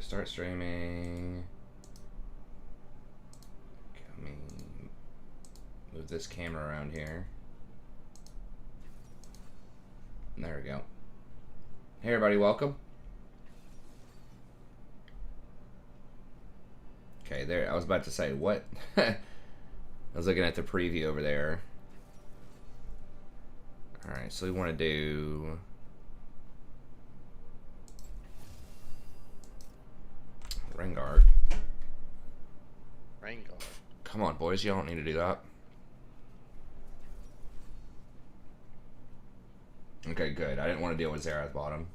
Start streaming. Let me move this camera around here. There we go. Hey everybody, welcome. Okay, there. I was about to say, what? I was looking at the preview over there. Alright, so we want to do... Rengar. Rengar. Come on, boys. You don't need to do that. Okay, good. I didn't want to deal with Zerath bottom.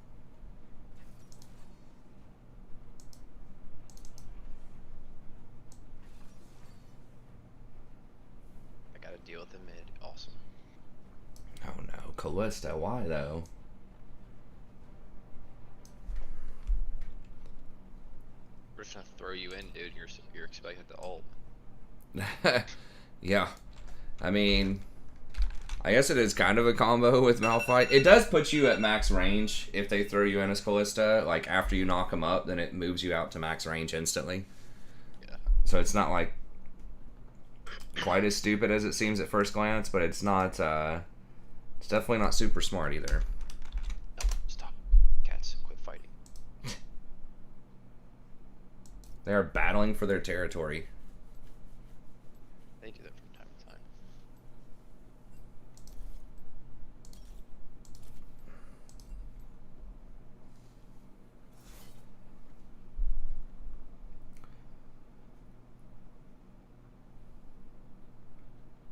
I gotta deal with the mid. Awesome. Oh no, Callista. Why though? We're just gonna throw you in, dude. You're expected to ult. Yeah. I mean, I guess it is kind of a combo with Malphite. It does put you at max range if they throw you in as Callista. Like, after you knock them up, then it moves you out to max range instantly. Yeah. So it's not, like, quite as stupid as it seems at first glance, but it's not, it's definitely not super smart either. No, stop. Cats, quit fighting. They are battling for their territory. They do that from time to time.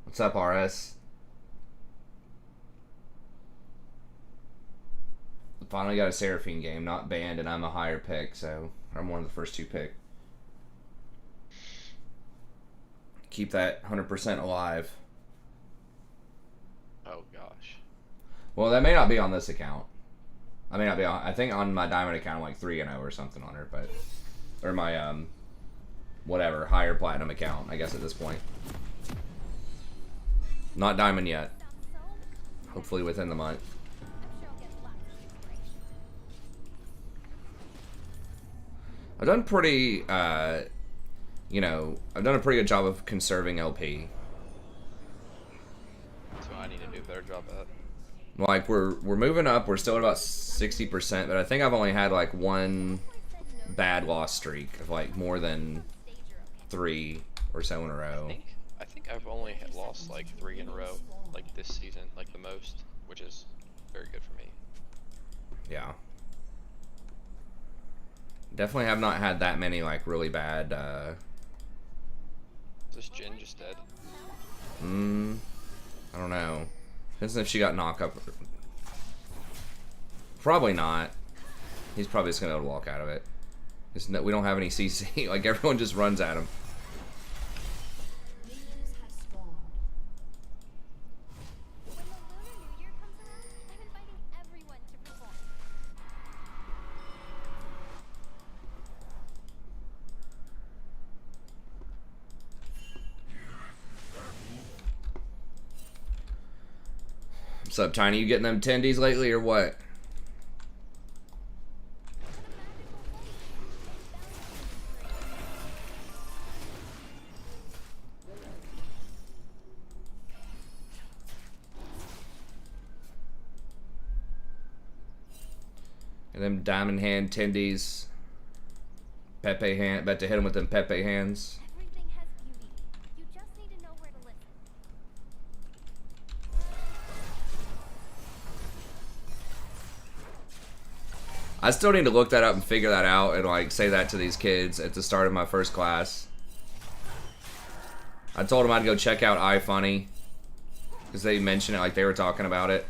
What's up, RS? Finally got a Seraphine game, not banned, and I'm a higher pick, so I'm one of the first two pick. Keep that 100% alive. Oh gosh. Well, that may not be on this account. I may not be on. I think on my diamond account, I'm like 3-0 or something on her, but or my whatever higher platinum account. I guess at this point, not diamond yet. Hopefully within the month. I've done pretty. You know, I've done a pretty good job of conserving LP. So I need to do a better job at. Like, we're moving up. We're still at about 60%, but I think I've only had like one bad loss streak of like more than 3 or so in a row. I think I've only lost like 3 in a row, like this season, like the most, which is very good for me. Yeah. Definitely have not had that many like really bad. Is this Jin just dead? I don't know. Depends if she got knocked up. Probably not. He's probably just gonna be able to walk out of it. We don't have any CC. Like, everyone just runs at him. What's up, Tiny? You getting them tendies lately or what? And them diamond hand tendies. Pepe hand. Bet to hit him with them Pepe hands. I still need to look that up and figure that out and like say that to these kids at the start of my first class. I told them I'd go check out iFunny because they mentioned it like they were talking about it.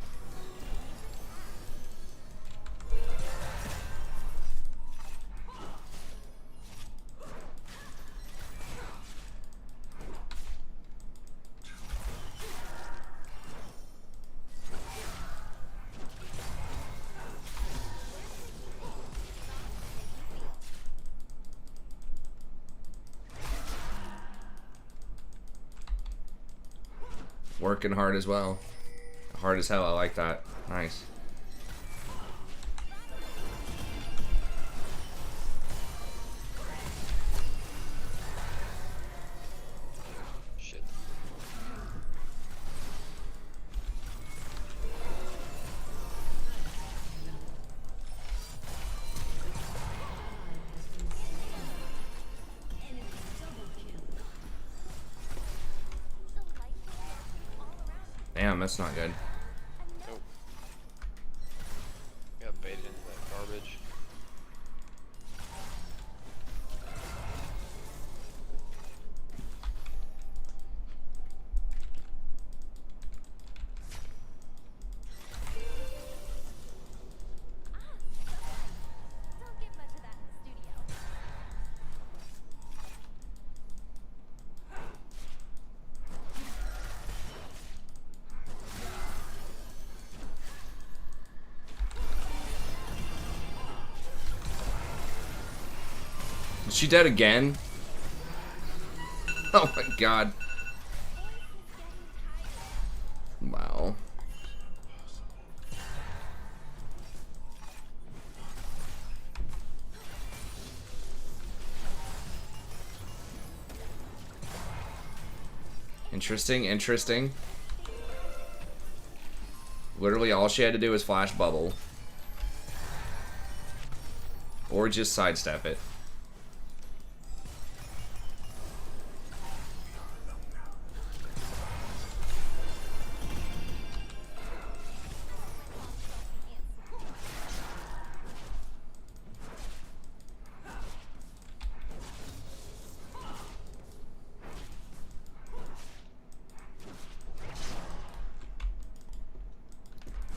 Working hard as well. Hard as hell, I like that. Nice. damn, that's not good. Nope. Got baited into that garbage. Is she dead again? Oh my god. Wow. Interesting, interesting. Literally all she had to do was flash bubble. Or just sidestep it.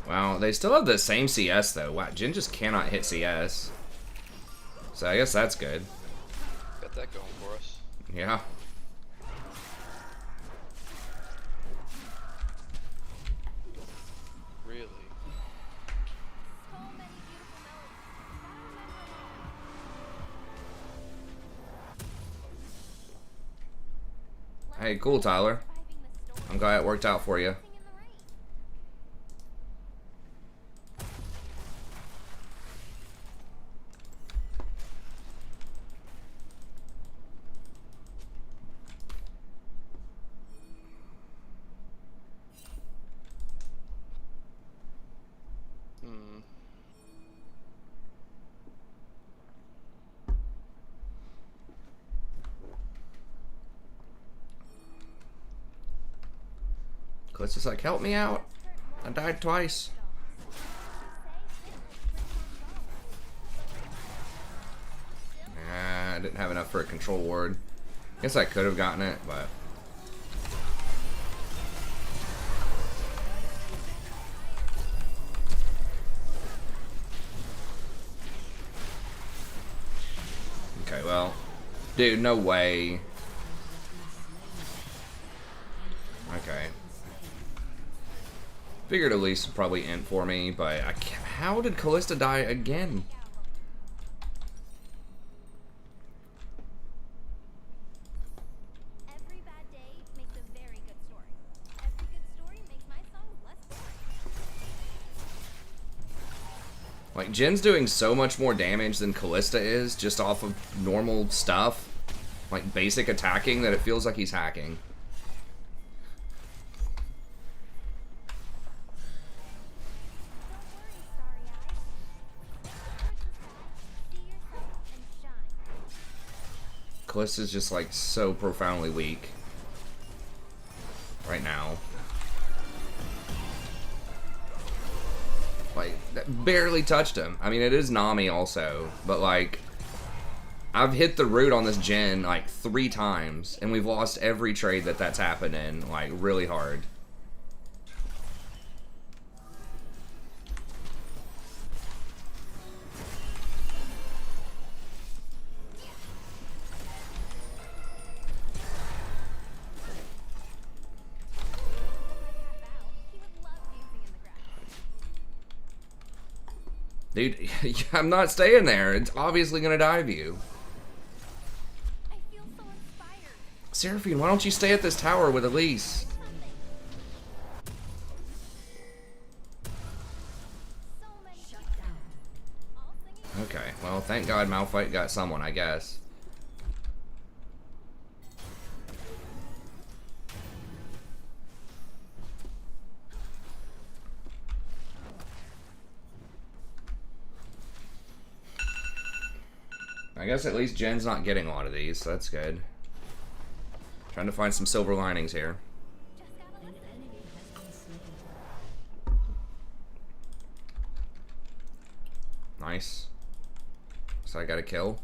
Wow, they still have the same CS though. Wow, Jin just cannot hit CS. So I guess that's good. Got that going for us. Yeah. Really? Hey, cool, Tyler. I'm glad it worked out for you. Clit's just like, help me out. I died twice. Nah, I didn't have enough for a control ward. Guess I could have gotten it, but... Okay, well... Dude, no way. Okay. Figured at least would probably end for me, but I can't, how did Callista die again? Every bad day makes a very good story. Every good story makes my song less boring. Like, Jin's doing so much more damage than Callista is, just off of normal stuff. Like, basic attacking, that it feels like he's hacking. Callista's just like so profoundly weak right now. Like, that barely touched him. I mean, it is Nami also, but like, I've hit the root on this Jin like 3 times, and we've lost every trade that's happened in, like, really hard. Dude, I'm not staying there. It's obviously gonna dive you. I feel so inspired. Seraphine, why don't you stay at this tower with Elise? So many all singing. Okay, well, thank God Malphite got someone, I guess. I guess at least Jen's not getting a lot of these, so that's good. Trying to find some silver linings here. Just gotta listen. So I got a kill.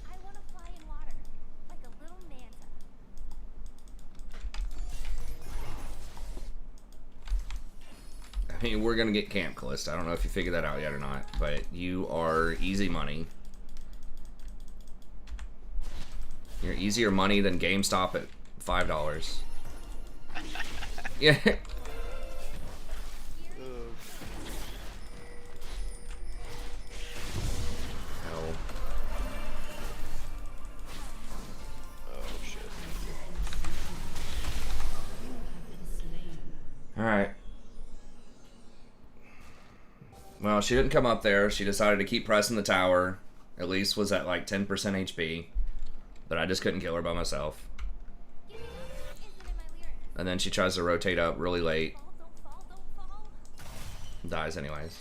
I want to fly in water, like a little manta. I mean, we're gonna get Camp Callista. I don't know if you figured that out yet or not, but you are easy money. You're easier money than GameStop at $5. Yeah. Hell. Oh shit. Alright. Well, she didn't come up there. She decided to keep pressing the tower. At least was at like 10% HP. But I just couldn't kill her by myself. Isn't in my lyrics. And then she tries to rotate up really late. Fall, don't fall, don't fall. Dies anyways.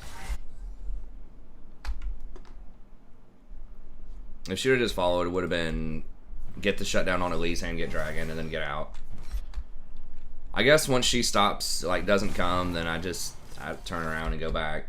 If she would have just followed, it would have been get the shutdown on Elise and get Dragon and then get out. I guess once she stops, like doesn't come, then I turn around and go back.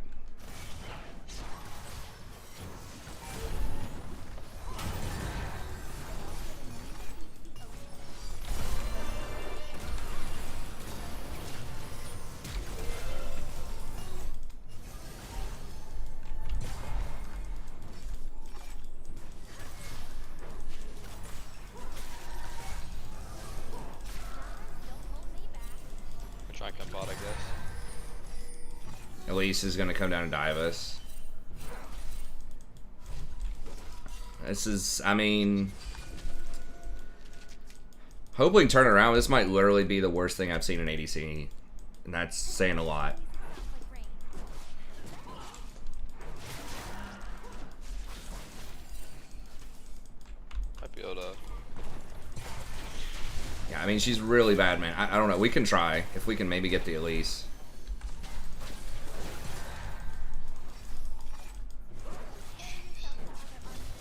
I'll try and come bot, I guess. Elise is gonna come down and dive us. This is, I mean, hopefully turn around. This might literally be the worst thing I've seen in ADC, and that's saying a lot. Like rain. Might be able to. Yeah, I mean, she's really bad, man. I don't know. We can try if we can maybe get the Elise.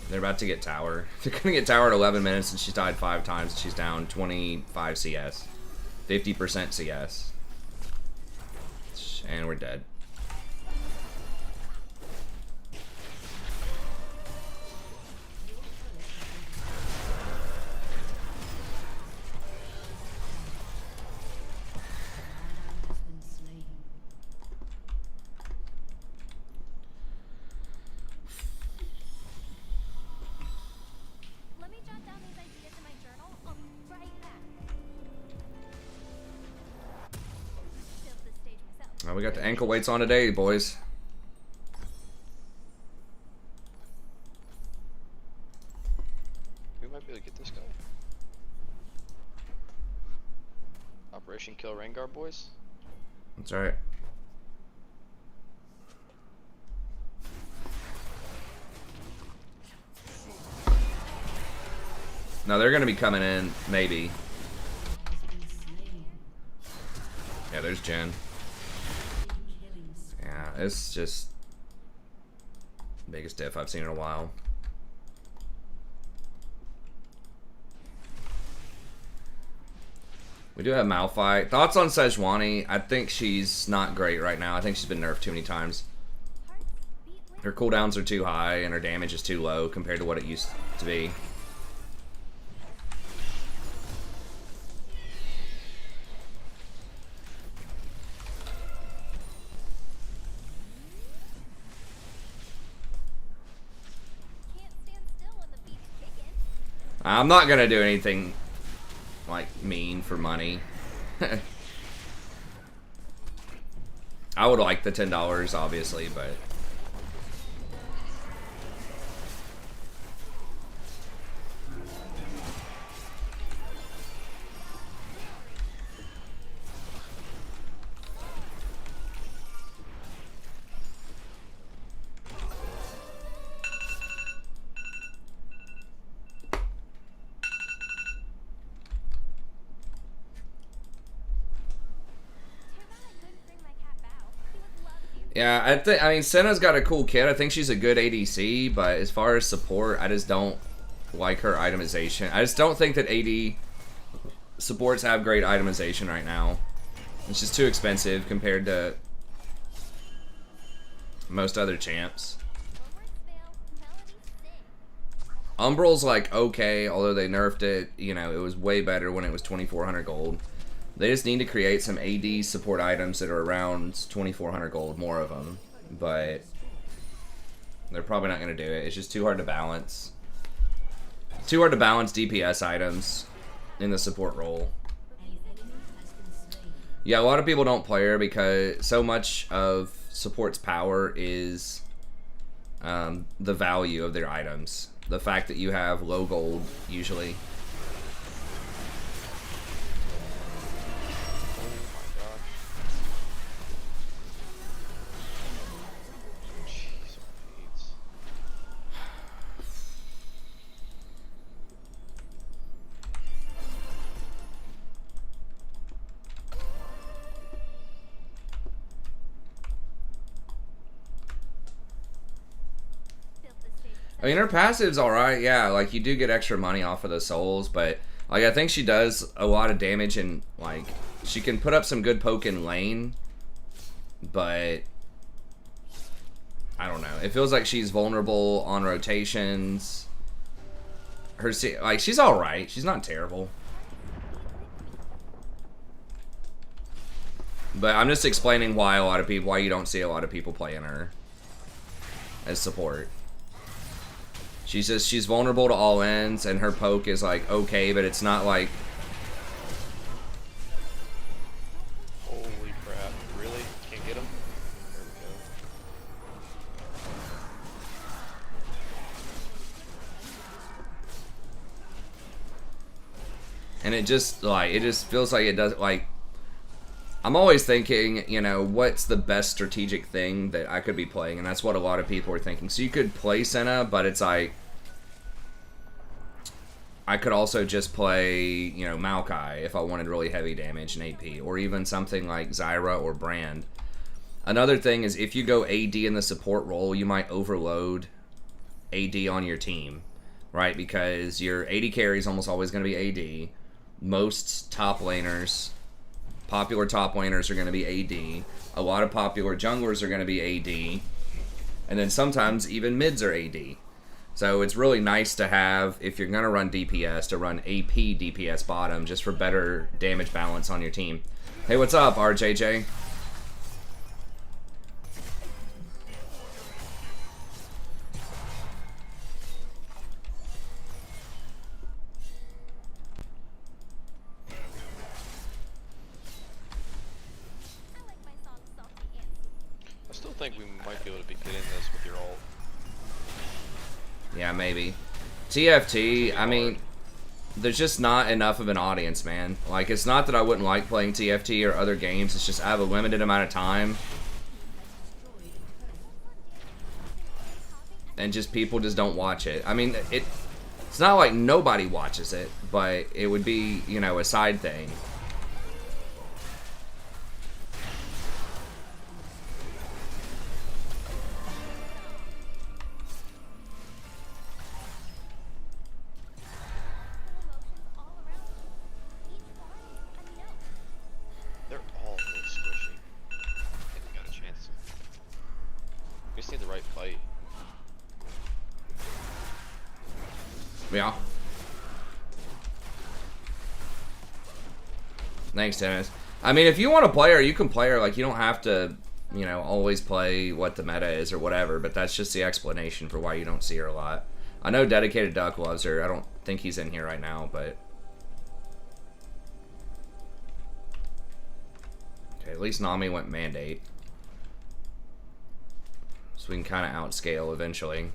They're about to get tower. They're gonna get tower at 11 minutes, and she's died 5 times. And she's down 25 CS, 50% CS, and we're dead. Let me jot down these ideas in my journal. I'll be right back. Built this stage myself. Well, we got the ankle weights on today, boys. We might be able to get this guy. Operation Kill Rengar, boys. That's alright. No, they're gonna be coming in, maybe. Yeah, there's Jen. Yeah, it's just biggest diff I've seen in a while. We do have Malphite. Thoughts on Sejuani? I think she's not great right now. I think she's been nerfed too many times. Hearts beat with Her cooldowns are too high and her damage is too low compared to what it used to be. can't stand still when the beat's kicking. I'm not gonna do anything like mean for money. I would like the $10, obviously, but Too bad I couldn't bring my cat Bao. He would love to. yeah, I mean, Senna's got a cool kit. I think she's a good ADC, but as far as support, I just don't like her itemization. I just don't think that AD supports have great itemization right now. It's just too expensive compared to most other champs. Umbral's like okay, although they nerfed it. You know, it was way better when it was 2,400 gold. They just need to create some AD support items that are around 2,400 gold, more of them. But they're probably not going to do it. It's just too hard to balance. Too hard to balance DPS items in the support role. Yeah, a lot of people don't play her because so much of support's power is the value of their items. The fact that you have low gold, usually. I mean, her passive's alright, yeah. Like, you do get extra money off of the souls, but, like, I think she does a lot of damage and, like, she can put up some good poke in lane, but I don't know. It feels like she's vulnerable on rotations. Like, she's alright. She's not terrible. But I'm just explaining why you don't see a lot of people playing her as support. She's vulnerable to all ends, and her poke is like okay, but it's not like. Holy crap! Really? Can't get him? There we go. And it just feels like it does like. I'm always thinking, you know, what's the best strategic thing that I could be playing, and that's what a lot of people are thinking. So you could play Senna, but it's like. I could also just play, you know, Maokai if I wanted really heavy damage and AP, or even something like Zyra or Brand. Another thing is if you go AD in the support role, you might overload AD on your team, right? Because your AD carry is almost always going to be AD. Most top laners, popular top laners are going to be AD. A lot of popular junglers are going to be AD. And then sometimes even mids are AD. So it's really nice to have, if you're going to run DPS, to run AP DPS bottom, just for better damage balance on your team. Hey, what's up, RJJ? I still think we might be able to be getting this with your ult. Yeah, maybe. TFT, I mean, there's just not enough of an audience, man. Like, it's not that I wouldn't like playing TFT or other games, it's just I have a limited amount of time. And just people just don't watch it. I mean, it's not like nobody watches it, but it would be, you know, a side thing. Yeah. Thanks, Dennis. I mean, if you want to play her, you can play her. Like, you don't have to, you know, always play what the meta is or whatever, but that's just the explanation for why you don't see her a lot. I know Dedicated Duck loves her. I don't think he's in here right now, but... Okay, at least Nami went Mandate. So we can kind of outscale eventually.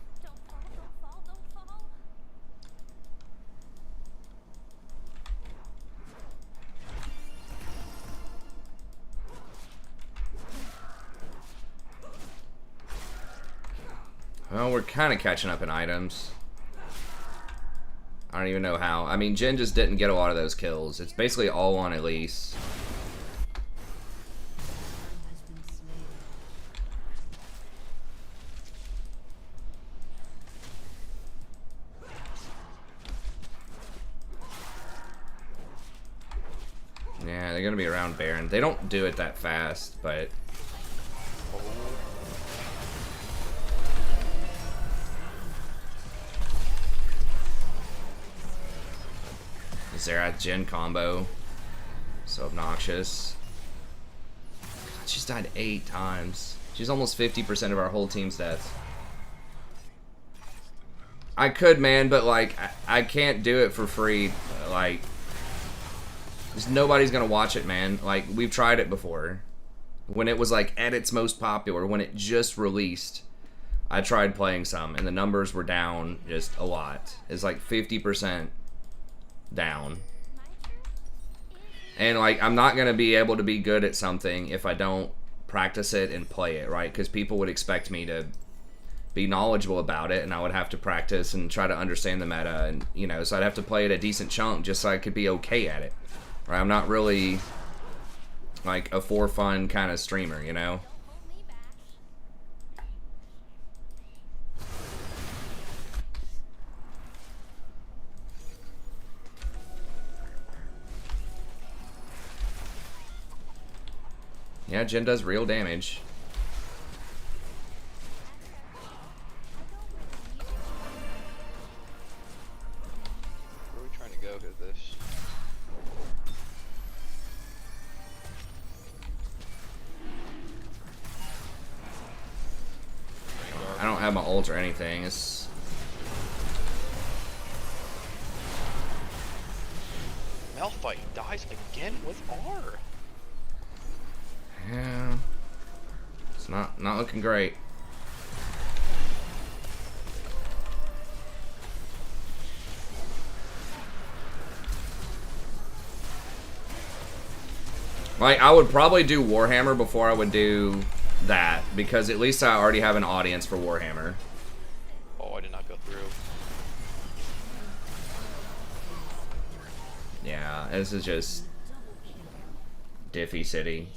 Well, we're kind of catching up in items. I don't even know how. I mean, Jhin just didn't get a lot of those kills. It's basically all on Elise. be around Baron. They don't do it that fast, but... Xerath Jhin combo. So obnoxious. God, she's died 8 times. She's almost 50% of our whole team's deaths. I could, man, but like I can't do it for free. Like, nobody's gonna watch it, man. Like, we've tried it before. When it was like at its most popular, when it just released, I tried playing some, and the numbers were down just a lot. It's like 50% down. And like, I'm not gonna be able to be good at something if I don't practice it and play it, right? Because people would expect me to be knowledgeable about it, and I would have to practice and try to understand the meta, and you know, so I'd have to play it a decent chunk just so I could be okay at it, right? I'm not really like a for fun kind of streamer, you know. Yeah, Jhin does real damage. Where are we trying to go with this? I don't have my ult or anything. It's... Malphite dies again with R. Yeah, it's not looking great. Like, I would probably do Warhammer before I would do that, because at least I already have an audience for Warhammer. Oh, I did not go through. Yeah, this is just Diffie City.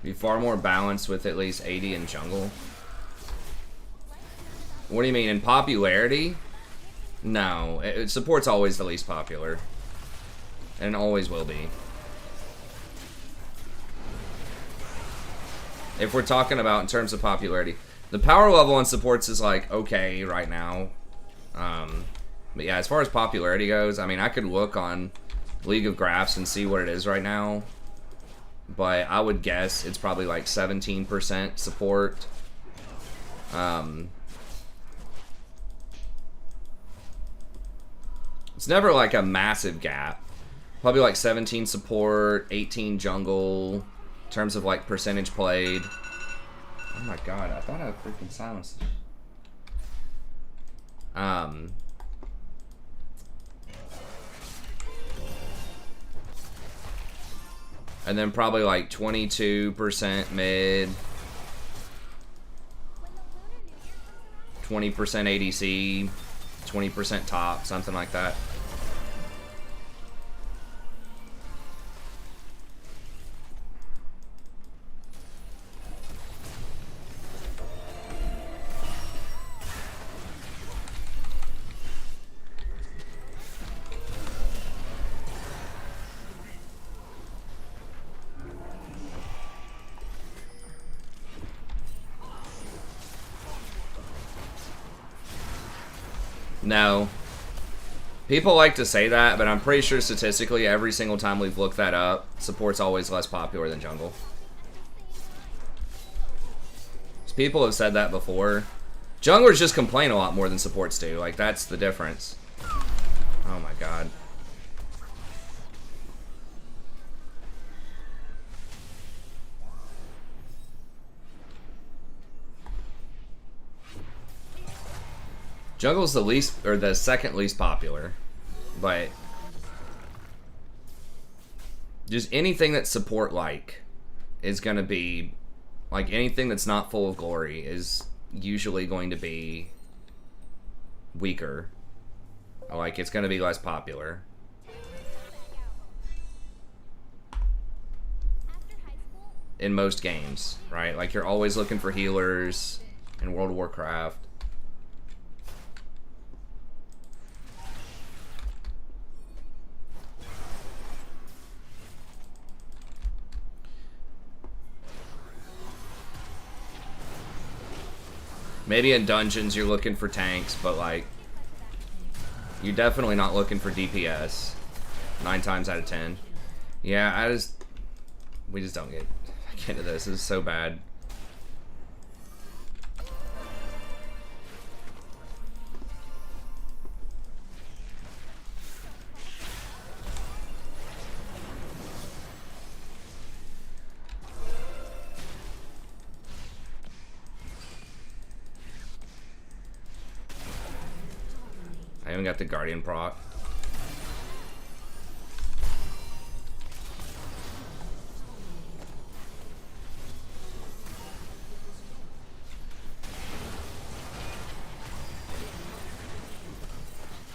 Be far more balanced with at least 80 in jungle. What do you mean, in popularity? No, support's always the least popular. And always will be. If we're talking about in terms of popularity. The power level on supports is like, okay right now. But yeah, as far as popularity goes, I mean, I could look on League of Graphs and see what it is right now. But I would guess it's probably like 17% support. It's never like a massive gap. Probably like 17 support, 18 jungle, in terms of like percentage played. Oh my god, I thought I freaking silenced it. And then probably like 22% mid, 20% ADC, 20% top, something like that. No. People like to say that, but I'm pretty sure statistically every single time we've looked that up, support's always less popular than jungle. People have said that before. Junglers just complain a lot more than supports do. Like, that's the difference. Oh my god. Jungle's the least, or the second least popular, but just anything that's support-like is going to be, like, anything that's not full of glory is usually going to be weaker. Like, it's going to be less popular. In most games, right? Like, you're always looking for healers in World of Warcraft. Maybe in dungeons you're looking for tanks, but like, you're definitely not looking for DPS 9 times out of 10. Yeah, we just don't get into this. This is so bad. I haven't got the Guardian proc.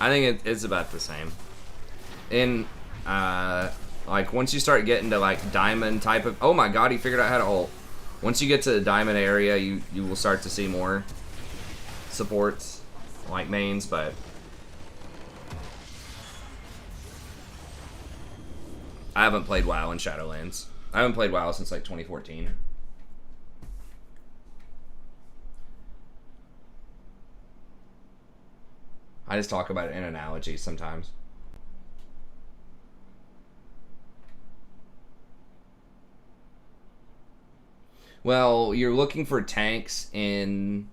I think it's about the same. In, like, once you start getting to, like, diamond type of... Oh my god, he figured out how to ult. Once you get to the diamond area, you will start to see more supports, like mains, but... I haven't played WoW in Shadowlands. I haven't played WoW since, like, 2014. I just talk about it in analogies sometimes. Well, you're looking for tanks in,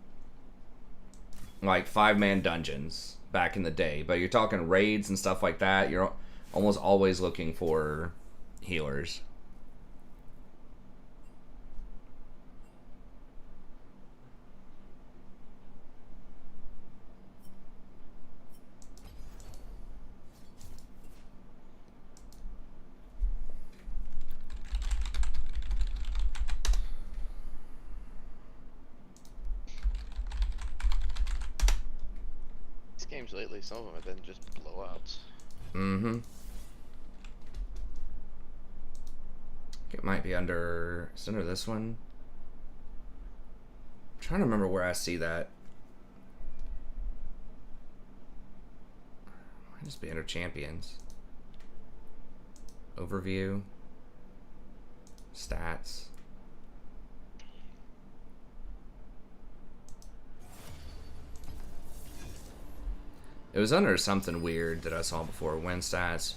like, 5-man dungeons back in the day, but you're talking raids and stuff like that, you're almost always looking for healers. These games lately, some of them have been just blowouts. Mm-hmm. It might be under... Is it under this one? I'm trying to remember where I see that. Might just be under champions. Overview. Stats. It was under something weird that I saw before. Win stats.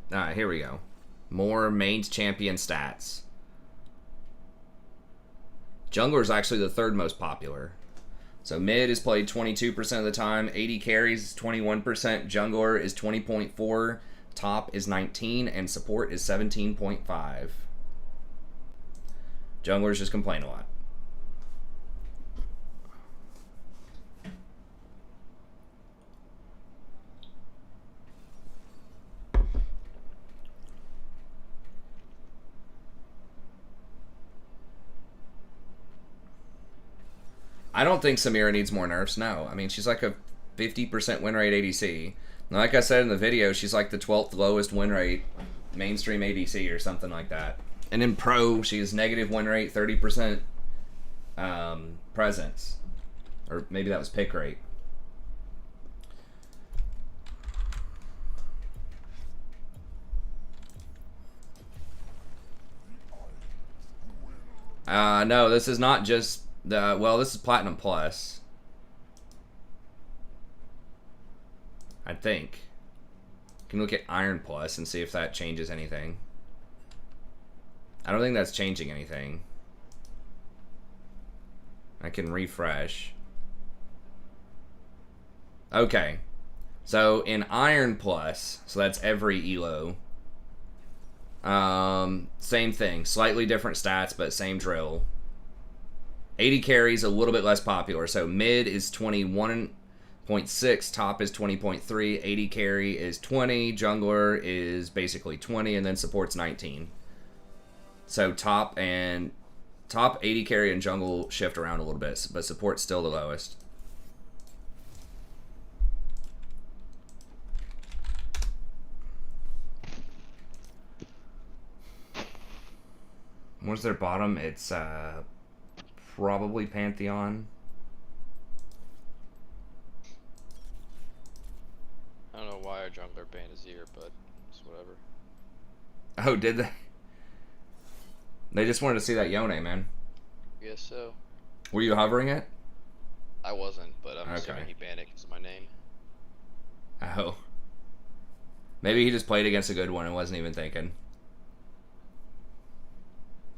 Alright, here we go. More mains champion stats. Jungler is actually the third most popular. So mid is played 22% of the time. 80 carries 21%. Jungler is 20.4. Top is 19. And support is 17.5. Junglers just complain a lot. I don't think Samira needs more nerfs. No, I mean she's like a 50% win rate ADC. And like I said in the video, she's like the 12th lowest win rate mainstream ADC or something like that. And in pro, she's negative win rate, 30% presence, or maybe that was pick rate. No, this is not just the, well, this is Platinum Plus. I think. You can look at Iron Plus and see if that changes anything. I don't think that's changing anything. I can refresh. Okay. So in Iron Plus, so that's every elo. Same thing, slightly different stats, but same drill. 80 carries a little bit less popular. So mid is 21.6, top is 20.3, 80 carry is 20, jungler is basically 20, and then support's 19. So top 80 carry and jungle shift around a little bit, but support's still the lowest. What's their bottom? It's probably Pantheon. I don't know why our jungler banned Azir, but it's whatever. Oh, did they? They just wanted to see that Yone, man. Guess so. Were you hovering it? I wasn't, but I'm Okay. assuming he banned it because of my name. Oh. Maybe he just played against a good one and wasn't even thinking.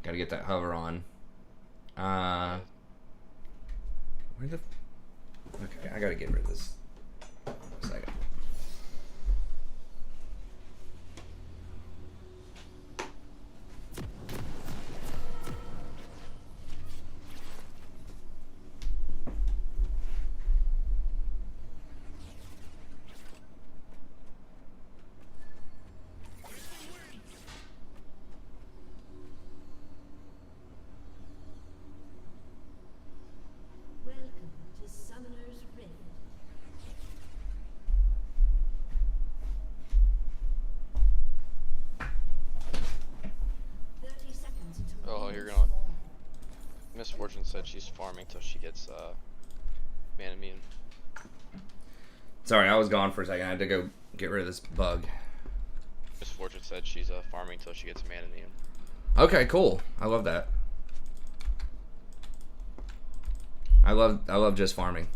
Gotta get that hover on. Where the... Okay, I gotta get rid of this. A second. Welcome to Summoner's Rift. 30 seconds until Oh, minions you're gonna- spawn. Miss Fortune said she's farming till she gets man immune. Sorry, I was gone for a second. I had to go get rid of this bug. Miss Fortune said she's farming till she gets man immune. Okay, cool. I love that. I love just farming.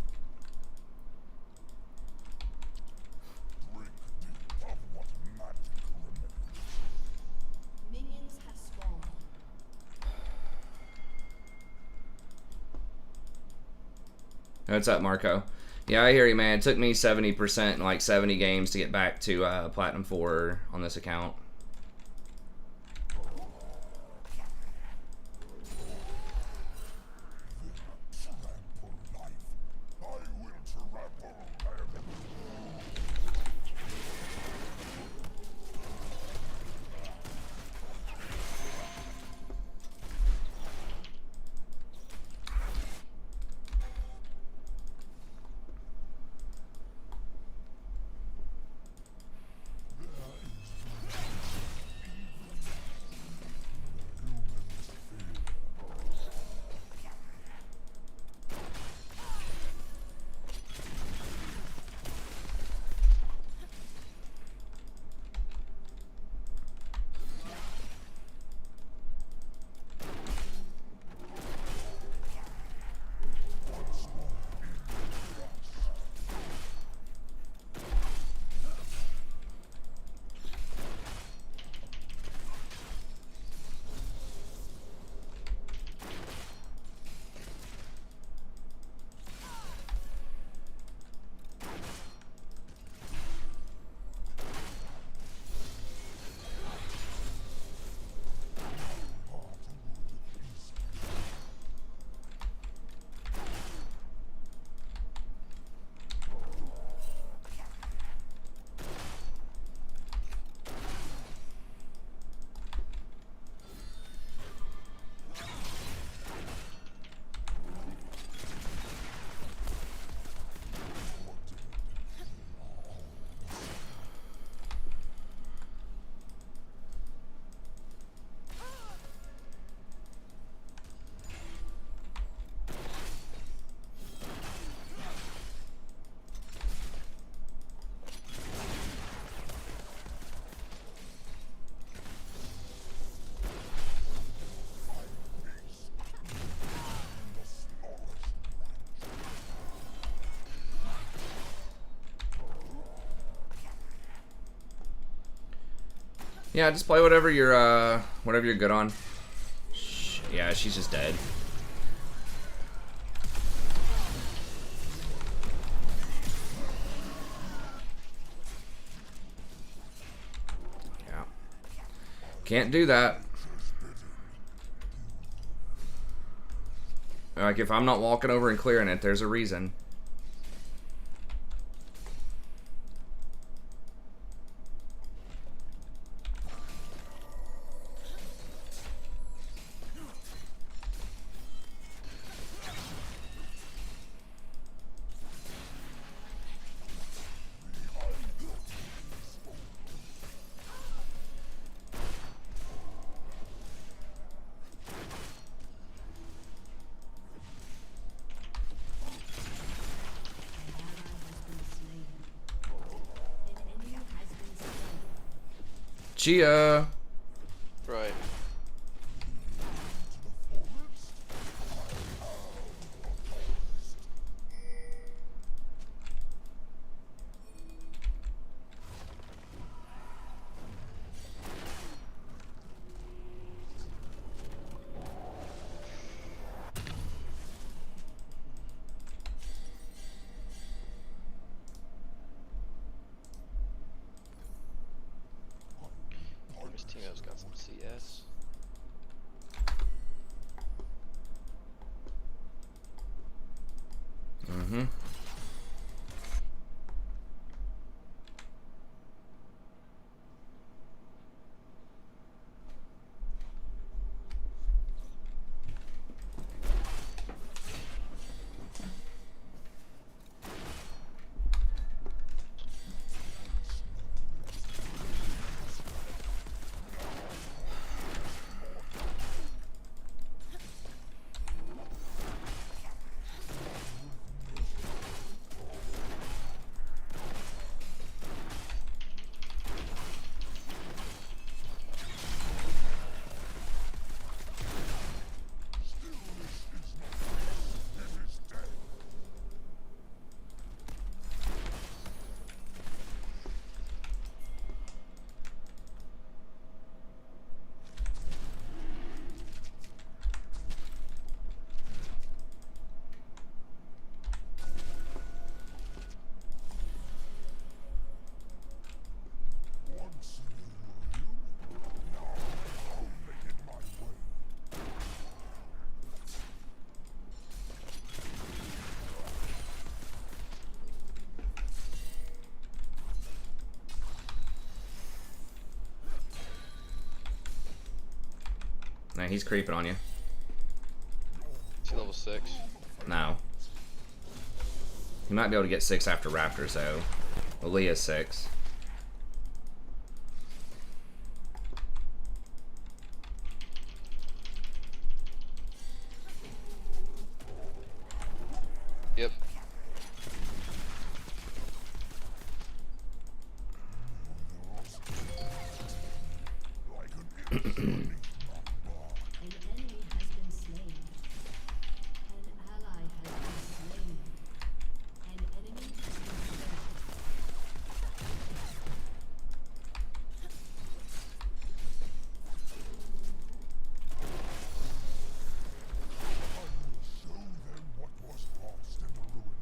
Minions have spawned. What's up, Marco? Yeah, I hear you, man. It took me 70% in like 70 games to get back to Platinum 4 on this account. Yeah, just play whatever you're good on. Yeah, she's just dead. Yeah. Can't do that. Like, if I'm not walking over and clearing it, there's a reason. Chia. Right. Miss Tino's got some CS. Mm-hmm. Nah, he's creeping on you. Is he level 6? No. You might be able to get 6 after Raptors, though. Well, Leah's 6. Yep. An enemy has been slain. An ally has been slain. An enemy has been slain. Show them what was lost in the ruins.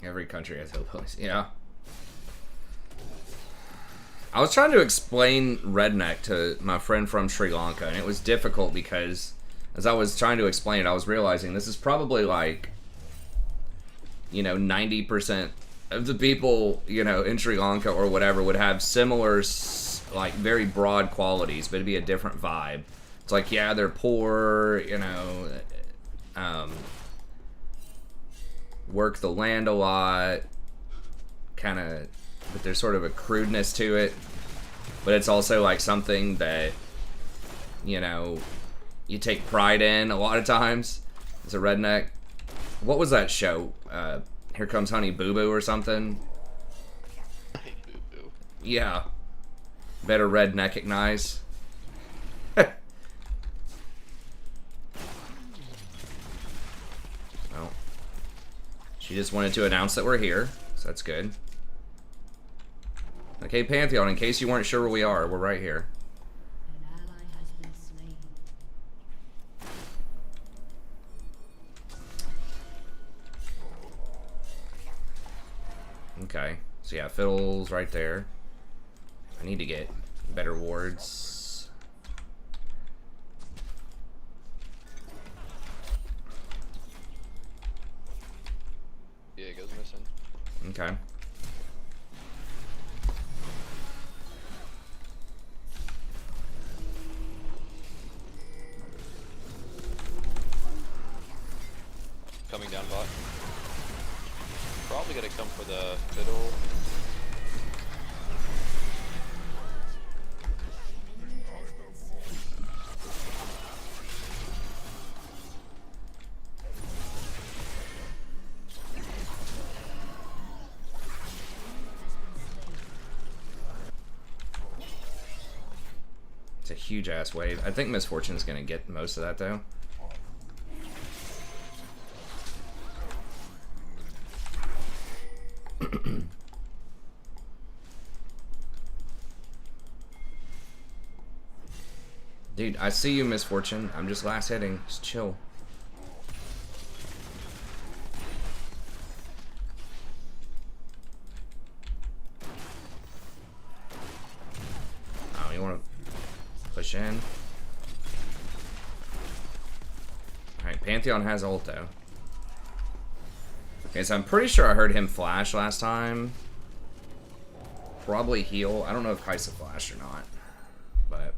Every country has hillbillies. Yeah. I was trying to explain redneck to my friend from Sri Lanka, and it was difficult because as I was trying to explain it, I was realizing this is probably like, 90% of the people, in Sri Lanka or whatever would have similar, like, very broad qualities, but it'd be a different vibe. It's like, yeah, they're poor, work the land a lot, kind of, but there's sort of a crudeness to it. But it's also like something that, you take pride in a lot of times as a redneck. What was that show? Here Comes Honey Boo Boo or something? Hey, boo boo. Yeah. Better redneckicnize. Well, she just wanted to announce that we're here, so that's good. Okay, Pantheon, in case you weren't sure where we are, we're right here. An ally has been slain. Okay, so yeah, Fiddle's right there. I need to get better wards. Diego's missing. Okay. Coming down bot. Probably gonna come for the fiddle. It's a huge ass wave. I think Misfortune's gonna get most of that though. Dude, I see you, Misfortune. I'm just last hitting. Just chill. Oh, you want to push in? Alright, Pantheon has ult though. Okay, so I'm pretty sure I heard him flash last time. Probably heal. I don't know if Kaisa flashed or not. But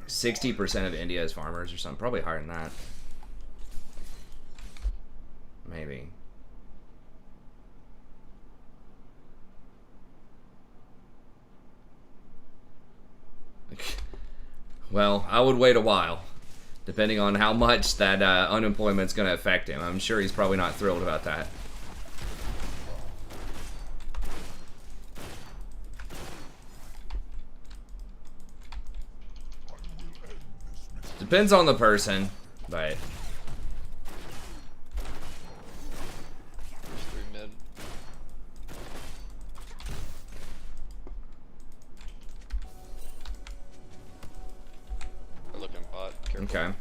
60% of India is farmers or something. Probably higher than that. Maybe. Well, I would wait a while, depending on how much that unemployment's going to affect him. I'm sure he's probably not thrilled about that. Depends on the person, but There's 3 mid. They're looking bot. Careful. okay.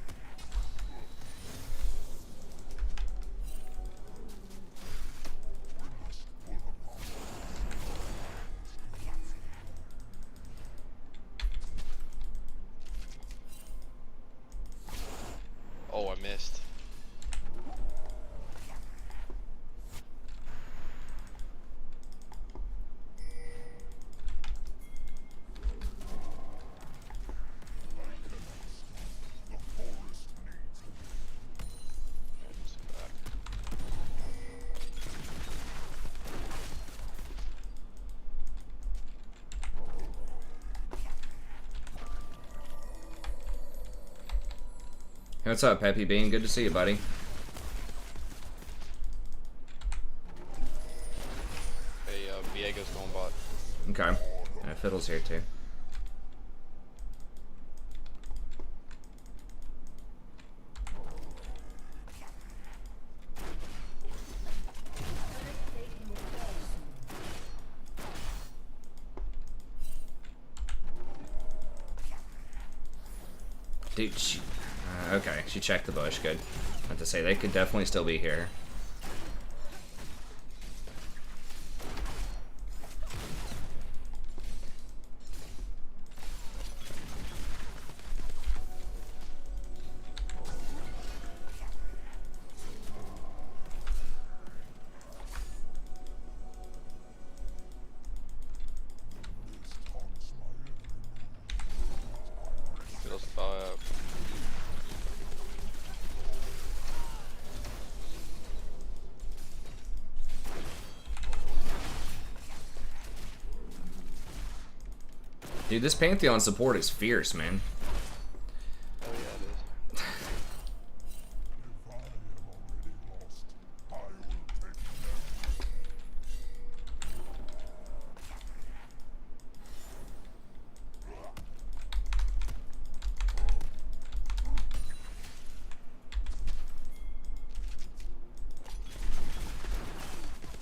Oh, I missed. Hey, what's up, Peppy Bean? Good to see you, buddy. Hey, Viego's going bot. Okay. Fiddle's here too. Dude, okay, she checked the bush. Good. I have to say, they could definitely still be here. Fiddle's 5. Dude, this Pantheon support is fierce, man. Oh yeah, it is.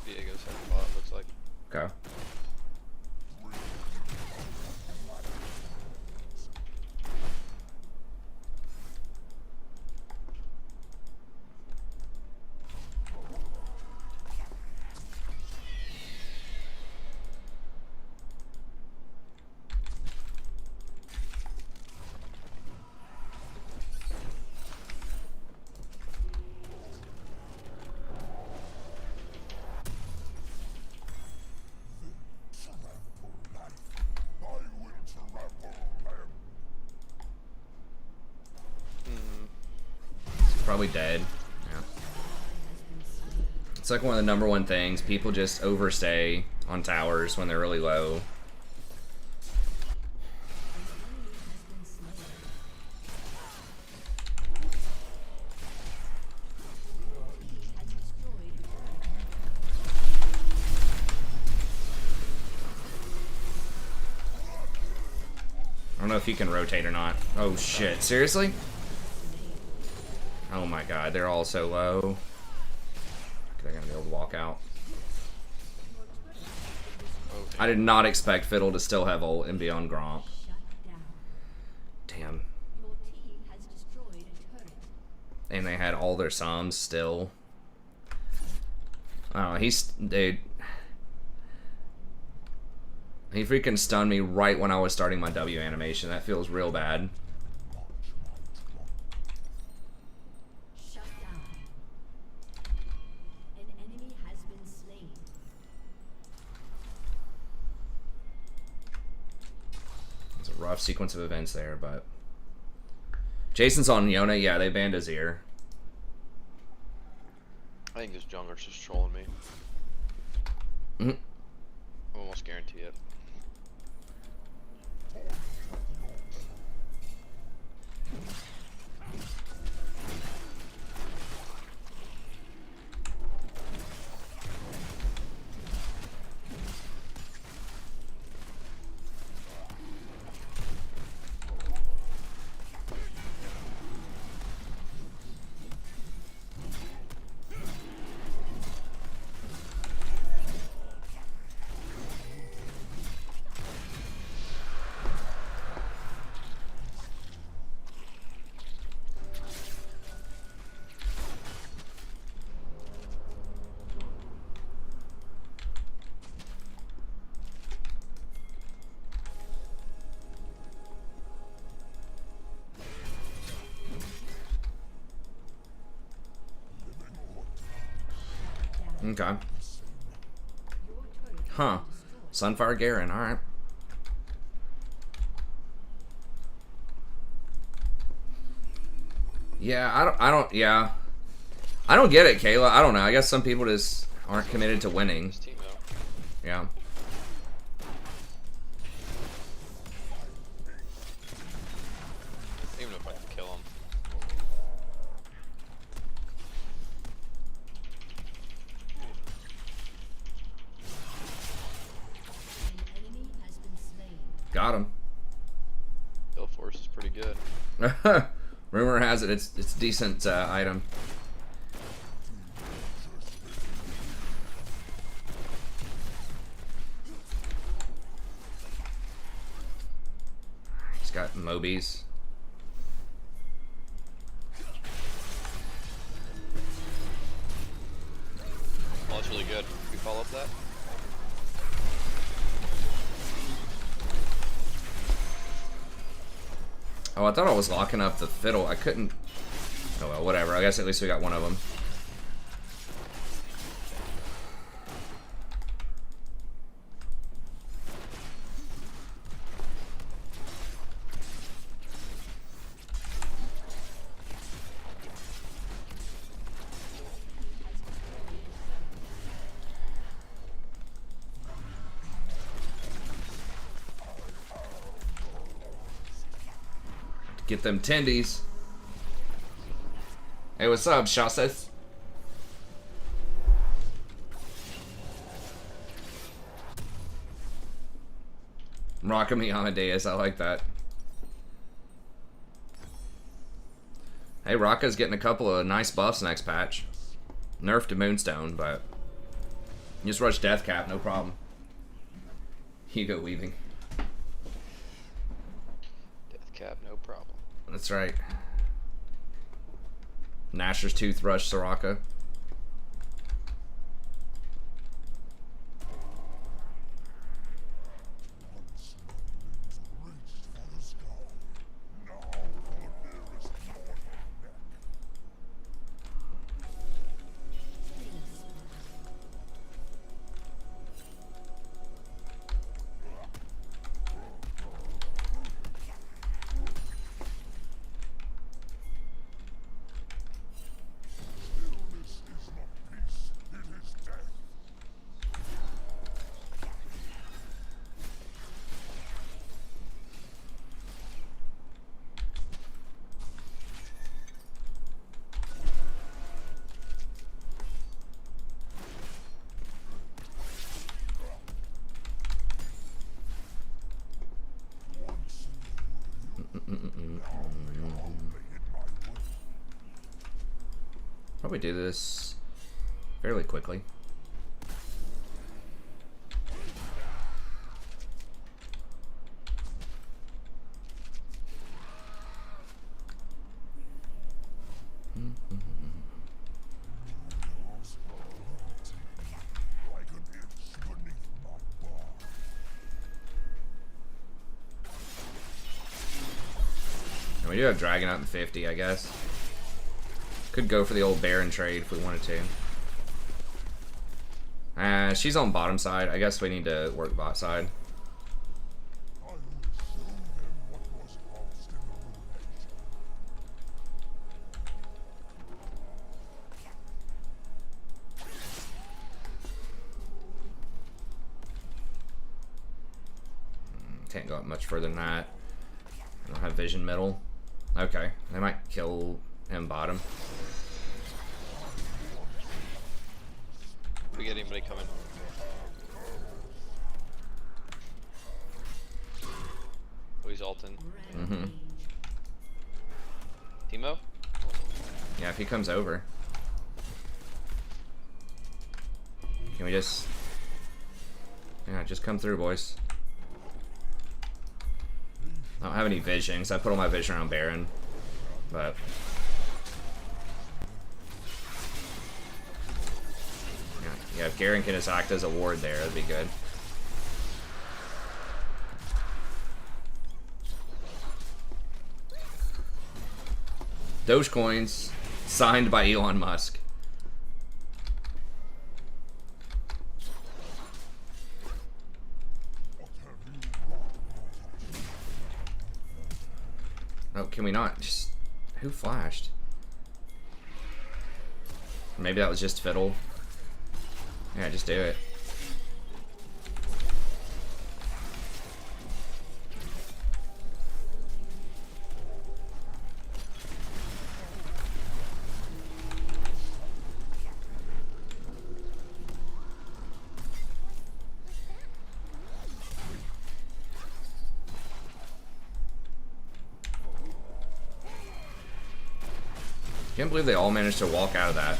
Diego's had a lot, looks like. Okay. Probably dead. Yeah. It's like one of the #1 things. People just overstay on towers when they're really low. I don't know if you can rotate or not. Oh shit, seriously? Oh my god, they're all so low. They're gonna be able to walk out. Oh, I did not expect Fiddle to still have ult and be on Gromp. Damn. Your team has destroyed a turret. And they had all their sums still. I don't know, dude. He freaking stunned me right when I was starting my W animation. That feels real bad. Shut down. An enemy has been slain. It's a rough sequence of events there, but... Jason's on Yona. Yeah, they banned his ear. I think this jungler's just trolling me. Mhm. I almost guarantee it. Okay. Huh. Sunfire Garen, alright. Yeah, yeah. I don't get it, Kayla. I don't know. I guess some people just aren't committed to winning. This team though. Yeah. Even if I can kill him. An enemy has been slain. Got him. Kill force is pretty good. Rumor has it it's a decent item. He's got Mobies. That's really good. We follow up that. Oh, I thought I was locking up the fiddle. I couldn't. Oh well, whatever. I guess at least we got one of them. Get them tendies. Hey, what's up, Shaseth? Rocking me Amadeus, I like that. Hey, Rocka's getting a couple of nice buffs next patch. Nerf to Moonstone, but you just rush Death Cap, no problem. Hugo Weaving. Death cap, no problem. That's right. Nasher's Toothbrush, Soraka. Probably do this fairly quickly. And we do have Dragon out in 50, I guess. Could go for the old Baron trade if we wanted to. She's on bottom side. I guess we need to work bot side. Can't go up much further than that. I don't have vision middle. Okay, they might kill him bottom. We get anybody coming? Oh, he's ulting. Mm-hmm. Timo? Yeah, if he comes over. Can we just... Yeah, just come through, boys. I don't have any vision, because I put all my vision around Baron. But... Yeah, if Garen can just act as a ward there, that'd be good. Dogecoins, signed by Elon Musk. Oh, can we not? Just... Who flashed? Maybe that was just Fiddle. Yeah, just do it. Can't believe they all managed to walk out of that.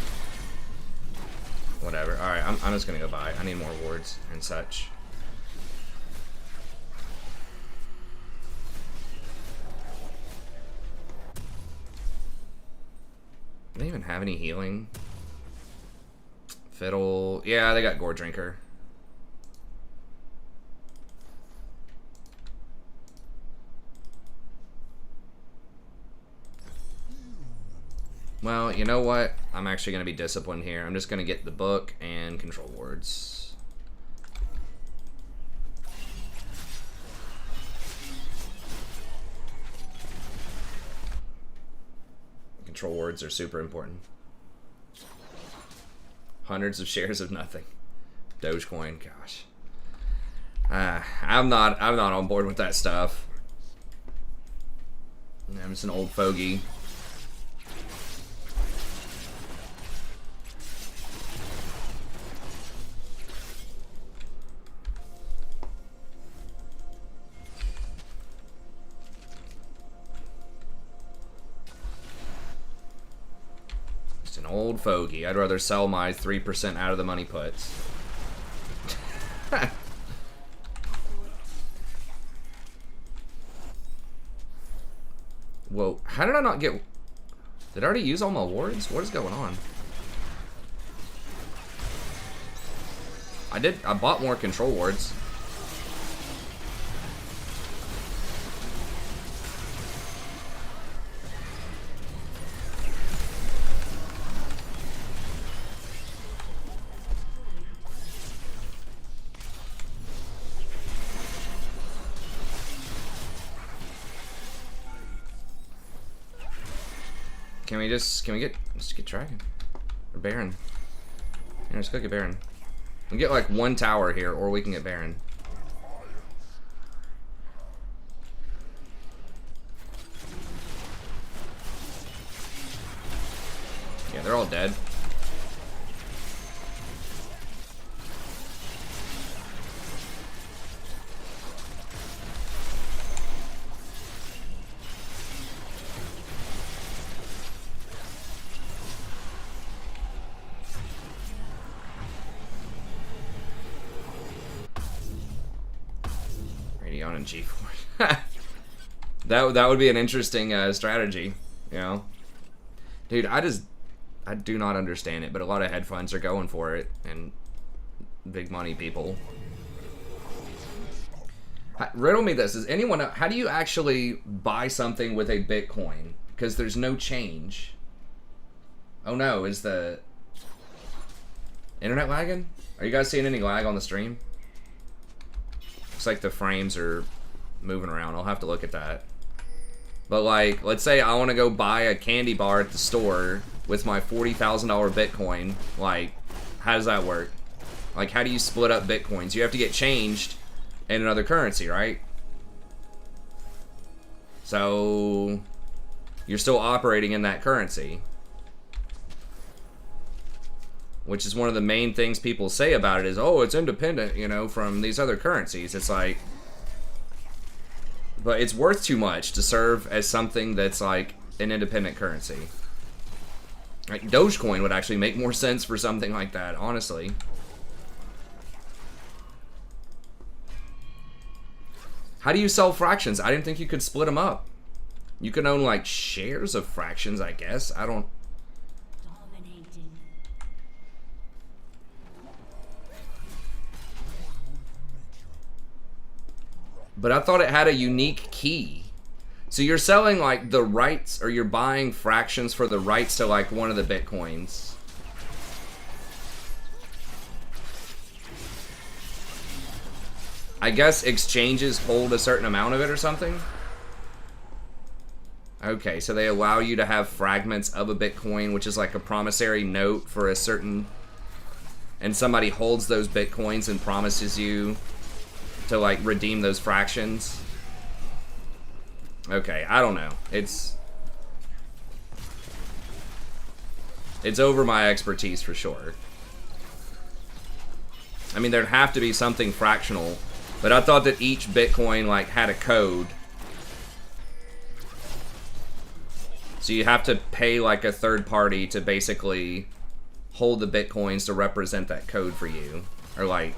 Whatever. Alright, I'm just gonna go buy. I need more wards and such. Do they even have any healing? Fiddle. Yeah, they got Gore Drinker. Well, you know what? I'm actually going to be disciplined here. I'm just going to get the book and control wards. Control wards are super important. Hundreds of shares of nothing. Dogecoin, gosh. I'm not on board with that stuff. I'm just an old fogey. An old fogey. I'd rather sell my 3% out of the money puts. Whoa, how did I not get... Did I already use all my wards? What is going on? I bought more control wards. Can we get Dragon? Or Baron? Yeah, let's go get Baron. We get like one tower here, or we can get Baron. Yeah, they're all dead. And G4. that would be an interesting strategy, you know. Dude, I do not understand it, but a lot of hedge funds are going for it, and big money people. Riddle me this: Is anyone? How do you actually buy something with a Bitcoin? Because there's no change. Oh no, is the internet lagging? Are you guys seeing any lag on the stream? Looks like the frames are moving around. I'll have to look at that. But like, let's say I want to go buy a candy bar at the store with my $40,000 Bitcoin. Like, how does that work? Like, how do you split up Bitcoins? You have to get changed in another currency, right? So you're still operating in that currency, which is one of the main things people say about it is, oh, it's independent, you know, from these other currencies. It's like, but it's worth too much to serve as something that's like an independent currency. Like Dogecoin would actually make more sense for something like that, honestly. How do you sell fractions? I didn't think you could split them up. You can own like shares of fractions, I guess. I don't... But I thought it had a unique key. So you're selling like the rights, or you're buying fractions for the rights to like one of the Bitcoins. I guess exchanges hold a certain amount of it or something? Okay, so they allow you to have fragments of a Bitcoin, which is like a promissory note for a certain... And somebody holds those Bitcoins and promises you to like redeem those fractions. Okay, I don't know. It's over my expertise for sure. I mean, there'd have to be something fractional, but I thought that each Bitcoin like had a code. So you have to pay like a third party to basically hold the Bitcoins to represent that code for you, or like...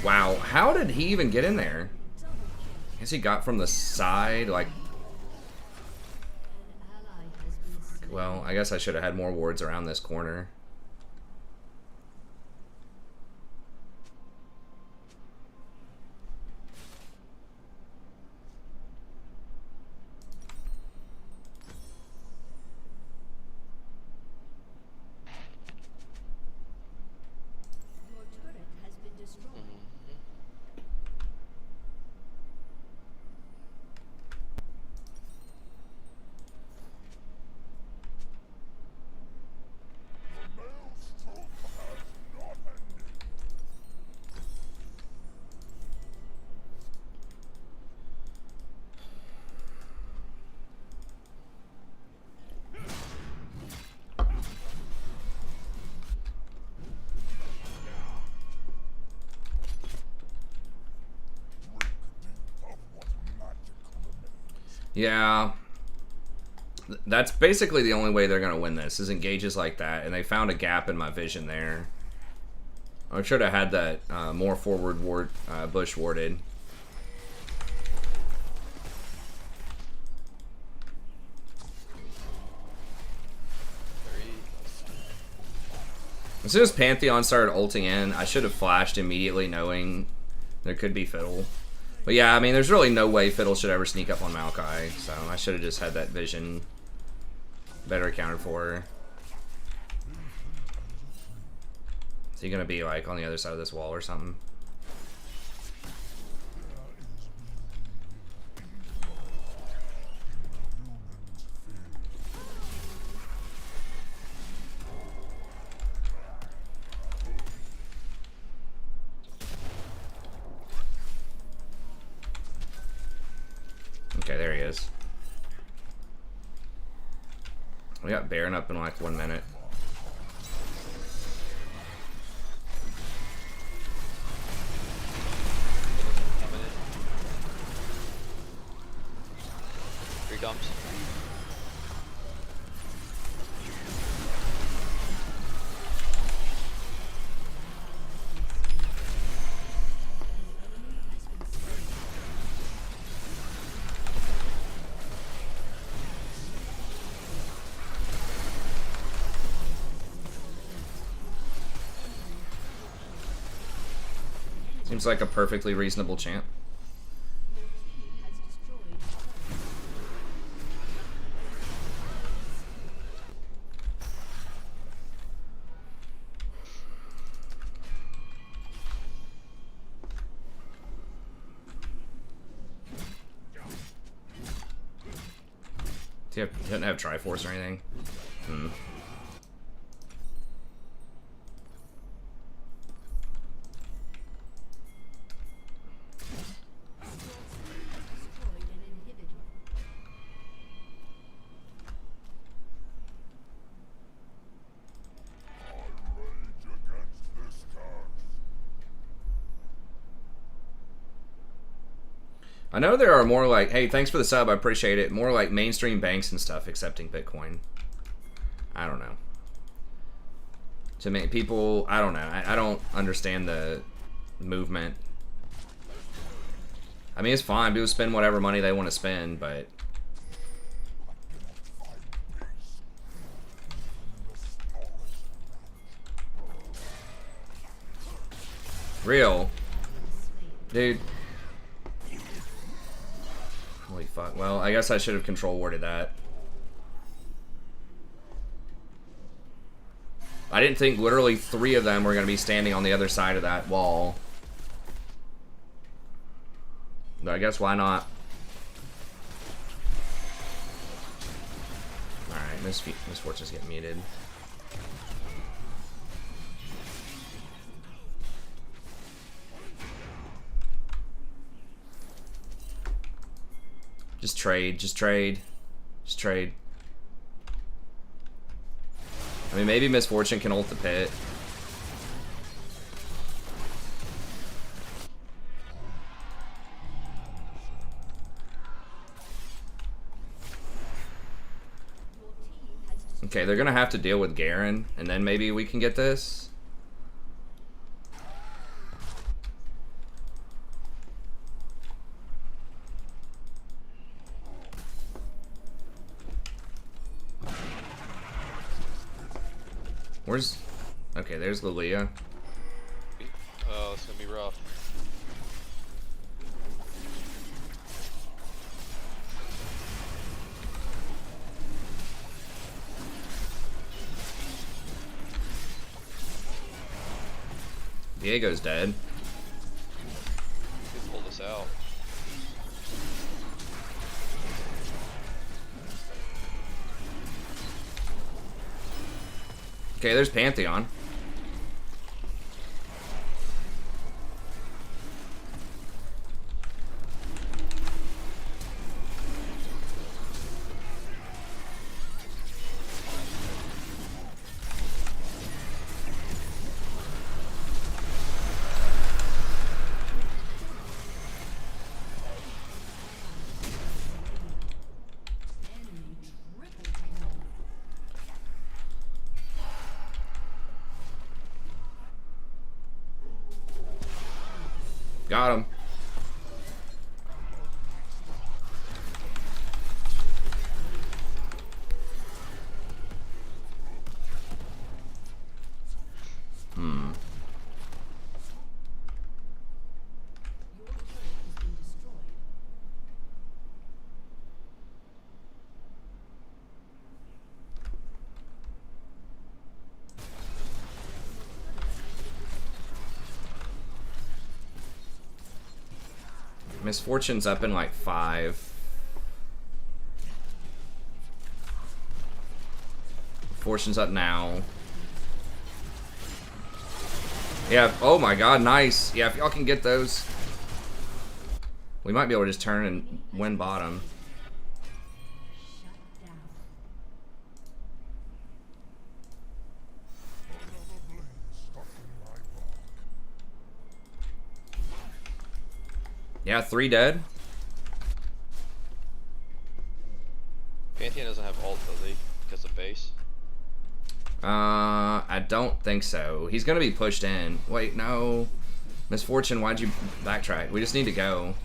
Wow, how did he even get in there? I guess he got from the side, like... Well, I guess I should have had more wards around this corner. Your turret has been destroyed. Yeah. That's basically the only way they're going to win this, is engages like that, and they found a gap in my vision there. I should have had that more forward ward, bush warded. As soon as Pantheon started ulting in, I should have flashed immediately knowing there could be Fiddle. But yeah, I mean, there's really no way Fiddle should ever sneak up on Maokai, so I should have just had that vision better accounted for. Is he gonna be like on the other side of this wall or something? Okay, there he is. We got Baron up in like 1 minute. Here he comes. Seems like a perfectly reasonable champ. Has destroyed. He doesn't have Triforce or anything. Hmm. Destroyed an inhibitor. I know there are more like, hey, thanks for the sub, I appreciate it. More like mainstream banks and stuff accepting Bitcoin. I don't know. To me, people, I don't know. I don't understand the movement. I mean, it's fine. People spend whatever money they want to spend, but real, dude. Holy fuck. Well, I guess I should have control warded that. I didn't think literally 3 of them were going to be standing on the other side of that wall. But I guess why not? Alright, Miss Fortune's getting muted. Just trade, just trade, just trade. I mean, maybe Misfortune can ult the pit. Okay, they're gonna have to deal with Garen, and then maybe we can get this. Where's... Okay, there's Lilia. Oh, it's gonna be rough. Diego's dead. He pulled us out. Okay, there's Pantheon. Got him. Misfortune's up in like 5. Fortune's up now. Yeah, oh my god, nice. Yeah, if y'all can get those, we might be able to just turn and win bottom. Yeah, 3 dead. Pantheon doesn't have ult, does he? Because of base. I don't think so. He's gonna be pushed in. Wait, no. Misfortune, why'd you backtrack? We just need to go.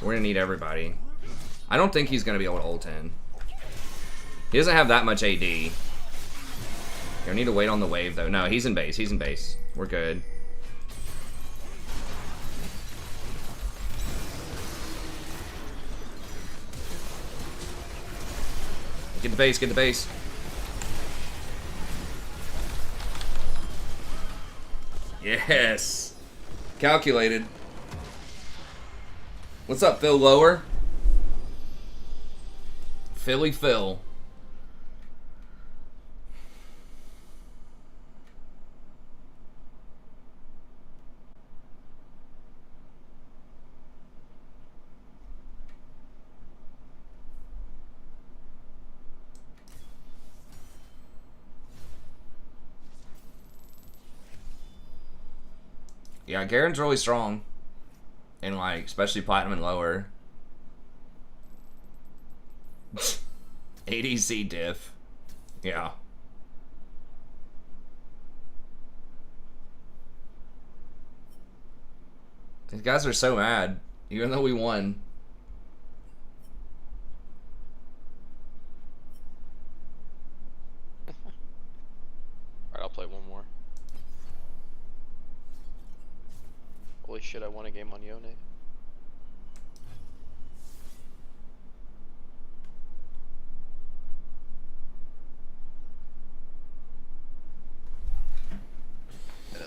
We're gonna need everybody. I don't think he's gonna be able to ult in. He doesn't have that much AD. We need to wait on the wave though. No, he's in base. He's in base. We're good. Get the base, get the base. Yes. Calculated. What's up, Phil Lower? Philly Phil. Yeah, Garen's really strong. And like, especially platinum and lower. ADC diff. Yeah. These guys are so mad, even though we won. Alright, I'll play one more. Holy shit, I won a game on Yone.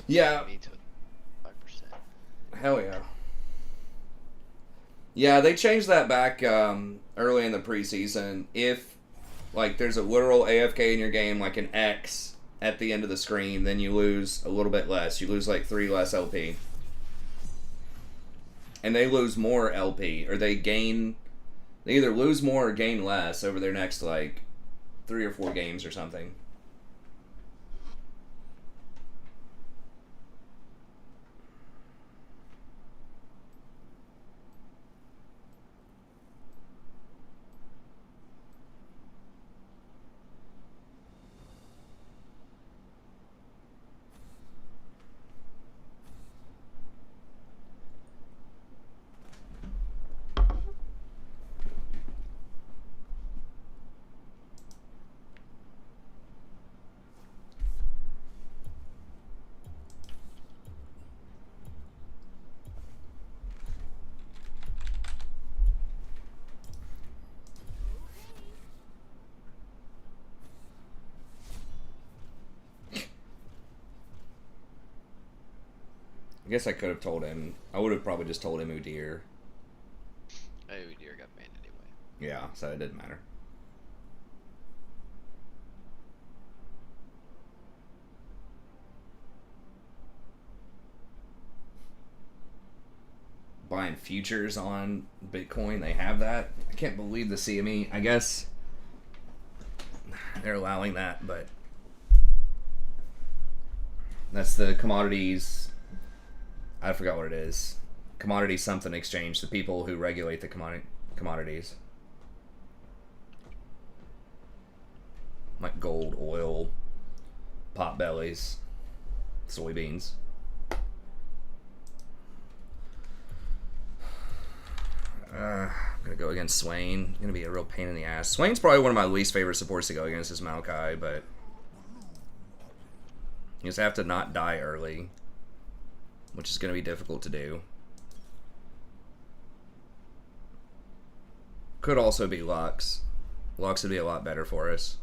Yeah. 5%. Hell yeah. Yeah, they changed that back early in the preseason. If, like, there's a literal AFK in your game, like an X at the end of the screen, then you lose a little bit less. You lose, like, 3 less LP. And they lose more LP, or they either lose more or gain less over their next, like, 3 or 4 games or something. I guess I could have told him. I would have probably just told him Udyr. Oh, dear, got banned anyway. Yeah, so it didn't matter. Buying futures on Bitcoin, they have that. I can't believe the CME. I guess they're allowing that, but that's the commodities. I forgot what it is. Commodity something exchange. The people who regulate the commodities, like gold, oil, pot bellies, soybeans. I'm gonna go against Swain. Gonna be a real pain in the ass. Swain's probably one of my least favorite supports to go against is Maokai, but you just have to not die early, which is gonna be difficult to do. Could also be Lux. Lux would be a lot better for us.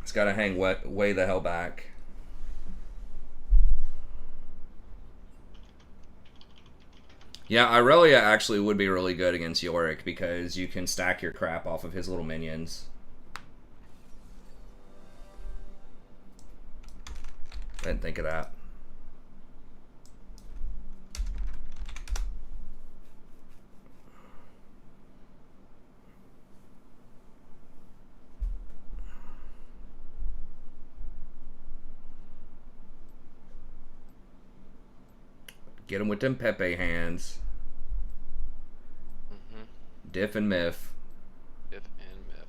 It's got to hang way the hell back. Yeah, Irelia actually would be really good against Yorick because you can stack your crap off of his little minions. I didn't think of that. Get him with them Pepe hands. Mm-hmm. Diff and Miff. Diff and Miff.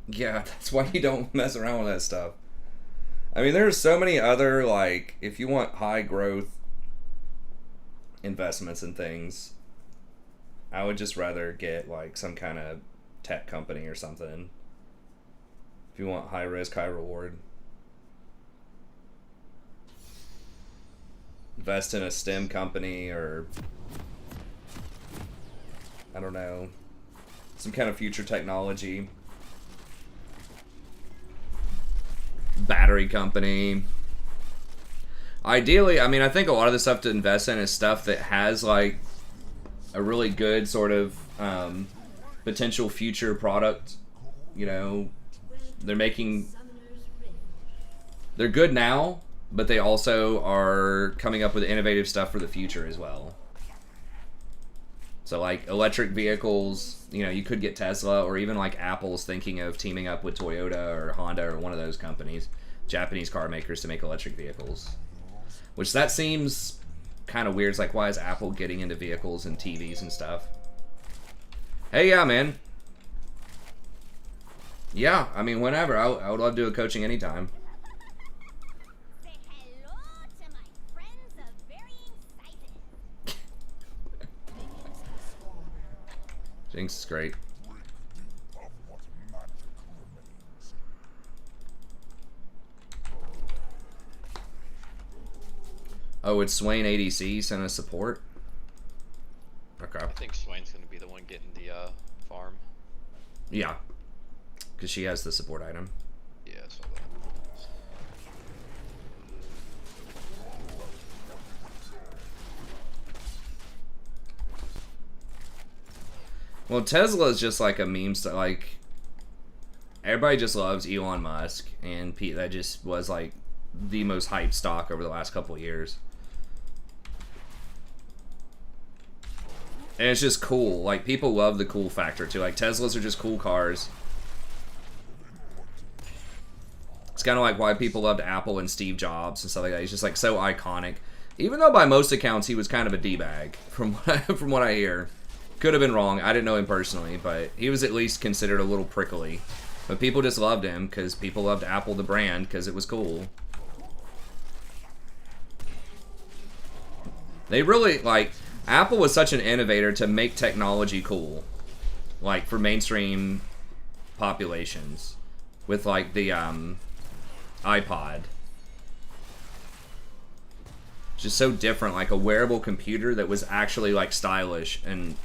Yeah, that's why you don't mess around with that stuff. I mean, there's so many other, like, if you want high growth investments and things, I would just rather get, like, some kind of tech company or something. If you want high risk, high reward. Invest in a STEM company or, I don't know, some kind of future technology. Battery company. Ideally, I mean, I think a lot of the stuff to invest in is stuff that has, like, a really good sort of potential future product. You know, they're good now, but they also are coming up with innovative stuff for the future as well. So, like, electric vehicles, you know, you could get Tesla, or even like Apple's thinking of teaming up with Toyota or Honda or one of those companies, Japanese car makers, to make electric vehicles. Which that seems kind of weird. It's like, why is Apple getting into vehicles and TVs and stuff? Hey, yeah, man. Yeah, I mean, whenever. I would love to do a coaching anytime. Say hello to my friends of varying sizes. Jinx is great. Oh, it's Swain ADC sent us support? Okay. I think Swain's going to be the one getting the farm. Yeah. Because she has the support item. Yeah, I saw that. Well, Tesla is just like a meme stuff. Like, everybody just loves Elon Musk, and that just was like the most hyped stock over the last couple of years. And it's just cool. Like, people love the cool factor too. Like, Teslas are just cool cars. It's kind of like why people loved Apple and Steve Jobs and stuff like that. He's just like so iconic. Even though by most accounts he was kind of a D-bag, from what I hear. Could have been wrong. I didn't know him personally, but he was at least considered a little prickly. But people just loved him because people loved Apple the brand because it was cool. They really, like, Apple was such an innovator to make technology cool. Like, for mainstream populations with like the iPod. Just so different, like a wearable computer that was actually like stylish, and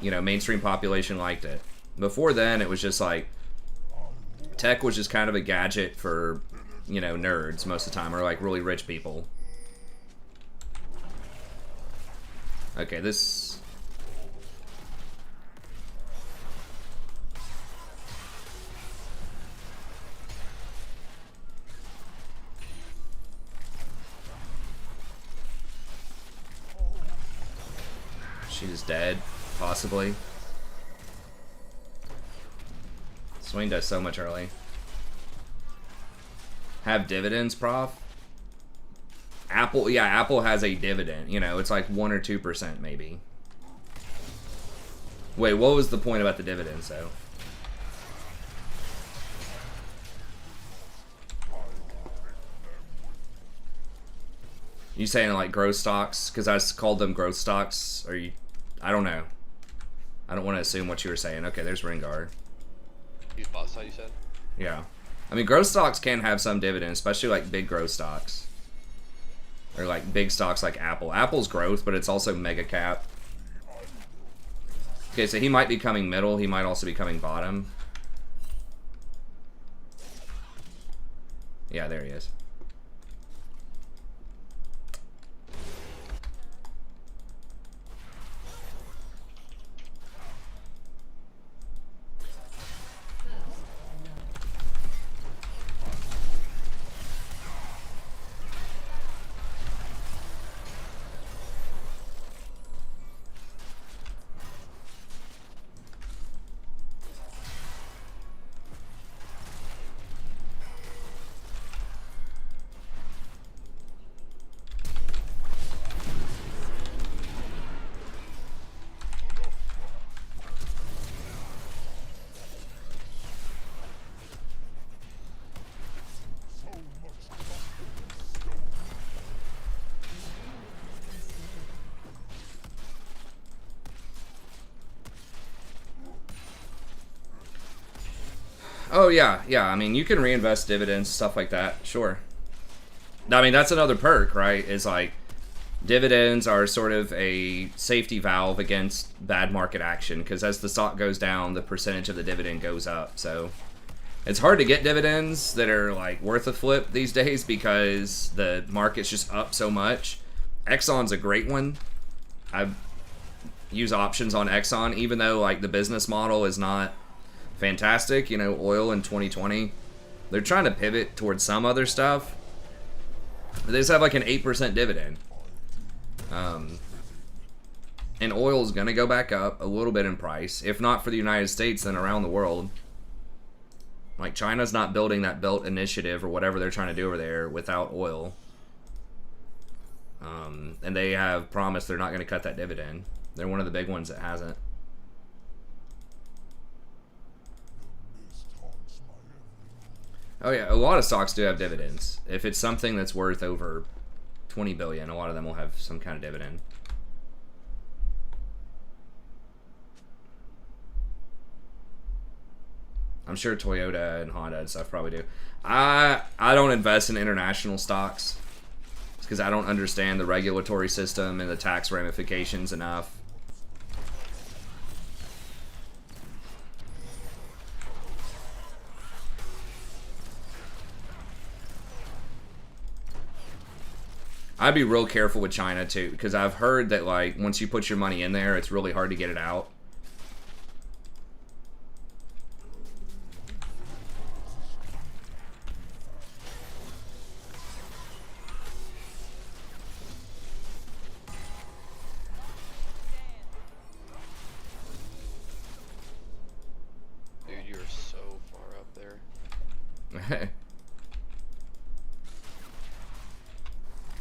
you know, mainstream population liked it. Before then, it was just like tech was just kind of a gadget for, you know, nerds most of the time, or like really rich people. Okay, this. She's dead, possibly. Swain does so much early. Have dividends, prof? Apple, yeah, Apple has a dividend. You know, it's like 1 or 2% maybe. Wait, what was the point about the dividends, though? You saying like growth stocks? Because I called them growth stocks. Are you? I don't know. I don't want to assume what you were saying. Okay, there's Rengar. Use bot side, you said? Yeah. I mean, growth stocks can have some dividends, especially like big growth stocks. Or like big stocks like Apple. Apple's growth, but it's also mega cap. Okay, so he might be coming middle. He might also be coming bottom. Yeah, there he is. Oh, yeah, yeah. I mean, you can reinvest dividends, stuff like that. Sure. I mean, that's another perk, right? Is like, dividends are sort of a safety valve against bad market action, because as the stock goes down, the percentage of the dividend goes up. So, it's hard to get dividends that are, like, worth a flip these days because the market's just up so much. Exxon's a great one. I've used options on Exxon, even though, like, the business model is not fantastic, you know, oil in 2020. They're trying to pivot towards some other stuff. They just have like an 8% dividend. And oil is going to go back up a little bit in price. If not for the United States, then around the world. Like, China's not building that Belt Initiative or whatever they're trying to do over there without oil. And they have promised they're not going to cut that dividend. They're one of the big ones that hasn't. Oh yeah, a lot of stocks do have dividends. If it's something that's worth over 20 billion, a lot of them will have some kind of dividend. I'm sure Toyota and Honda and stuff probably do. I don't invest in international stocks because I don't understand the regulatory system and the tax ramifications enough. I'd be real careful with China too, because I've heard that like once you put your money in there, it's really hard to get it out. Dude, you're so far up there.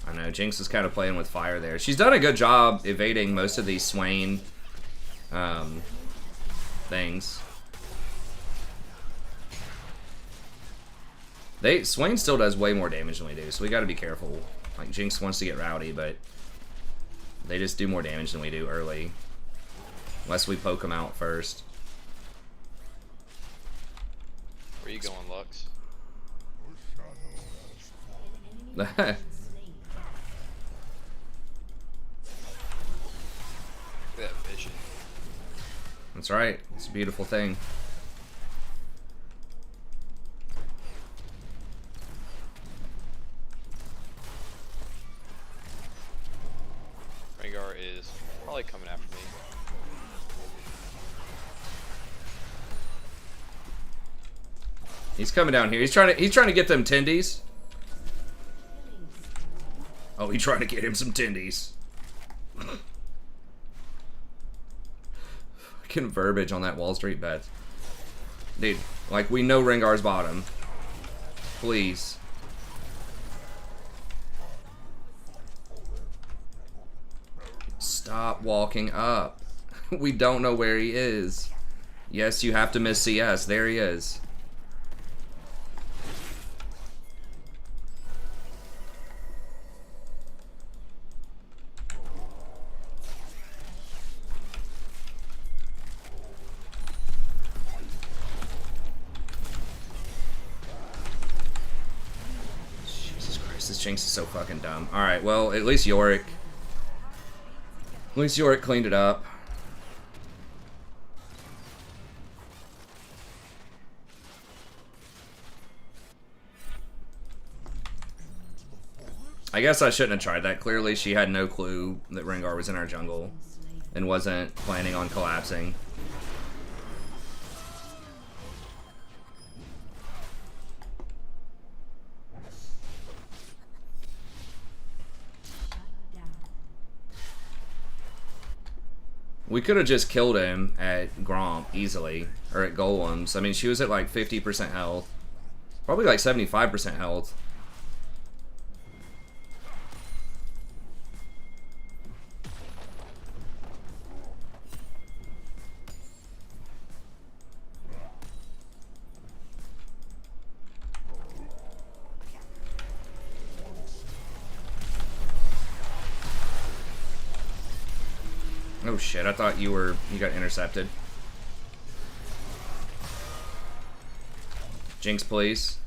I know, Jinx is kind of playing with fire there. She's done a good job evading most of these Swain things. Swain still does way more damage than we do, so we gotta be careful. Like, Jinx wants to get rowdy, but they just do more damage than we do early. Unless we poke them out first. Where you going, Lux? An enemy has been slain. Look at that vision. That's right. It's a beautiful thing. Rhaegar is probably coming after me. He's coming down here. He's trying to get them tendies. Oh, he's trying to get him some tendies. Fucking verbiage on that Wall Street bet. Dude, like, we know Rengar's bottom. Please. Stop walking up. We don't know where he is. Yes, you have to miss CS. There he is. Jesus Christ, this Jinx is so fucking dumb. Alright, well, at least Yorick cleaned it up. I guess I shouldn't have tried that. Clearly, she had no clue that Rengar was in our jungle and wasn't planning on collapsing. We could have just killed him at Gromp easily, or at Golems. I mean, she was at like 50% health. Probably like 75% health. Oh shit, I thought you got intercepted. Jinx, please.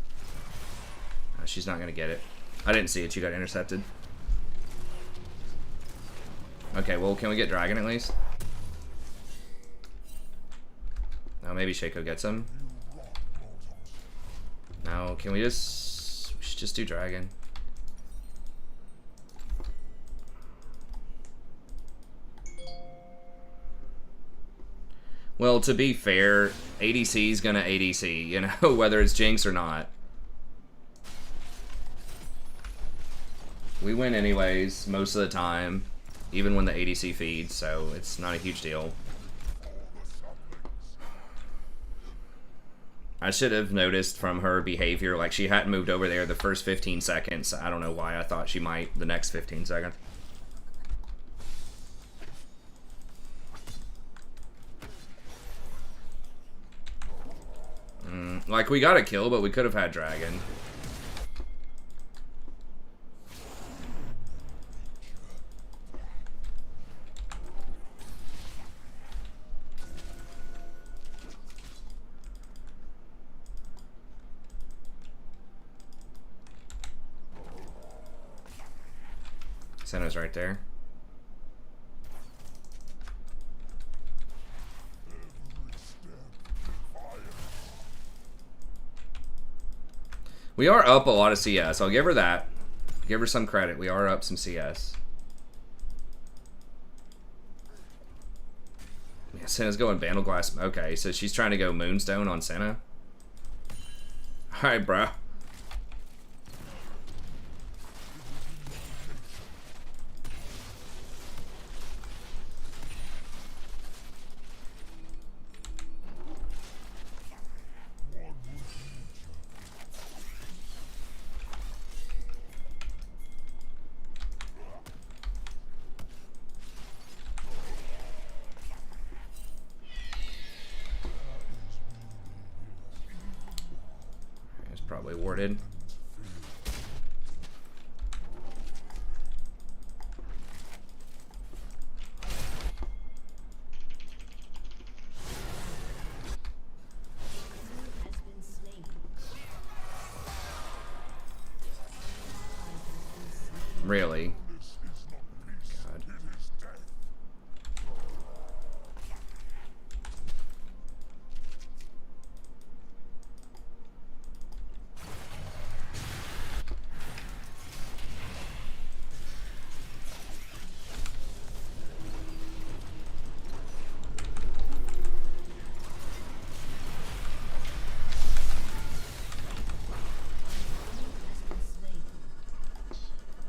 She's not gonna get it. I didn't see it, you got intercepted. Okay, well, can we get Dragon at least? No, maybe Shaco gets him. No, can we should just do Dragon. Well, to be fair, ADC's gonna ADC, you know, whether it's Jinx or not. We win anyways, most of the time, even when the ADC feeds, so it's not a huge deal. I should have noticed from her behavior, like she hadn't moved over there the first 15 seconds. I don't know why I thought she might the next 15 seconds. Like, we got a kill, but we could have had Dragon. Senna's right there. We are up a lot of CS. I'll give her that. Give her some credit. We are up some CS. Yeah, Senna's going Bandleglass. Okay, so she's trying to go Moonstone on Senna. Alright, bro. Probably warded. Has been slain. Really? God.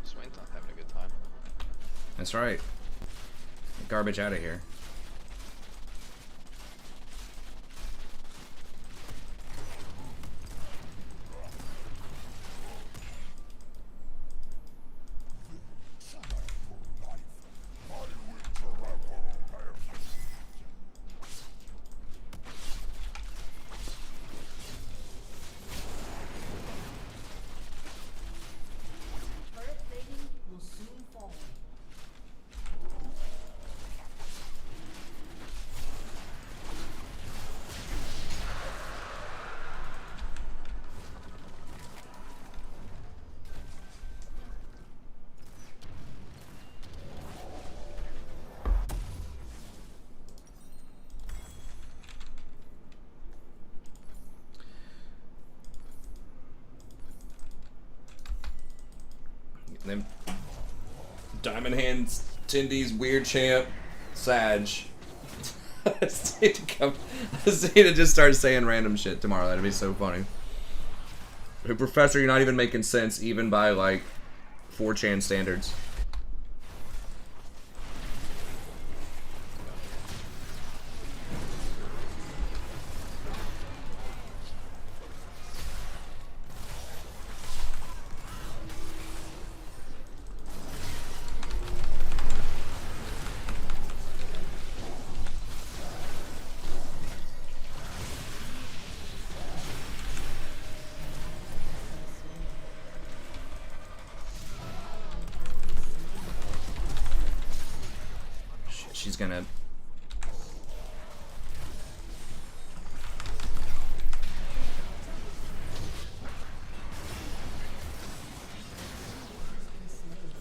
Swain's not having a good time. That's right. Garbage out of here. Turret plating will soon fall. Them Diamond Hands, Tindy's weird champ, Sag. I just need to just start saying random shit tomorrow. That'd be so funny. Hey, Professor, you're not even making sense, even by like 4chan standards. She's gonna.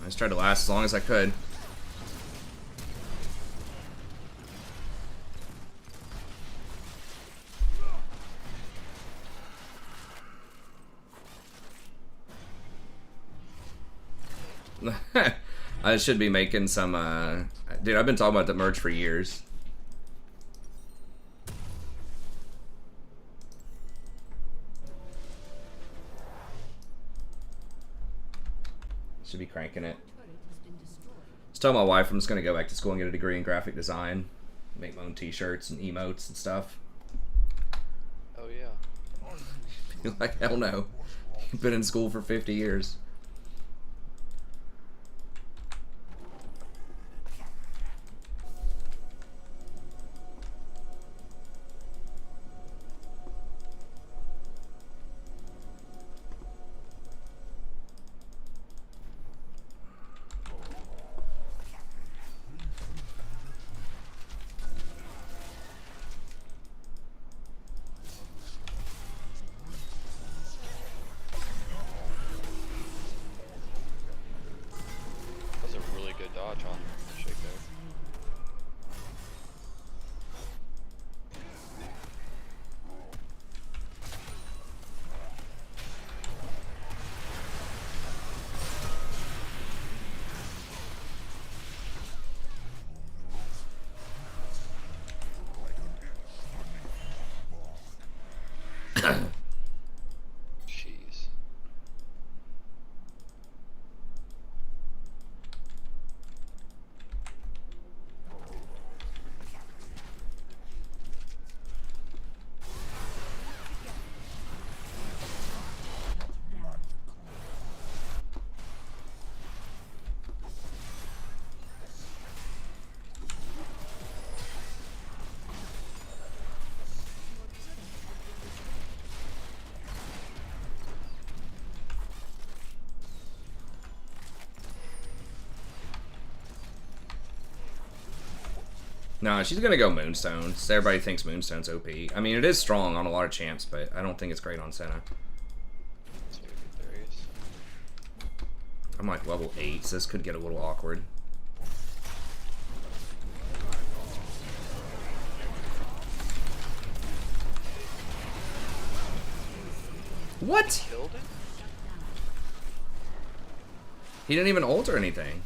I just tried to last as long as I could. I should be making some, dude, I've been talking about the merch for years. Should be cranking it. I was telling my wife I'm just gonna go back to school and get a degree in graphic design. Make my own t-shirts and emotes and stuff. Oh yeah. You're like, hell no. You've been in school for 50 years. That's a really good dodge on Shake there. Jeez. No, she's gonna go Moonstone. Everybody thinks Moonstone's OP. I mean, it is strong on a lot of champs, but I don't think it's great on Senna. That's gonna be hilarious. I'm like level 8, so this could get a little awkward. What? Killed it? He didn't even ult or anything.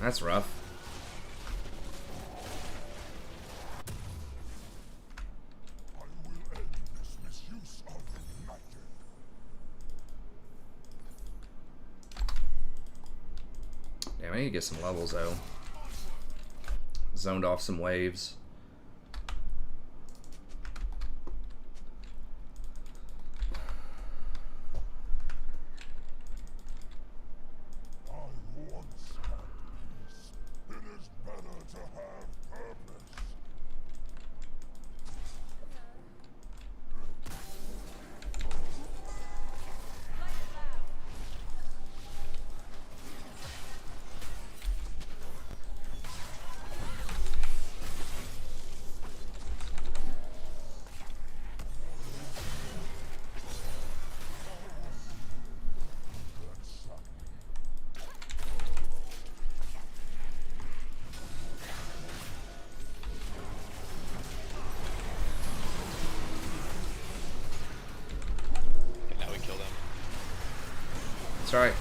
That's rough. Damn, I need to get some levels though. Zoned off some waves. Okay, now we kill them. That's right.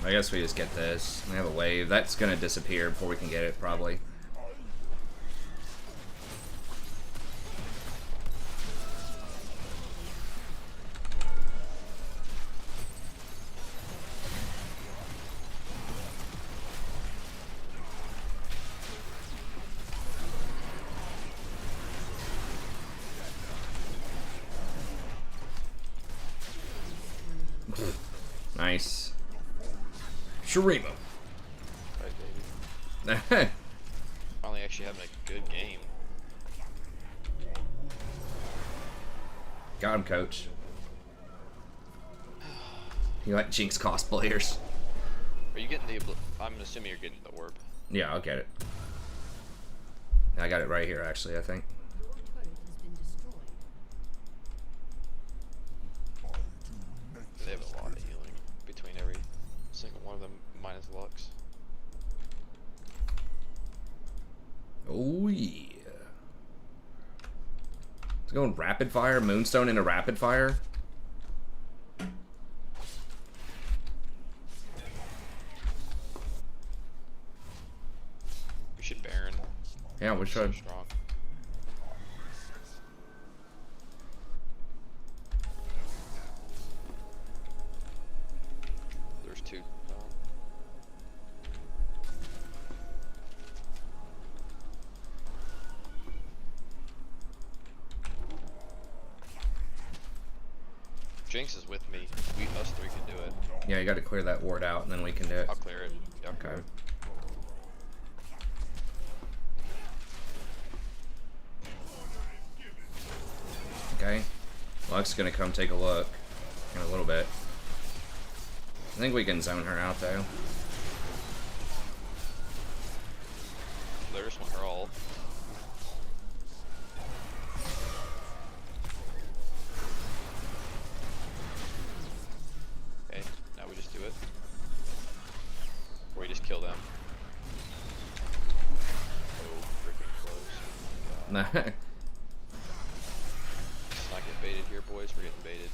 I guess we just get this. We have a wave. That's gonna disappear before we can get it, probably. Nice. Shurima. Right, baby. Finally actually having a good game. Got him, coach. You like Jinx cosplayers? Are you getting the... I'm assuming you're getting the orb. Yeah, I'll get it. I got it right here, actually, I think. Your turret has been destroyed. They have a lot of healing between every single one of them, minus Lux. Oh, yeah. It's going rapid fire. Moonstone into rapid fire. We should Baron. Yeah, we So should. strong. There's two. Jinx is with me. Us three can do it. Yeah, you got to clear that ward out, and then we can do it. I'll clear it. Yeah, I'll clear Okay. it. Okay. Lux is gonna come take a look in a little bit. I think we can zone her out though. There's one her all. Okay, now we just do it. Or we just kill them. Oh, freaking close. Nah. Let's not get baited here, boys. We're getting baited.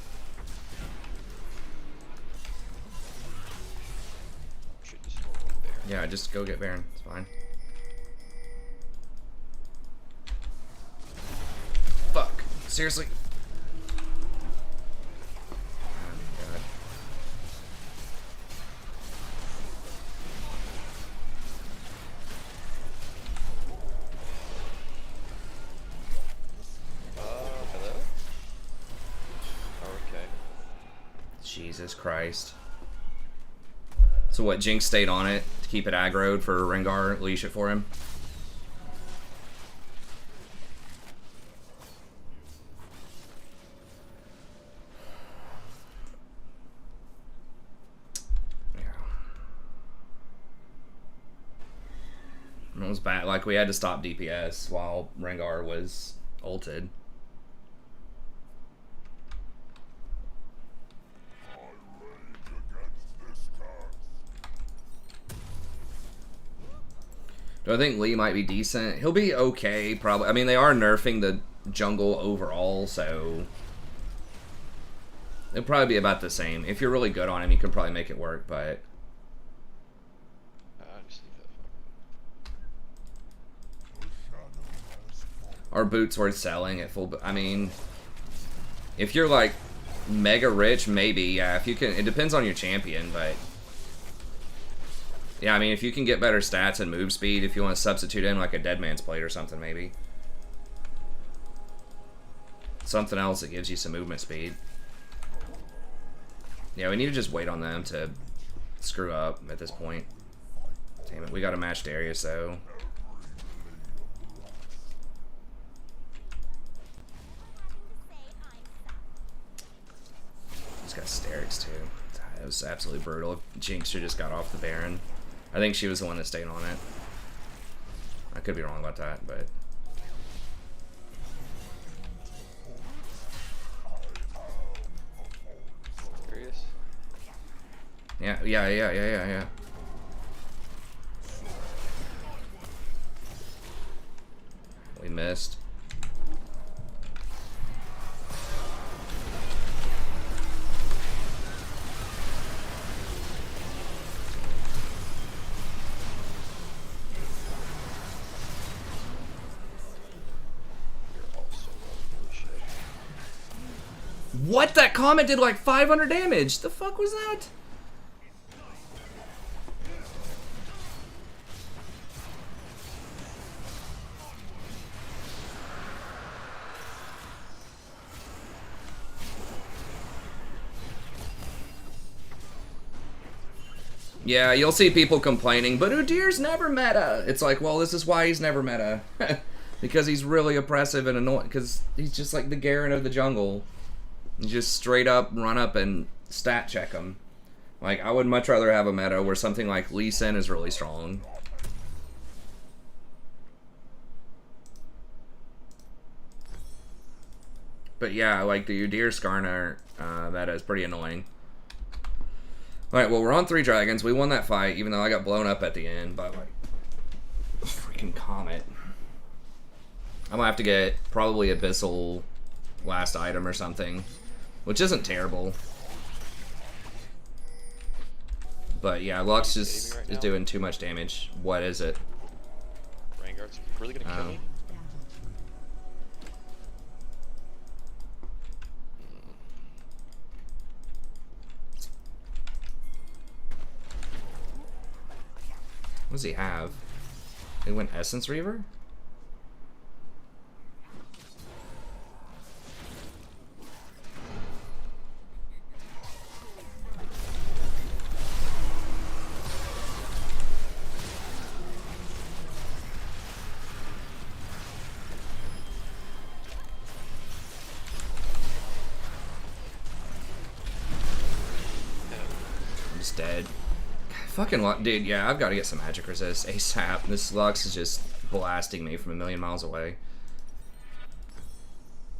Should just go there. Yeah, just go get Baron. It's fine. Fuck. Seriously? Oh, God. Hello? Oh, okay. Jesus Christ. So what, Jinx stayed on it to keep it aggroed for Rengar, leash it for him? It was bad. Like, we had to stop DPS while Rengar was ulted. Do I think Lee might be decent? He'll be okay, probably. I mean, they are nerfing the jungle overall, so it'll probably be about the same. If you're really good on him, you can probably make it work, but our boots worth selling at full. I mean, if you're like mega rich, maybe, yeah. If you can, it depends on your champion, but yeah, I mean, if you can get better stats and move speed, if you want to substitute in like a Dead Man's Plate or something, maybe something else that gives you some movement speed. Yeah, we need to just wait on them to screw up at this point. Damn it, we got to match Darius though. He's got Sterix too. It was absolutely brutal. If Jinx should just got off the Baron. I think she was the one that stayed on it. I could be wrong about that, but Serious? yeah. We missed. What? That comment did like 500 damage. The fuck was that? Yeah, you'll see people complaining, but Udyr's never meta. It's like, well, this is why he's never meta. Because he's really oppressive and annoying. Because he's just like the Garen of the jungle. You just straight up run up and stat check him. Like, I would much rather have a meta where something like Lee Sin is really strong. But yeah, like the Udyr Skarner meta is pretty annoying. Alright, well, we're on 3 dragons. We won that fight, even though I got blown up at the end by, like, a freaking comet. I'm gonna have to get probably Abyssal last item or something, which isn't terrible. But yeah, Lux just right is now. doing too much damage. What is it? Rengar's really gonna kill me? What does he have? He went Essence Reaver? I'm just dead. Fucking dude, yeah, I've got to get some magic resist ASAP. This Lux is just blasting me from a million miles away.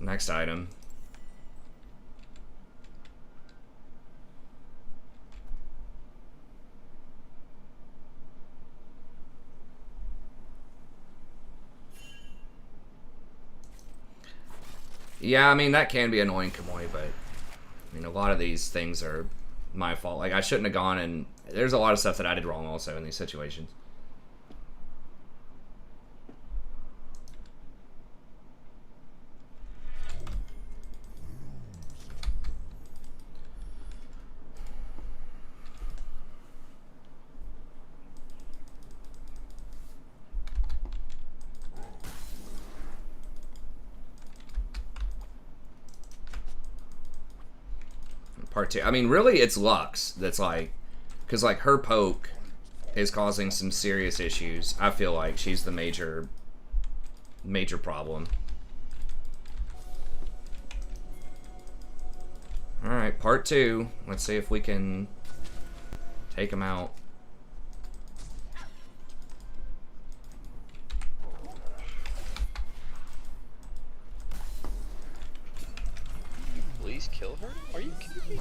Next item. Yeah, I mean, that can be annoying, Kamui, but I mean, a lot of these things are my fault. Like, I shouldn't have gone, and there's a lot of stuff that I did wrong also in these situations. Part 2. I mean, really, it's Lux that's like Because, like, her poke is causing some serious issues. I feel like she's the major problem. Alright, part 2. Let's see if we can take him out. Please kill her? Are you kidding me?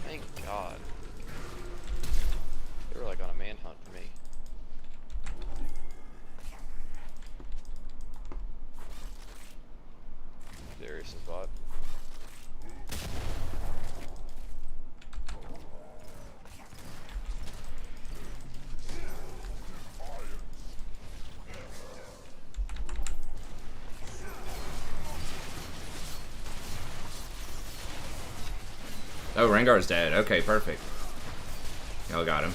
Thank God. They were like on a manhunt for me. Darius' bot. Oh, Rengar's dead. Okay, perfect. Oh, got him.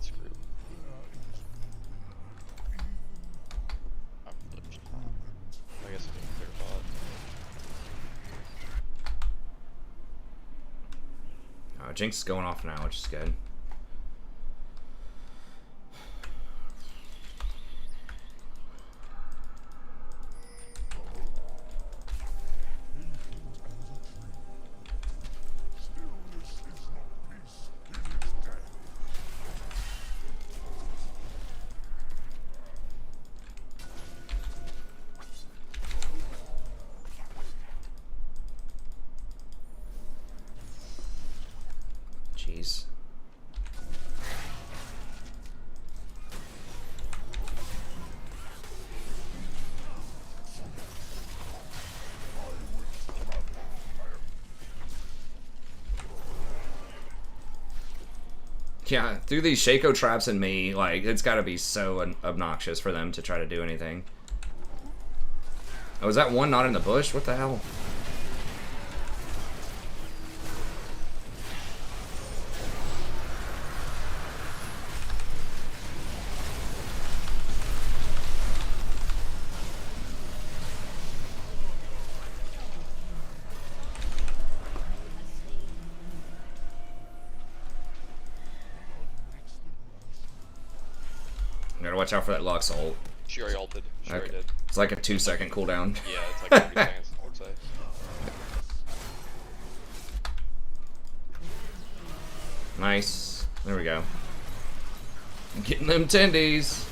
Screw. I'm glitched. I guess I can clear bot. Oh, Jinx is going off now, which is good. Jeez. Yeah, through these Shaco traps and me, like, it's gotta be so obnoxious for them to try to do anything. Oh, is that one not in the bush? What the hell? Gotta watch out for that Lux ult. She already ulted. She already Okay. did. It's like a 2-second cooldown. Yeah, it's like 30 seconds, I would say. Nice. There we go. Getting them tendies.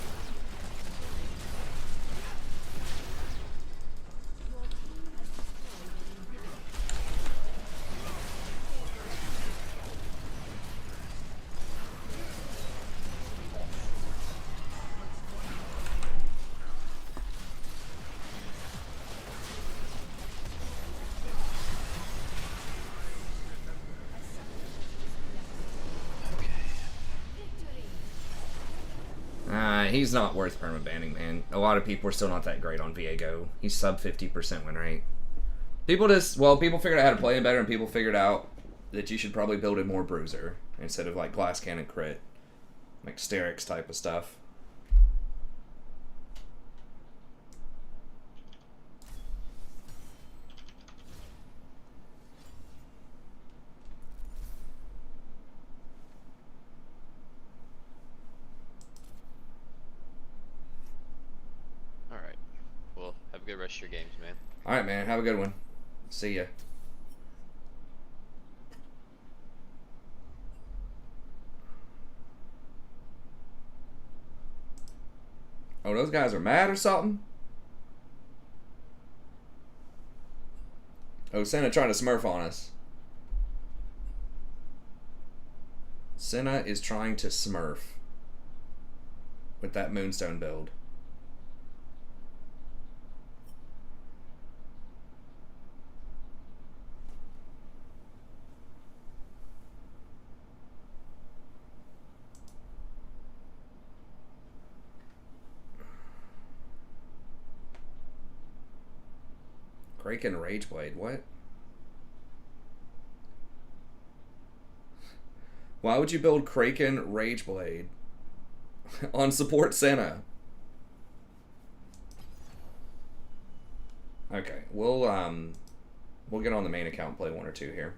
He's not worth permabanning, man. A lot of people are still not that great on Viego. He's sub 50% win rate. People figured out how to play him better, and people figured out that you should probably build a more bruiser instead of like glass cannon crit, like Sterix type of stuff. Alright. Well, have a good rest of your games, man. Alright, man. Have a good one. See ya. Oh, those guys are mad or something? Oh, Senna trying to smurf on us. Senna is trying to smurf with that Moonstone build. Kraken Rageblade, what? Why would you build Kraken Rageblade on support Senna? Okay, we'll get on the main account and play one or two here.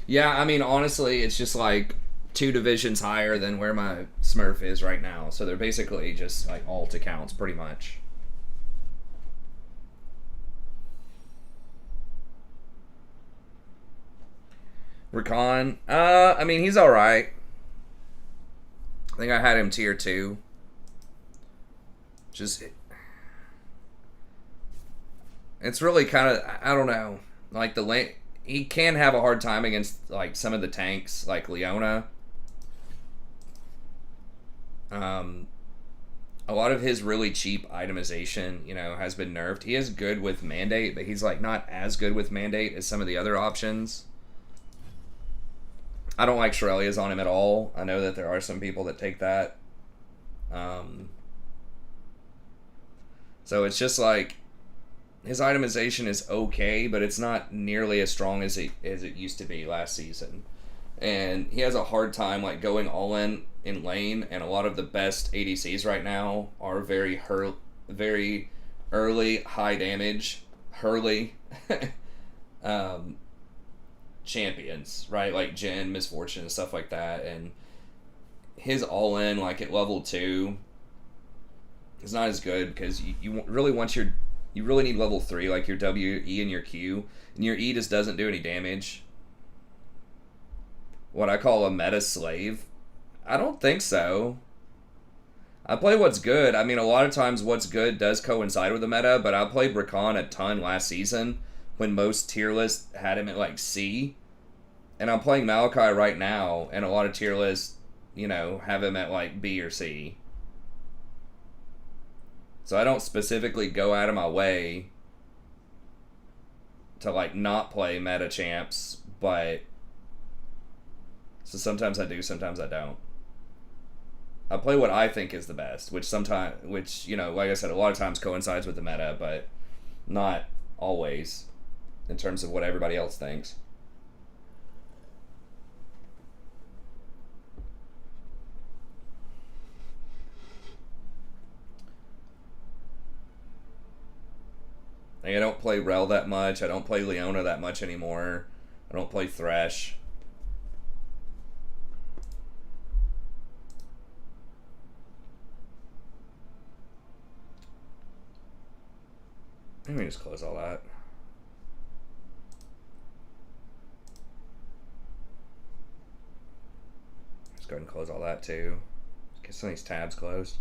Yeah, I mean, honestly, it's just like 2 divisions higher than where my Smurf is right now. So they're basically just like alt accounts, pretty much. Rakan, I mean, he's alright. I think I had him tier 2. Just, it's really kind of, I don't know, like the lane. He can have a hard time against like some of the tanks, like Leona. A lot of his really cheap itemization, you know, has been nerfed. He is good with Mandate, but he's like not as good with Mandate as some of the other options. I don't like Shirelia's on him at all. I know that there are some people that take that. So it's just like his itemization is okay, but it's not nearly as strong as it used to be last season. And he has a hard time like going all in lane, and a lot of the best ADCs right now are very early high damage Hurley champions, right? Like Jhin, Misfortune, and stuff like that. And his all in like at level 2 is not as good because you really want your. You really need level 3, like your W, E, and your Q. And your E just doesn't do any damage. What I call a meta slave? I don't think so. I play what's good. I mean, a lot of times what's good does coincide with the meta, but I played Rakan a ton last season when most tier lists had him at like C. And I'm playing Maokai right now, and a lot of tier lists, you know, have him at like B or C. So I don't specifically go out of my way to like not play meta champs, but so sometimes I do, sometimes I don't. I play what I think is the best, which you know, like I said, a lot of times coincides with the meta, but not always in terms of what everybody else thinks. Like, I don't play Rel that much. I don't play Leona that much anymore. I don't play Thresh. Let me just close all that. Let's go ahead and close all that too. Get some of these tabs closed.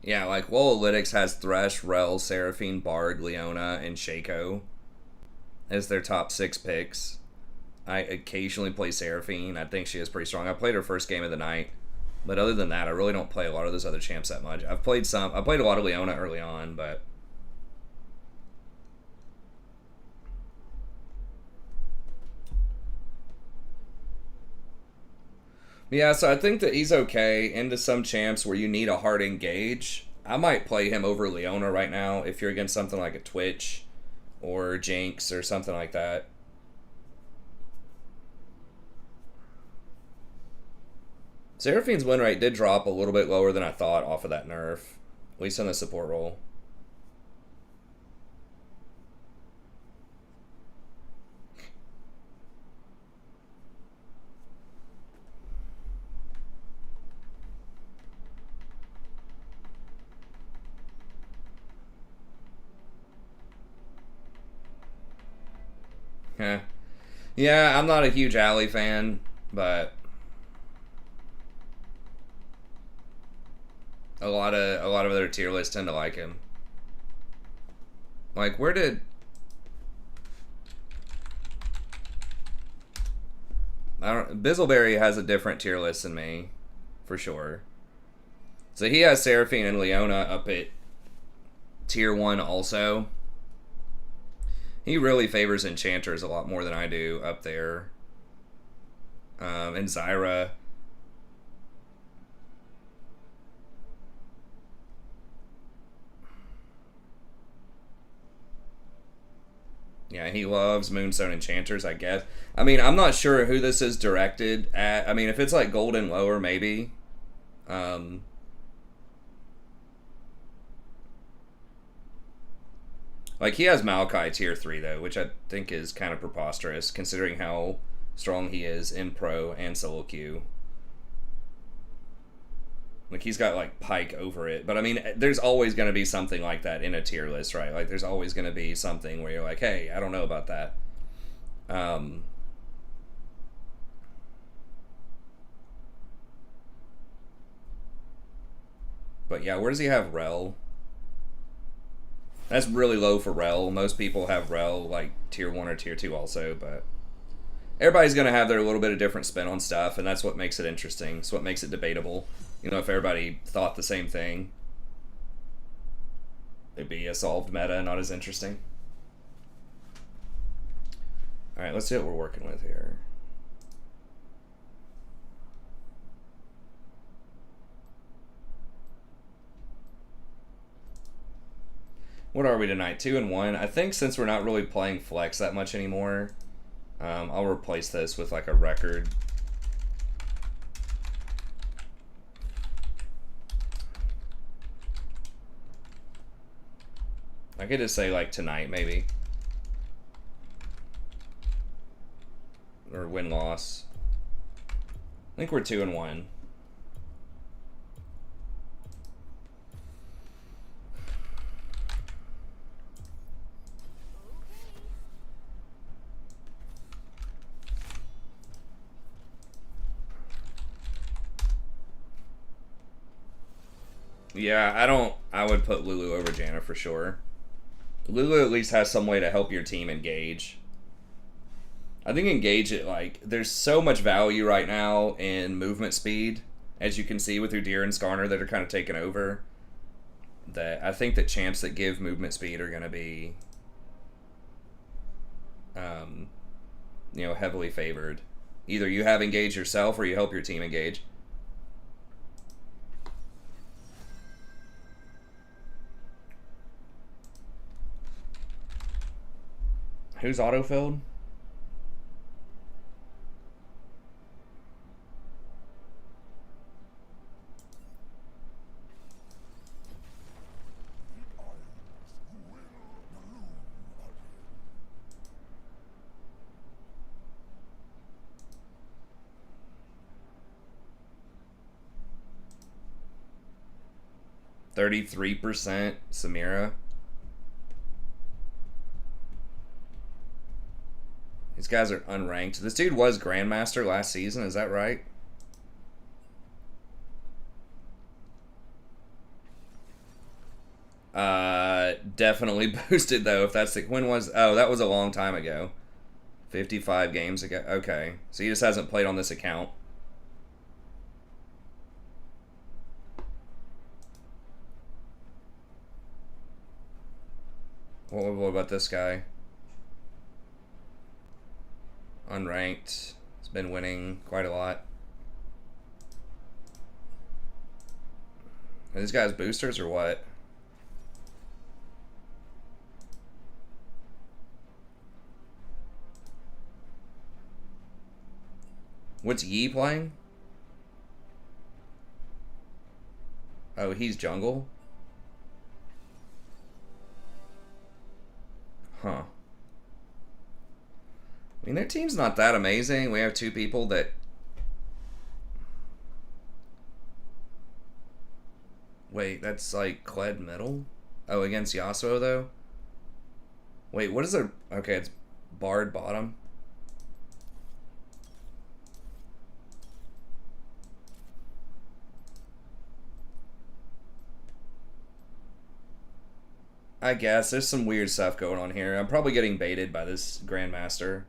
Yeah, like Wololytics has Thresh, Rel, Seraphine, Bard, Leona, and Shaco as their top 6 picks. I occasionally play Seraphine. I think she is pretty strong. I played her first game of the night. But other than that, I really don't play a lot of those other champs that much. I played a lot of Leona early on, but yeah, so I think that he's okay into some champs where you need a hard engage. I might play him over Leona right now if you're against something like a Twitch or Jinx or something like that. Seraphine's win rate did drop a little bit lower than I thought off of that nerf. At least in the support role. Yeah, I'm not a huge Alley fan, but a lot of other tier lists tend to like him. Like, where did Bizzleberry has a different tier list than me, for sure. So he has Seraphine and Leona up at tier 1 also. He really favors enchanters a lot more than I do up there. And Zyra. Yeah, he loves Moonstone enchanters, I guess. I mean, I'm not sure who this is directed at. I mean, if it's like gold and lower, maybe. Like, he has Maokai tier 3, though, which I think is kind of preposterous, considering how strong he is in Pro and solo queue. Like, he's got, like, Pike over it. But, I mean, there's always going to be something like that in a tier list, right? Like, there's always going to be something where you're like, hey, I don't know about that. But, yeah, where does he have Rel? That's really low for Rel. Most people have Rel, like, tier 1 or tier 2 also, but everybody's going to have their little bit of different spin on stuff, and that's what makes it interesting. It's what makes it debatable. You know, if everybody thought the same thing, it'd be a solved meta, not as interesting. Alright, let's see what we're working with here. What are we tonight? 2 and 1. I think since we're not really playing flex that much anymore, I'll replace this with like a record. I could just say like tonight maybe. Or win-loss. I think we're 2 and 1. Yeah, I would put Lulu over Janna for sure. Lulu at least has some way to help your team engage. I think engage it, like, there's so much value right now in movement speed, as you can see with Udyr and Skarner that are kind of taking over, that I think that champs that give movement speed are going to be, you know, heavily favored. Either you have engage yourself or you help your team engage. Who's autofilled? %33% Samira. These guys are unranked. This dude was Grandmaster last season, is that right? Definitely boosted though, if that's the, when was, oh, that was a long time ago. 55 games ago, okay. So he just hasn't played on this account. What about this guy? Unranked. He's been winning quite a lot. Are these guys boosters or what? What's Yi playing? Oh, he's jungle? Huh. I mean, their team's not that amazing. We have two people that... Wait, that's like Kled middle? Oh, against Yasuo, though? Wait, what is their... Okay, it's Bard bottom. I guess. There's some weird stuff going on here. I'm probably getting baited by this Grandmaster.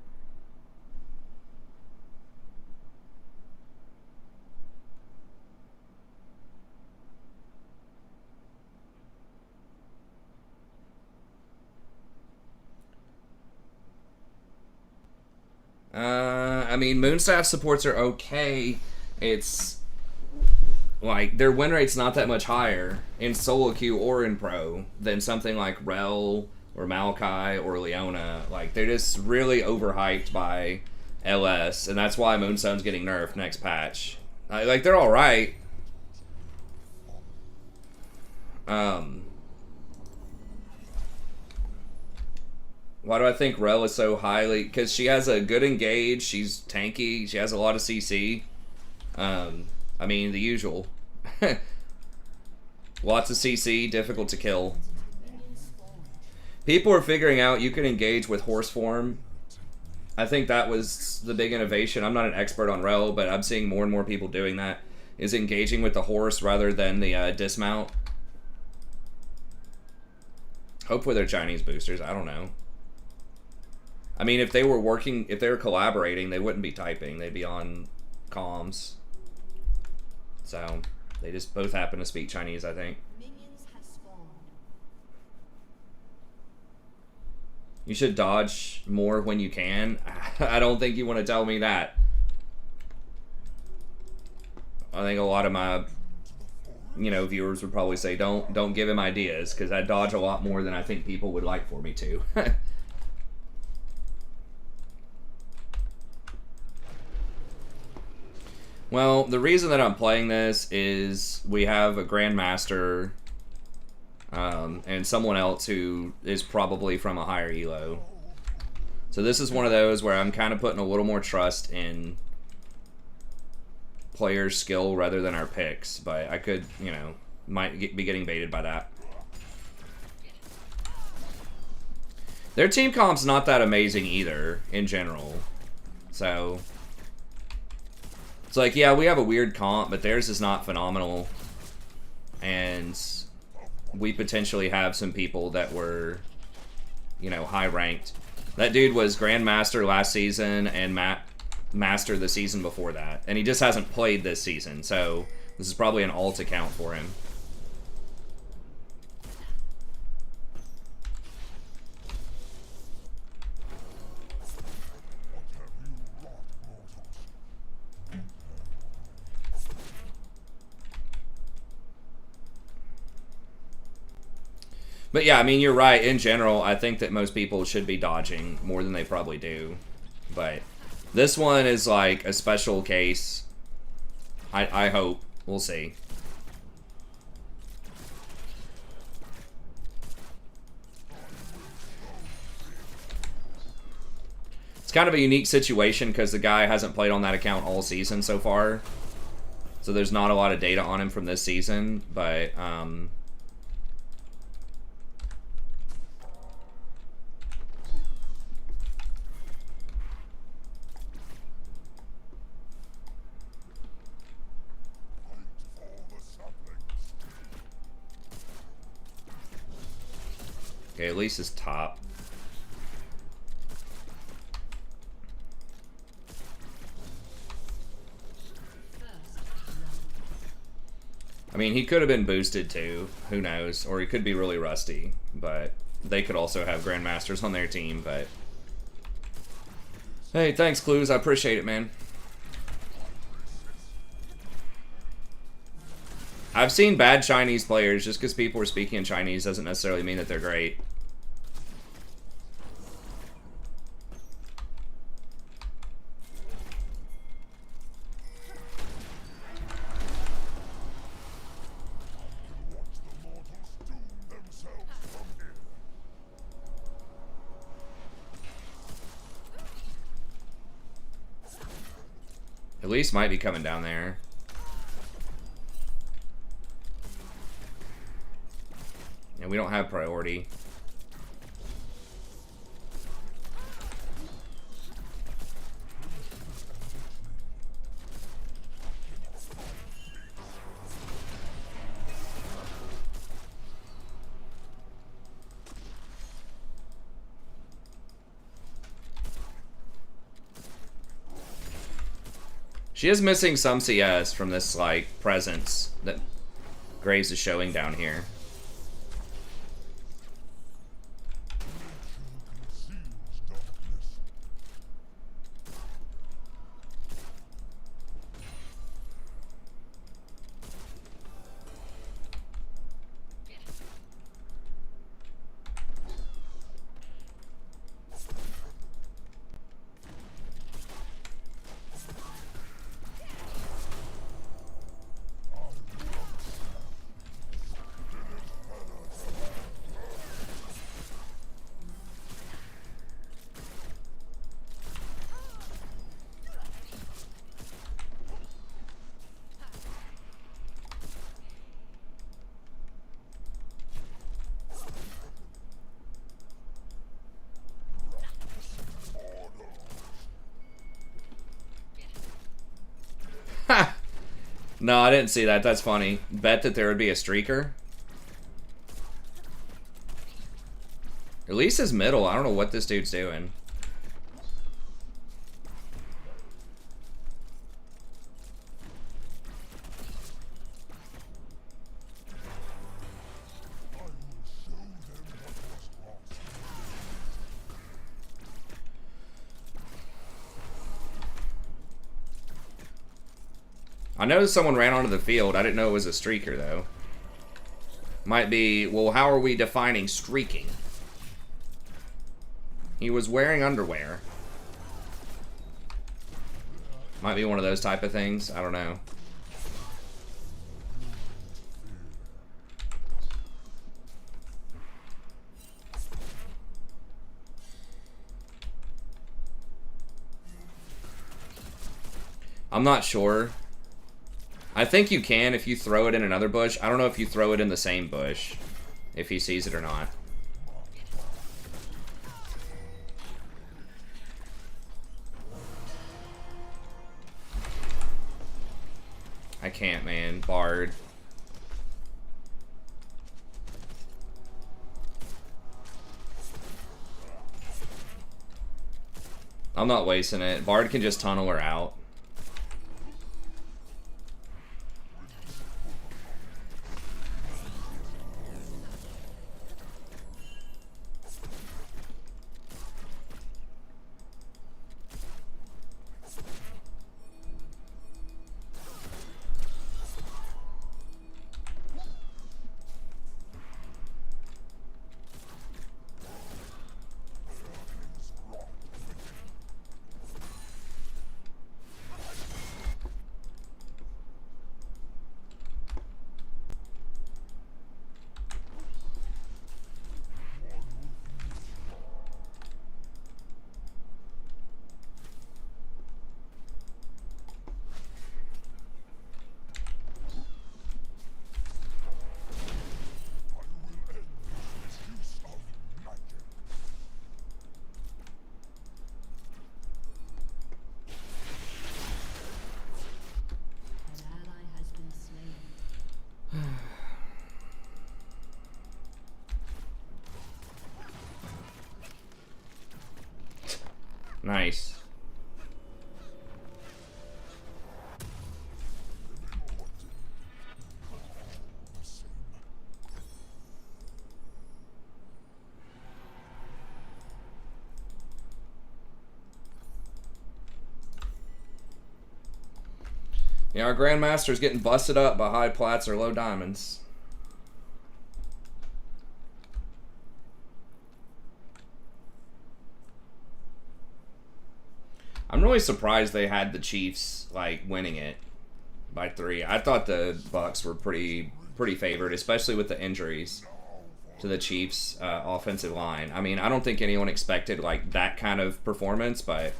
I mean, Moonstaff supports are okay. It's like their win rate's not that much higher in solo queue or in pro than something like Rel or Maokai or Leona. Like they're just really overhyped by LS, and that's why Moonstone's getting nerfed next patch. Like they're all right. Why do I think Rel is so highly? Because she has a good engage. She's tanky. She has a lot of CC. I mean, the usual. Lots of CC, difficult to kill. People are figuring out you can engage with horse form. I think that was the big innovation. I'm not an expert on Rel, but I'm seeing more and more people doing that. Is engaging with the horse rather than the dismount. Hopefully they're Chinese boosters. I don't know. I mean, if they were working, if they were collaborating, they wouldn't be typing. They'd be on comms. So, they just both happen to speak Chinese, I think. Minions have spawned. You should dodge more when you can. I don't think you want to tell me that. I think a lot of my, viewers would probably say, don't give him ideas, because I dodge a lot more than I think people would like for me to. Well, the reason that I'm playing this is we have a Grandmaster and someone else who is probably from a higher elo. So this is one of those where I'm kind of putting a little more trust in players' skill rather than our picks. But I could, might be getting baited by that. Their team comp's not that amazing either, in general. So... It's like, yeah, we have a weird comp, but theirs is not phenomenal. And we potentially have some people that were, high ranked. That dude was Grandmaster last season and Master the season before that. And he just hasn't played this season, so this is probably an alt account for him. But yeah, I mean, you're right. In general, I think that most people should be dodging more than they probably do. But this one is like a special case. I hope. We'll see. It's kind of a unique situation because the guy hasn't played on that account all season so far. So there's not a lot of data on him from this season. But, okay, at least it's top. I mean, he could have been boosted too. Who knows? Or he could be really rusty. But they could also have Grandmasters on their team. But hey, thanks, Clues. I appreciate it, man. I've seen bad Chinese players. Just because people are speaking in Chinese doesn't necessarily mean that they're great. At least might be coming down there. And we don't have priority. She is missing some CS from this, like, presence that Graves is showing down here. No, I didn't see that. That's funny. Bet that there would be a streaker. At least his middle. I don't know what this dude's doing. I noticed someone ran onto the field. I didn't know it was a streaker, though. Might be, well, how are we defining streaking? He was wearing underwear. Might be one of those type of things. I don't know. I'm not sure. I think you can if you throw it in another bush. I don't know if you throw it in the same bush, if he sees it or not. I can't, man. Bard. I'm not wasting it. Bard can just tunnel her out. Nice. Yeah, our Grandmaster's getting busted up by high plats or low diamonds. I'm really surprised they had the Chiefs like winning it by 3. I thought the Bucks were pretty favored, especially with the injuries to the Chiefs' offensive line. I mean, I don't think anyone expected like that kind of performance, but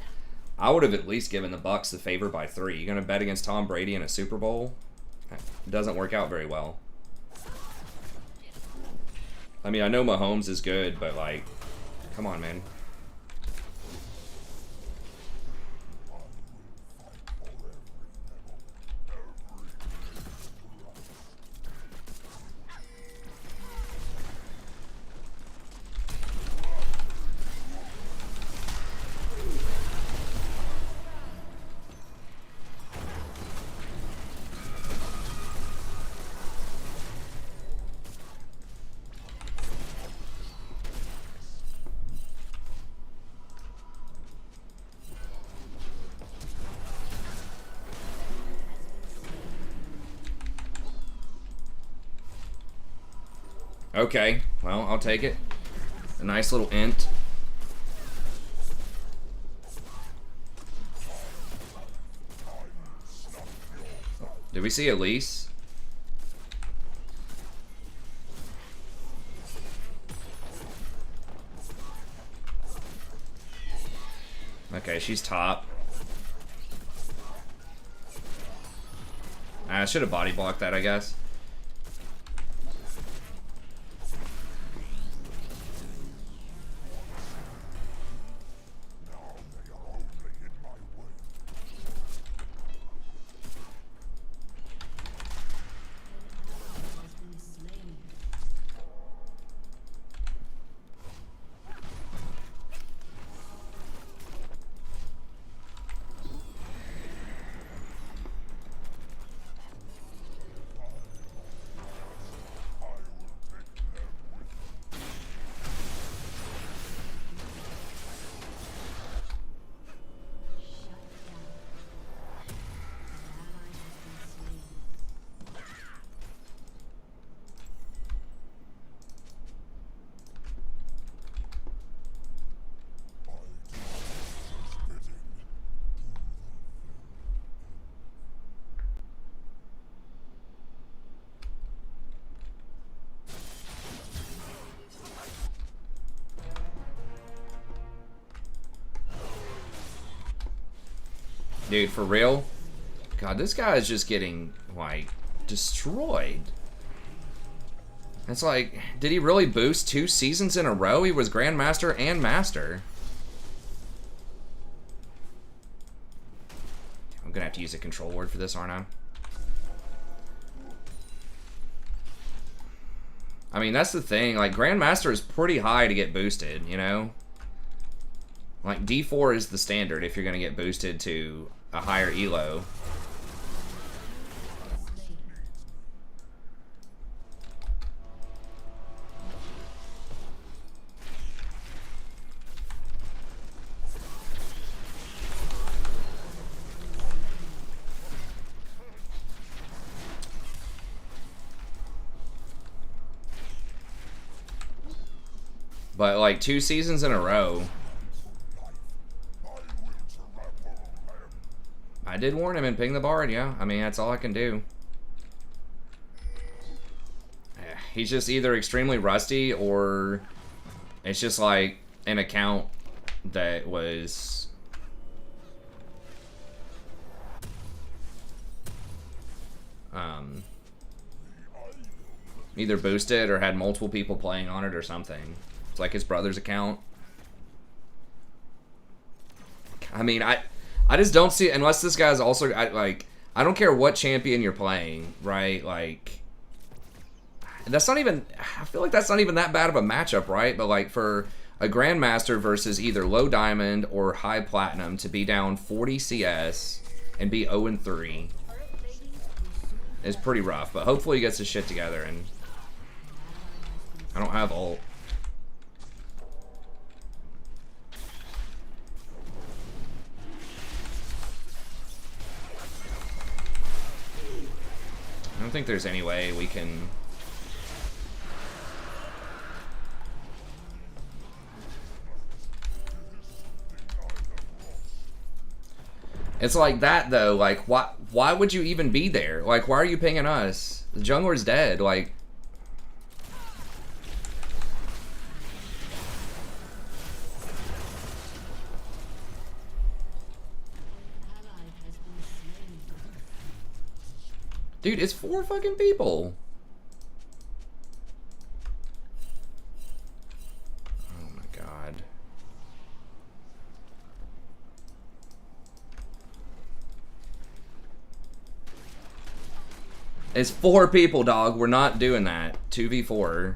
I would have at least given the Bucks the favor by 3. You're gonna bet against Tom Brady in a Super Bowl? It doesn't work out very well. I mean, I know Mahomes is good, but like, come on, man. Okay, well, I'll take it. A nice little int. Did we see Elise? Okay, she's top. I should have body blocked that, I guess. Dude, for real? God, this guy is just getting, like, destroyed. It's like, did he really boost 2 seasons in a row? He was Grandmaster and Master. I'm gonna have to use a control word for this, aren't I? I mean, that's the thing. Like, Grandmaster is pretty high to get boosted, you know? Like, D4 is the standard if you're gonna get boosted to a higher elo. But like 2 seasons in a row. I did warn him and ping the bard, yeah. I mean, that's all I can do. He's just either extremely rusty or it's just like an account that was either boosted or had multiple people playing on it or something. It's like his brother's account. I mean, I just don't see, unless this guy's also, I don't care what champion you're playing, right? Like, that's not even, I feel like that's not even that bad of a matchup, right? But like for a Grandmaster versus either low diamond or high platinum to be down 40 CS and be 0-3 is pretty rough. But hopefully he gets his shit together, and I don't have ult. I don't think there's any way we can... It's like that, though. Like, why would you even be there? Like, why are you pinging us? The jungler's dead. Like... Dude, it's 4 fucking people. Oh my god. It's 4 people, dog. We're not doing that. 2v4.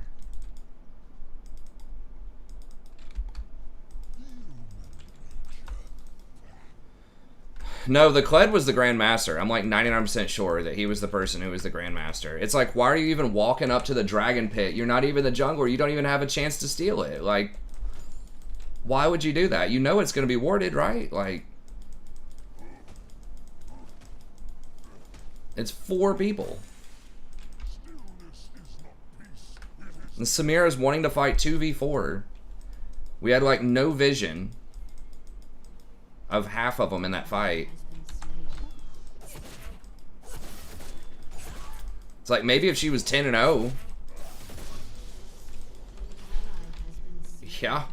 No, the Kled was the Grandmaster. I'm like 99% sure that he was the person who was the Grandmaster. It's like, why are you even walking up to the Dragon Pit? You're not even the jungler. You don't even have a chance to steal it. Like, why would you do that? You know it's going to be warded, right? Like, it's 4 people. And Samira's wanting to fight 2v4. We had like no vision of half of them in that fight. It's like maybe if she was 10-0. Yeah.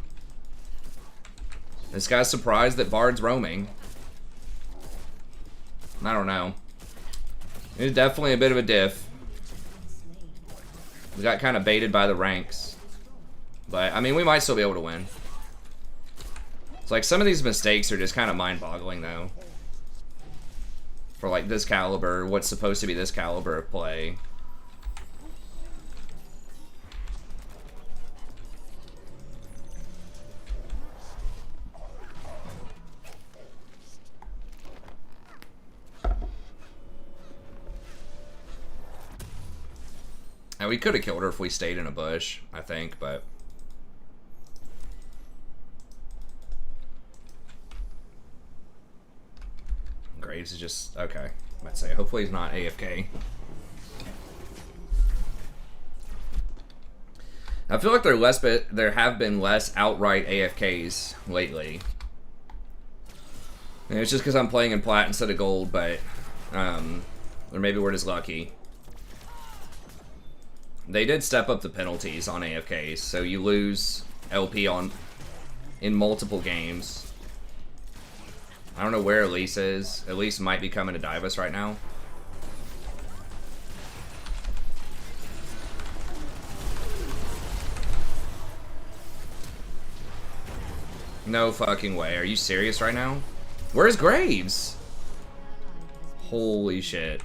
This guy's surprised that Bard's roaming. I don't know. It's definitely a bit of a diff. We got kind of baited by the ranks. But, I mean, we might still be able to win. It's like some of these mistakes are just kind of mind-boggling, though. For, like, this caliber, what's supposed to be this caliber of play. And we could have killed her if we stayed in a bush, I think, but... Graves is just... okay. Let's say, hopefully he's not AFK. I feel like there have been less outright AFKs lately. And it's just because I'm playing in plat instead of gold, but... or maybe we're just lucky. They did step up the penalties on AFKs, so you lose LP in multiple games. I don't know where Elise is. Elise might be coming to dive us right now. No fucking way. Are you serious right now? Where's Graves? Holy shit.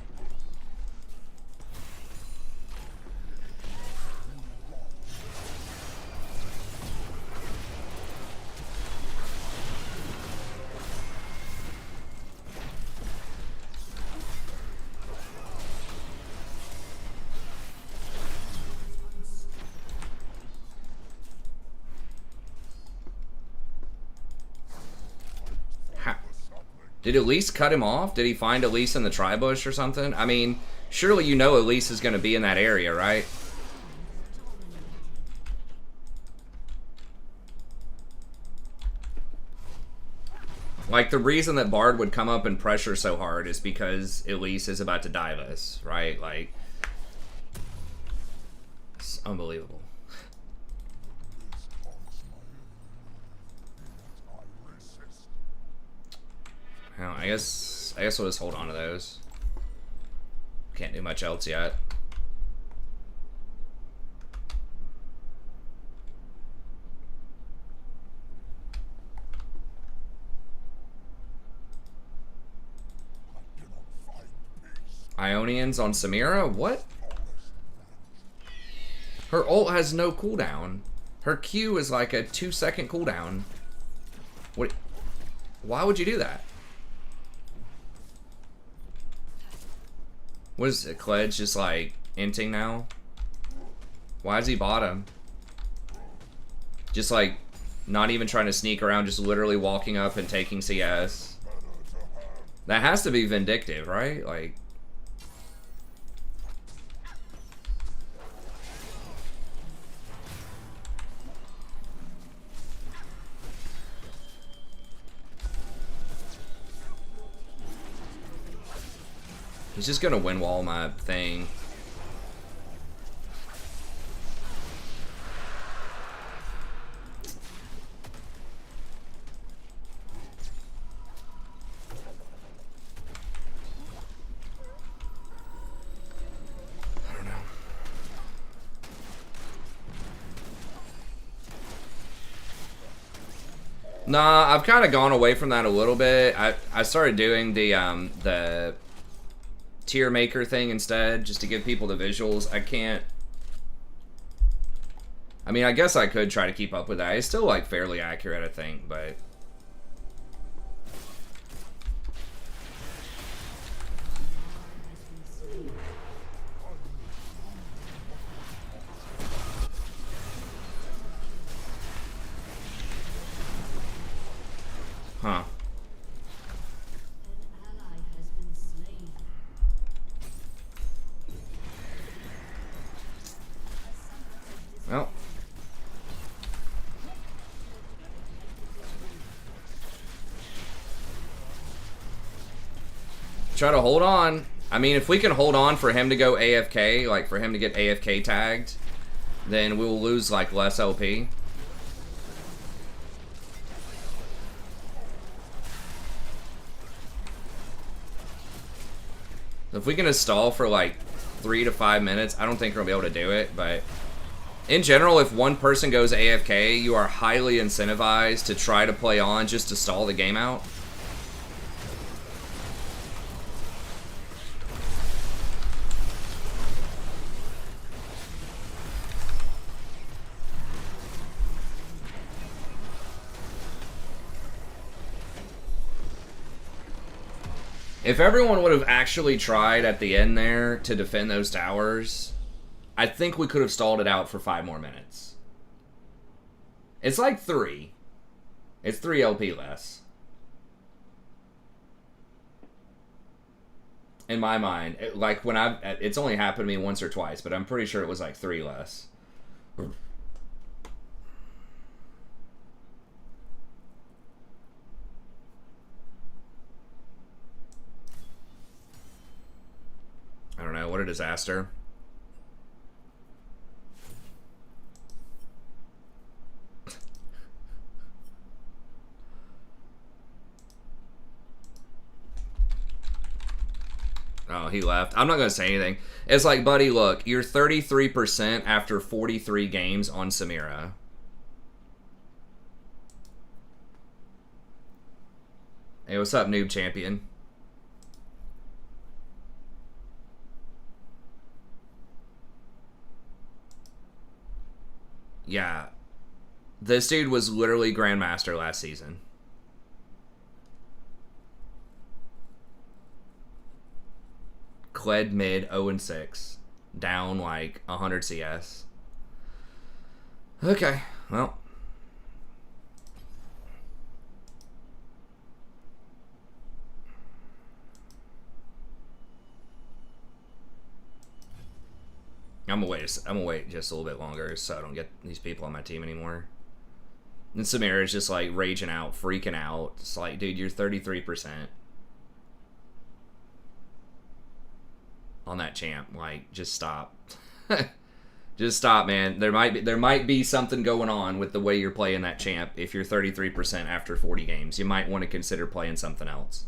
Did Elise cut him off? Did he find Elise in the tri-bush or something? I mean, surely you know Elise is going to be in that area, right? Like, the reason that Bard would come up and pressure so hard is because Elise is about to dive us, right? Like, it's unbelievable. I guess we'll just hold on to those. Can't do much else yet. Ionians on Samira? What? Her ult has no cooldown. Her Q is like a 2-second cooldown. What? Why would you do that? What is it? Kledge just like inting now? Why is he bottom? Just like not even trying to sneak around, just literally walking up and taking CS. That has to be vindictive, right? Like, he's just gonna win wall my thing. Nah, I've kind of gone away from that a little bit. I started doing the tier maker thing instead, just to give people the visuals. I can't. I mean, I guess I could try to keep up with that. It's still like fairly accurate, I think, but. Huh. An ally has been slain. Well. Try to hold on. I mean, if we can hold on for him to go AFK, like for him to get AFK tagged, then we'll lose like less LP. If we can stall for like 3 to 5 minutes, I don't think we're gonna be able to do it, but in general, if one person goes AFK, you are highly incentivized to try to play on just to stall the game out. If everyone would have actually tried at the end there to defend those towers, I think we could have stalled it out for 5 more minutes. It's like 3. It's 3 LP less. In my mind, like when it's only happened to me once or twice, but I'm pretty sure it was like 3 less. I don't know, what a disaster. Oh, he left. I'm not going to say anything. It's like, buddy, look, you're 33% after 43 games on Samira. Hey, what's up, noob champion? Yeah. This dude was literally Grandmaster last season. Kled mid 0-6. Down like 100 CS. Okay, well. I'm gonna wait just a little bit longer so I don't get these people on my team anymore. And Samir is just like raging out, freaking out. It's like, dude, you're 33% on that champ. Like, just stop. Just stop, man. There might be something going on with the way you're playing that champ. If you're 33% after 40 games, you might want to consider playing something else.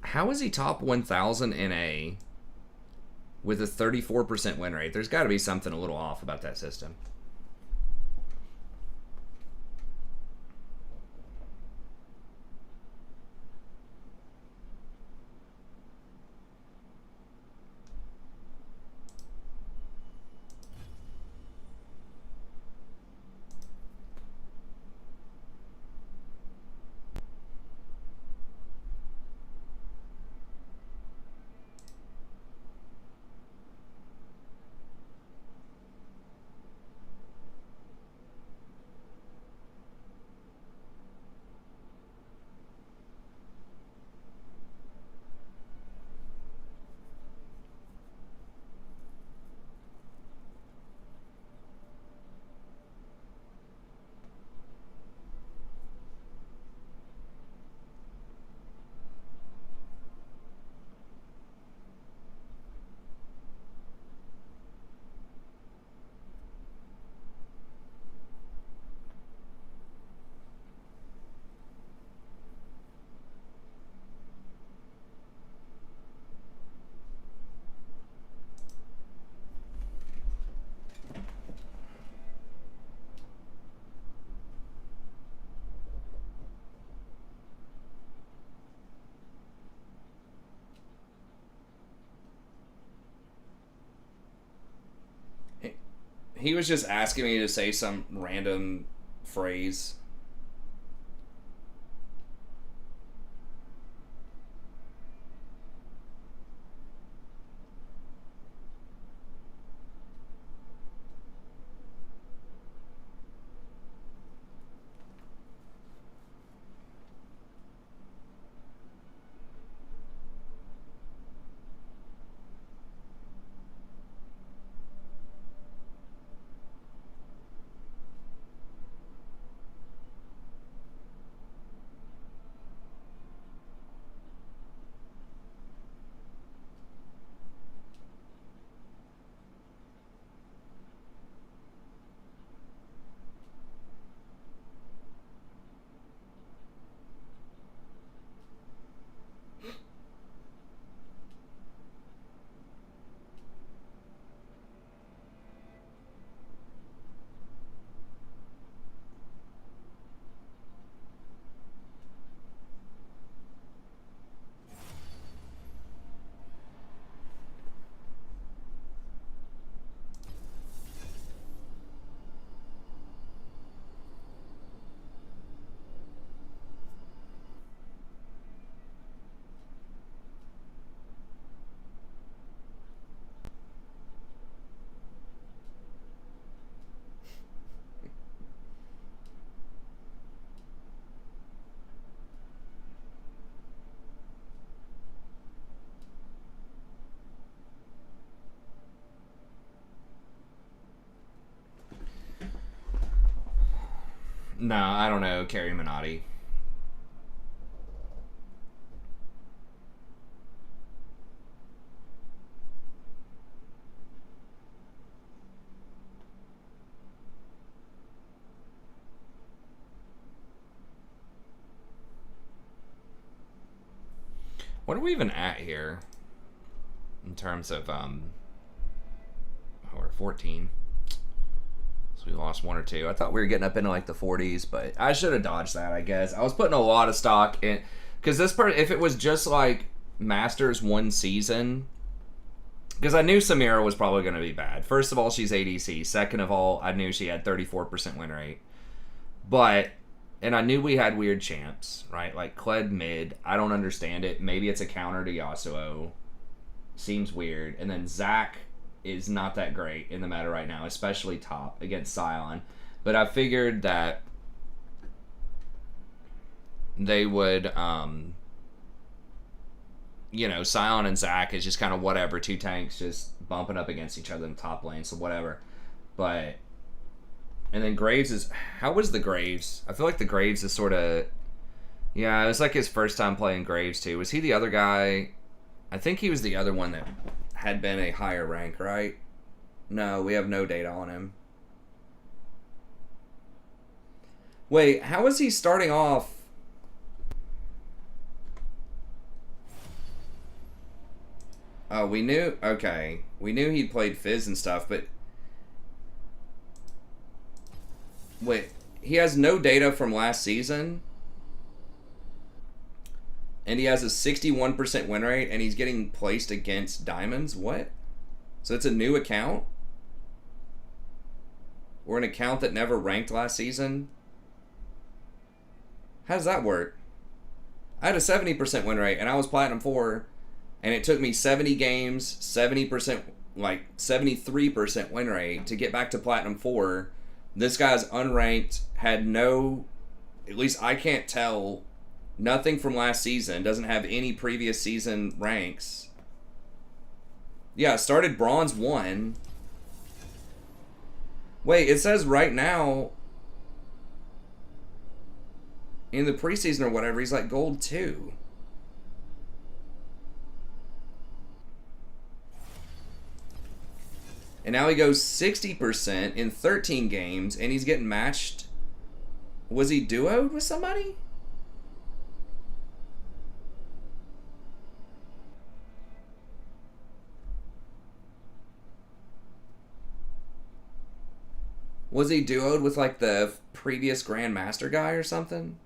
How is he top 1,000 NA with a 34% win rate? There's got to be something a little off about that system. He was just asking me to say some random phrase. No, I don't know. Carrie Minotti. What are we even at here? In terms of, we're 14. So we lost 1 or 2. I thought we were getting up into like the 40s, but I should have dodged that, I guess. I was putting a lot of stock in, because this part, if it was just like Masters 1 season, because I knew Samira was probably going to be bad. First of all, she's ADC. Second of all, I knew she had 34% win rate. But, and I knew we had weird champs, right? Like Kled mid. I don't understand it. Maybe it's a counter to Yasuo. Seems weird. And then Zac is not that great in the meta right now, especially top against Sion. But I figured that they would, you know, Sion and Zac is just kind of whatever, 2 tanks just bumping up against each other in the top lane, so whatever. But, and then Graves is, how was the Graves? I feel like the Graves is sort of, yeah, it was like his first time playing Graves too. Was he the other guy? I think he was the other one that had been a higher rank, right? No, we have no data on him. Wait, how is he starting off? Oh, we knew, okay. We knew he'd played Fizz and stuff, but... Wait, he has no data from last season? And he has a 61% win rate, and he's getting placed against Diamonds? What? So it's a new account? Or an account that never ranked last season? How does that work? I had a 70% win rate, and I was Platinum 4, and it took me 70 games, 70%, like 73% win rate to get back to Platinum 4. This guy's unranked, had no, at least I can't tell, nothing from last season, doesn't have any previous season ranks. Yeah, started Bronze 1. Wait, it says right now, in the preseason or whatever, he's like Gold 2. And now he goes 60% in 13 games, and he's getting matched. Was he duoed with somebody? Was he duoed with like the previous Grandmaster guy or something?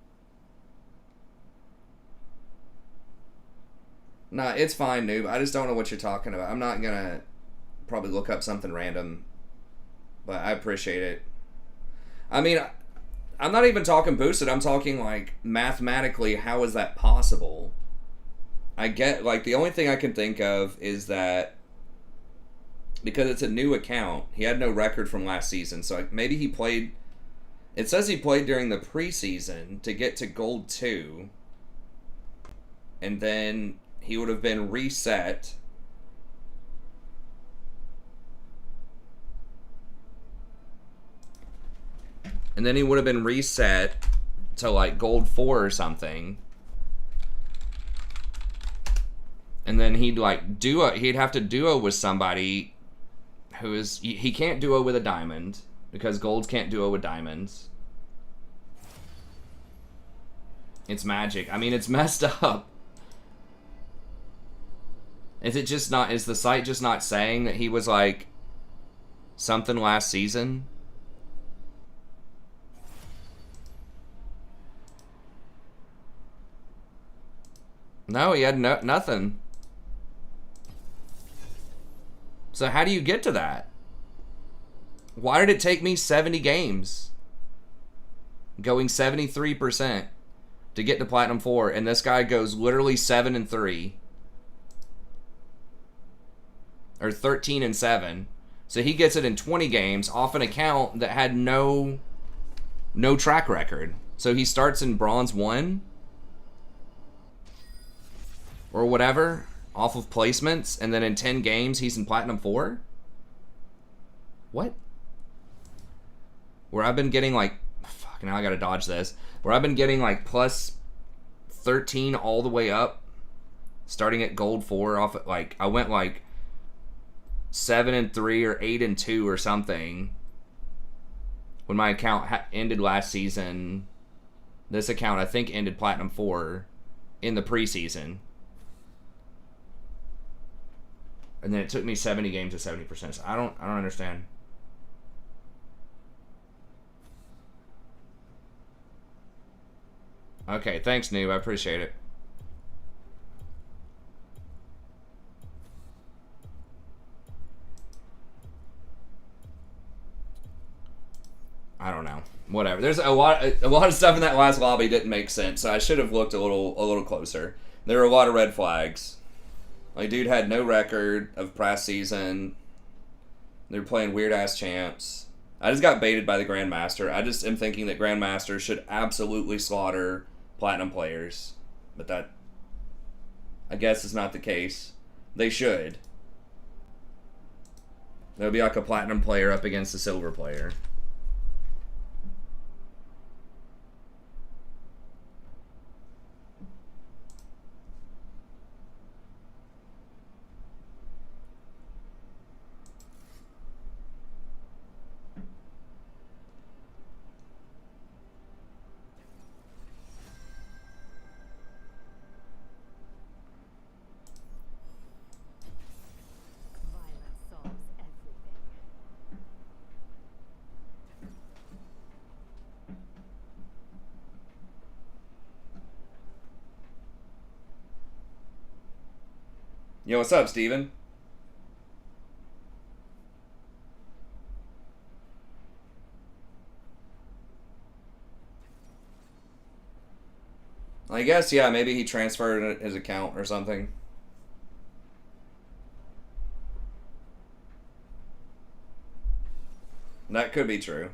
Nah, it's fine, noob. I just don't know what you're talking about. I'm not gonna probably look up something random. but I appreciate it. I mean, I'm not even talking boosted. I'm talking like mathematically, how is that possible? I get like the only thing I can think of is that because it's a new account, he had no record from last season, so like, maybe he played. It says he played during the preseason to get to Gold 2, and then he would have been reset. And then he would have been reset to like Gold 4 or something. And then he'd like he'd have to duo with somebody who is, he can't duo with a diamond because golds can't duo with diamonds. It's magic. I mean, it's messed up. Is it just not, is the site just not saying that he was like something last season? No, he had nothing. So how do you get to that? Why did it take me 70 games? Going 73% to get to Platinum 4, and this guy goes literally 7-3. Or 13-7. So he gets it in 20 games off an account that had no track record. So he starts in Bronze 1? Or whatever, off of placements, and then in 10 games he's in Platinum 4? What? Where I've been getting like, fuck, now I gotta dodge this. Where I've been getting like plus 13 all the way up, starting at Gold 4 off at like, I went like 7-3 or 8-2 or something when my account ended last season. This account I think ended Platinum 4 in the preseason. And then it took me 70 games to 70%. So I don't understand. Okay, thanks, Noob. I appreciate it. I don't know. Whatever. There's a lot of stuff in that last lobby didn't make sense. So I should have looked a little closer. There were a lot of red flags. Like, dude had no record of past season. They were playing weird-ass champs. I just got baited by the Grandmaster. I just am thinking that Grandmasters should absolutely slaughter Platinum players. But that, I guess, is not the case. They should. There would be like a Platinum player up against a Silver player. Violence solves everything. Yo, what's up, Steven? I guess, yeah, maybe he transferred his account or something. That could be true.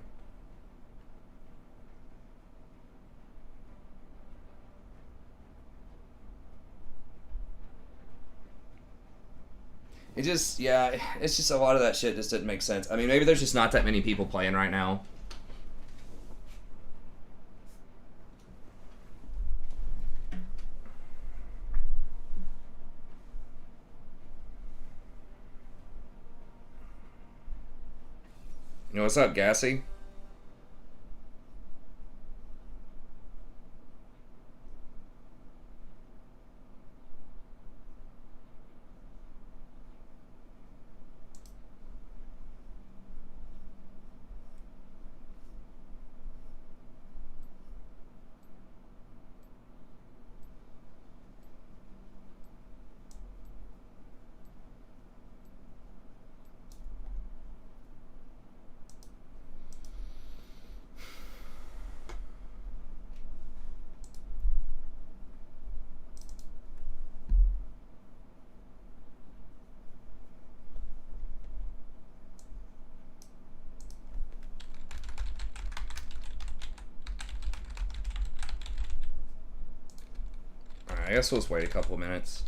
It just, yeah, it's just a lot of that shit just didn't make sense. I mean, maybe there's just not that many people playing right now. Yo, what's up, Gassy? I guess we'll just wait a couple of minutes.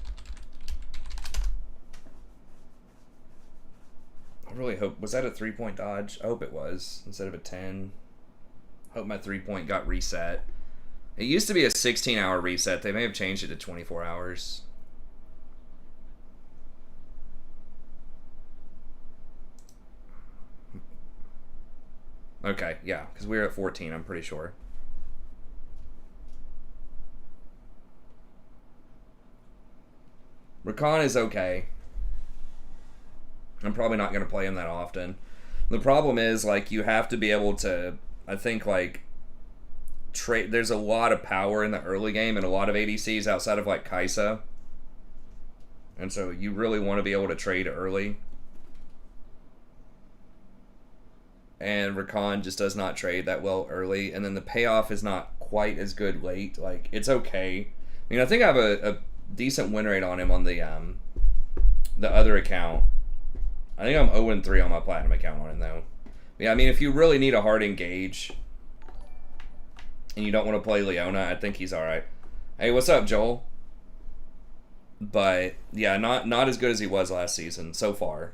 I really hope... Was that a 3-point dodge? I hope it was, instead of a 10. I hope my 3-point got reset. It used to be a 16-hour reset. They may have changed it to 24 hours. Okay, yeah, because we were at 14, I'm pretty sure. Rakan is okay. I'm probably not going to play him that often. The problem is, like, you have to be able to, I think, like, trade. There's a lot of power in the early game and a lot of ADCs outside of, like, Kai'Sa. And so you really want to be able to trade early. And Rakan just does not trade that well early. And then the payoff is not quite as good late. Like, it's okay. I mean, I think I have a decent win rate on him on the other account. I think I'm 0-3 on my platinum account on him, though. Yeah, I mean, if you really need a hard engage and you don't want to play Leona, I think he's alright. Hey, what's up, Joel? But, yeah, not as good as he was last season so far.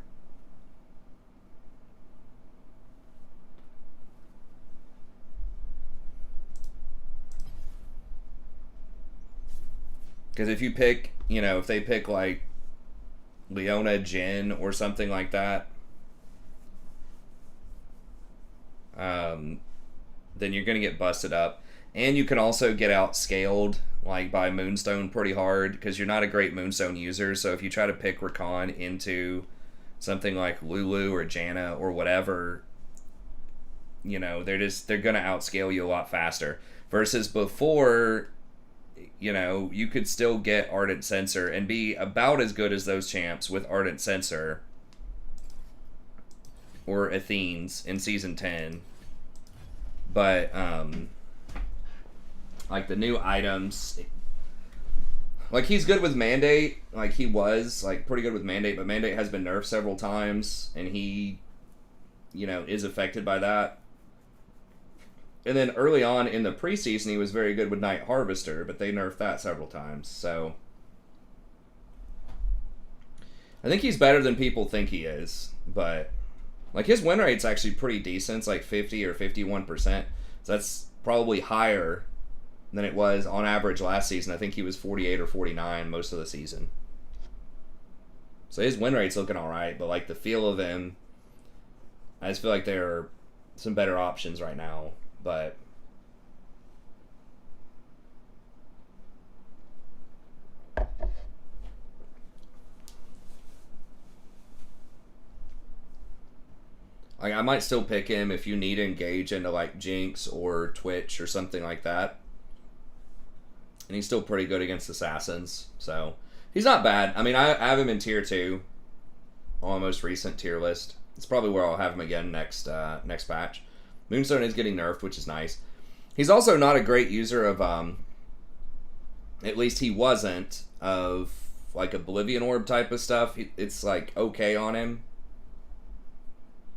Because if you pick, you know, if they pick, like, Leona, Jhin, or something like that, then you're going to get busted up. And you can also get outscaled, like, by Moonstone pretty hard, because you're not a great Moonstone user, so if you try to pick Rakan into something like Lulu or Janna or whatever, you know, they're going to outscale you a lot faster. Versus before... You know, you could still get Ardent Censor and be about as good as those champs with Ardent Censor or Athenes in Season 10. But, like, the new items... Like, he's good with Mandate. Like, he was, like, pretty good with Mandate, but Mandate has been nerfed several times, and he, you know, is affected by that. And then early on in the preseason, he was very good with Night Harvester, but they nerfed that several times. So I think he's better than people think he is. But, like, his win rate's actually pretty decent. It's like 50 or 51%. So that's probably higher than it was on average last season. I think he was 48 or 49 most of the season. So his win rate's looking alright, but, like, the feel of him, I just feel like there are some better options right now. But like, I might still pick him if you need to engage into, like, Jinx or Twitch or something like that. And he's still pretty good against Assassins. So he's not bad. I mean, I have him in tier 2 on my most recent tier list. It's probably where I'll have him again next patch. Moonstone is getting nerfed, which is nice. He's also not a great user of, at least he wasn't, of, like, Oblivion Orb type of stuff. It's, like, okay on him.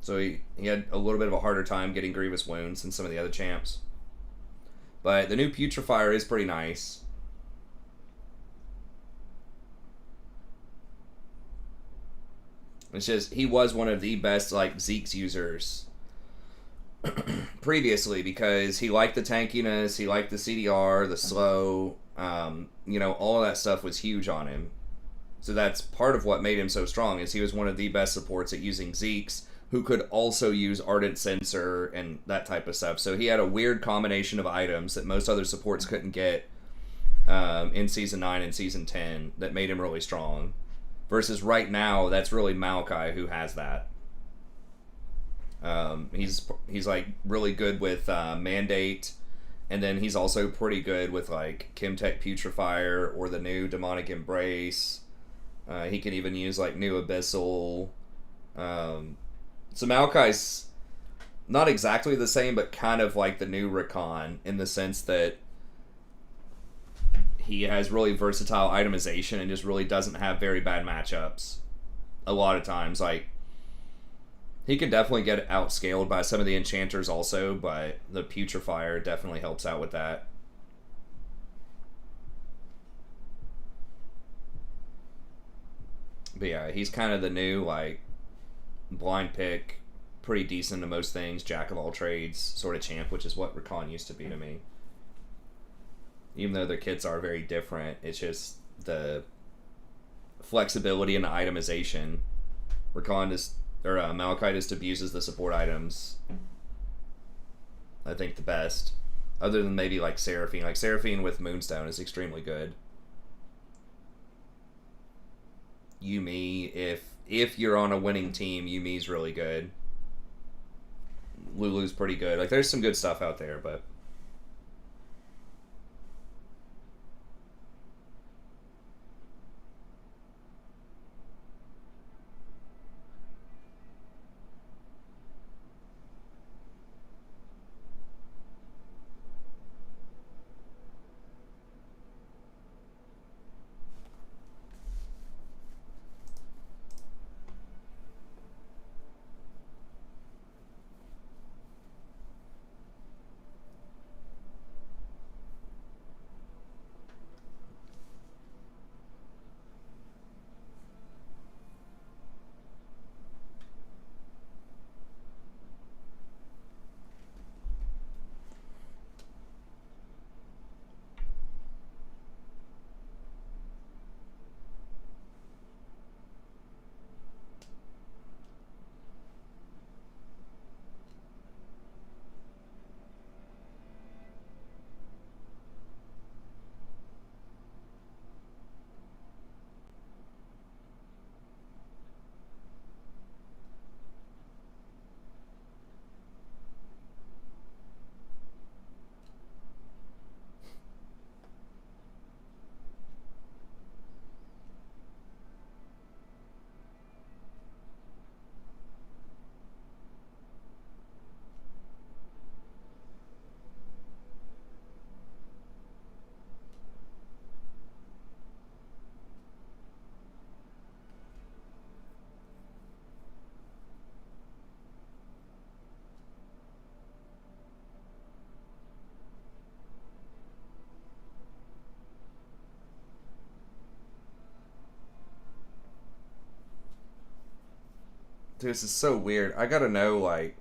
So he had a little bit of a harder time getting Grievous Wounds than some of the other champs. But the new Putrefier is pretty nice. It's just, he was one of the best, like, Zeke's users previously, because he liked the tankiness, he liked the CDR, the slow, you know, all of that stuff was huge on him. So that's part of what made him so strong, is he was one of the best supports at using Zeke's, who could also use Ardent Censor and that type of stuff. So he had a weird combination of items that most other supports couldn't get in Season 9 and Season 10 that made him really strong. Versus right now, that's really Maokai who has that. He's like really good with Mandate, and then he's also pretty good with, like, Chemtech Putrefier or the new Demonic Embrace. He can even use, like, new Abyssal. So Maokai's not exactly the same, but kind of like the new Rakan in the sense that he has really versatile itemization and just really doesn't have very bad matchups. A lot of times, like, he can definitely get outscaled by some of the enchanters also, but the Putrefier definitely helps out with that. But yeah, he's kind of the new, like, blind pick, pretty decent to most things, jack of all trades sort of champ, which is what Rakan used to be to me. Even though their kits are very different, it's just the flexibility and the itemization. Maokai just abuses the support items, I think, the best. Other than maybe like Seraphine. Like Seraphine with Moonstone is extremely good. Yuumi, if you're on a winning team, Yuumi's really good. Lulu's pretty good. Like there's some good stuff out there, but dude, this is so weird. I gotta know, like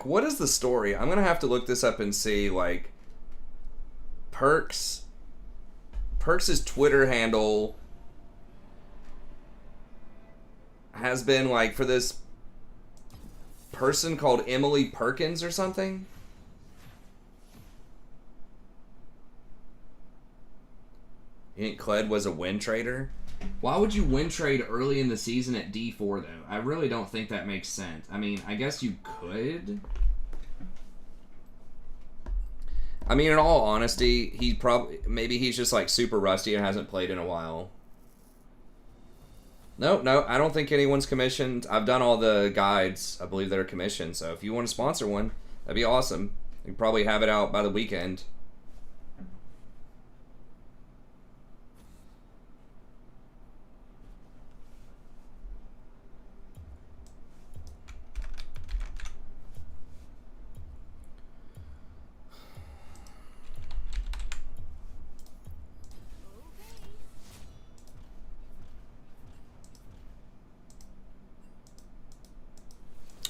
what is the story? I'm gonna have to look this up and see, like, Perks's Twitter handle has been, like, for this person called Emily Perkins or something. You think Kled was a win trader? Why would you win trade early in the season at D4, though? I really don't think that makes sense. I mean, I guess you could. I mean, in all honesty, maybe he's just, like, super rusty and hasn't played in a while. No, I don't think anyone's commissioned. I've done all the guides. I believe they're commissioned. So if you want to sponsor one, that'd be awesome. You can probably have it out by the weekend.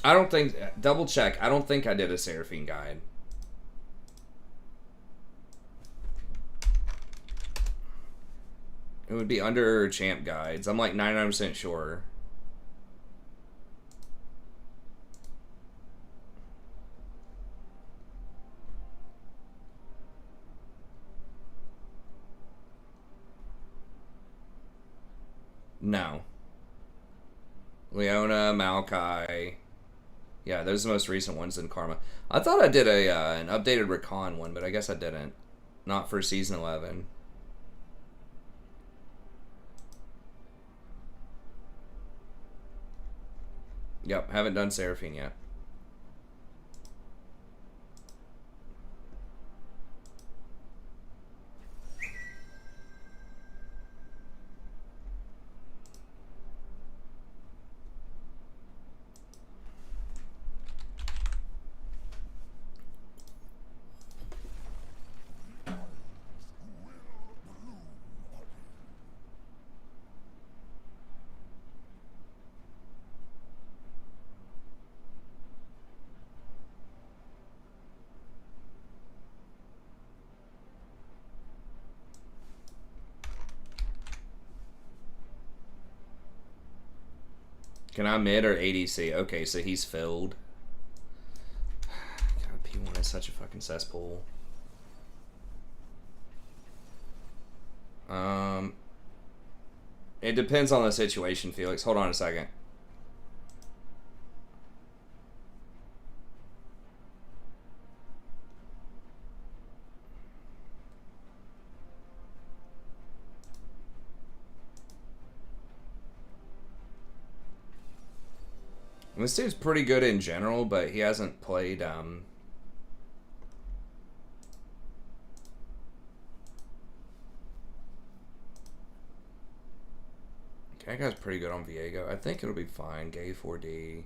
I don't think... Double check. I don't think I did a Seraphine guide. It would be under champ guides. I'm like 99% sure. No. Leona, Maokai... Yeah, those are the most recent ones in Karma. I thought I did an updated Rakan one, but I guess I didn't. Not for Season 11. Yep, haven't done Seraphine yet. Can I mid or ADC? Okay, so he's filled. God, P1 is such a fucking cesspool. It depends on the situation, Felix. Hold on a second. This dude's pretty good in general, but he hasn't played, Okay, that guy's pretty good on Viego. I think it'll be fine. Gay 4D.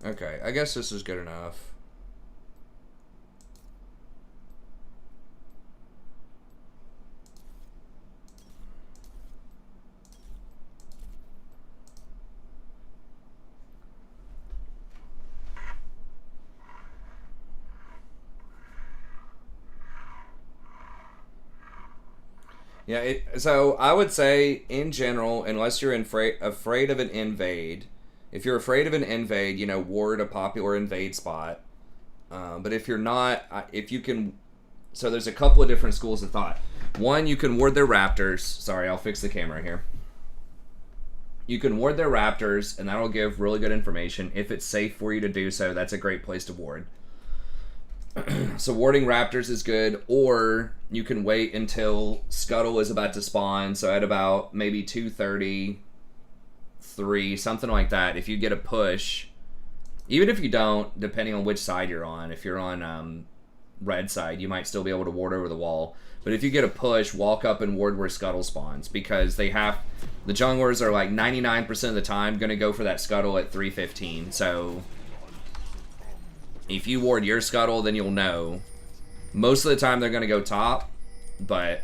Okay, I guess this is good enough. Yeah, so I would say, in general, unless you're afraid of an invade, if you're afraid of an invade, you know, ward a popular invade spot. But if you're not, if you can... So there's a couple of different schools of thought. One, you can ward their raptors. Sorry, I'll fix the camera here. You can ward their raptors, and that'll give really good information. If it's safe for you to do so, that's a great place to ward. So warding raptors is good, or you can wait until Scuttle is about to spawn, so at about maybe 2:33, something like that. If you get a push, even if you don't, depending on which side you're on, if you're on red side, you might still be able to ward over the wall. But if you get a push, walk up and ward where Scuttle spawns, because the junglers are like 99% of the time going to go for that Scuttle at 3:15, so... If you ward your Scuttle, then you'll know. Most of the time they're going to go top, but...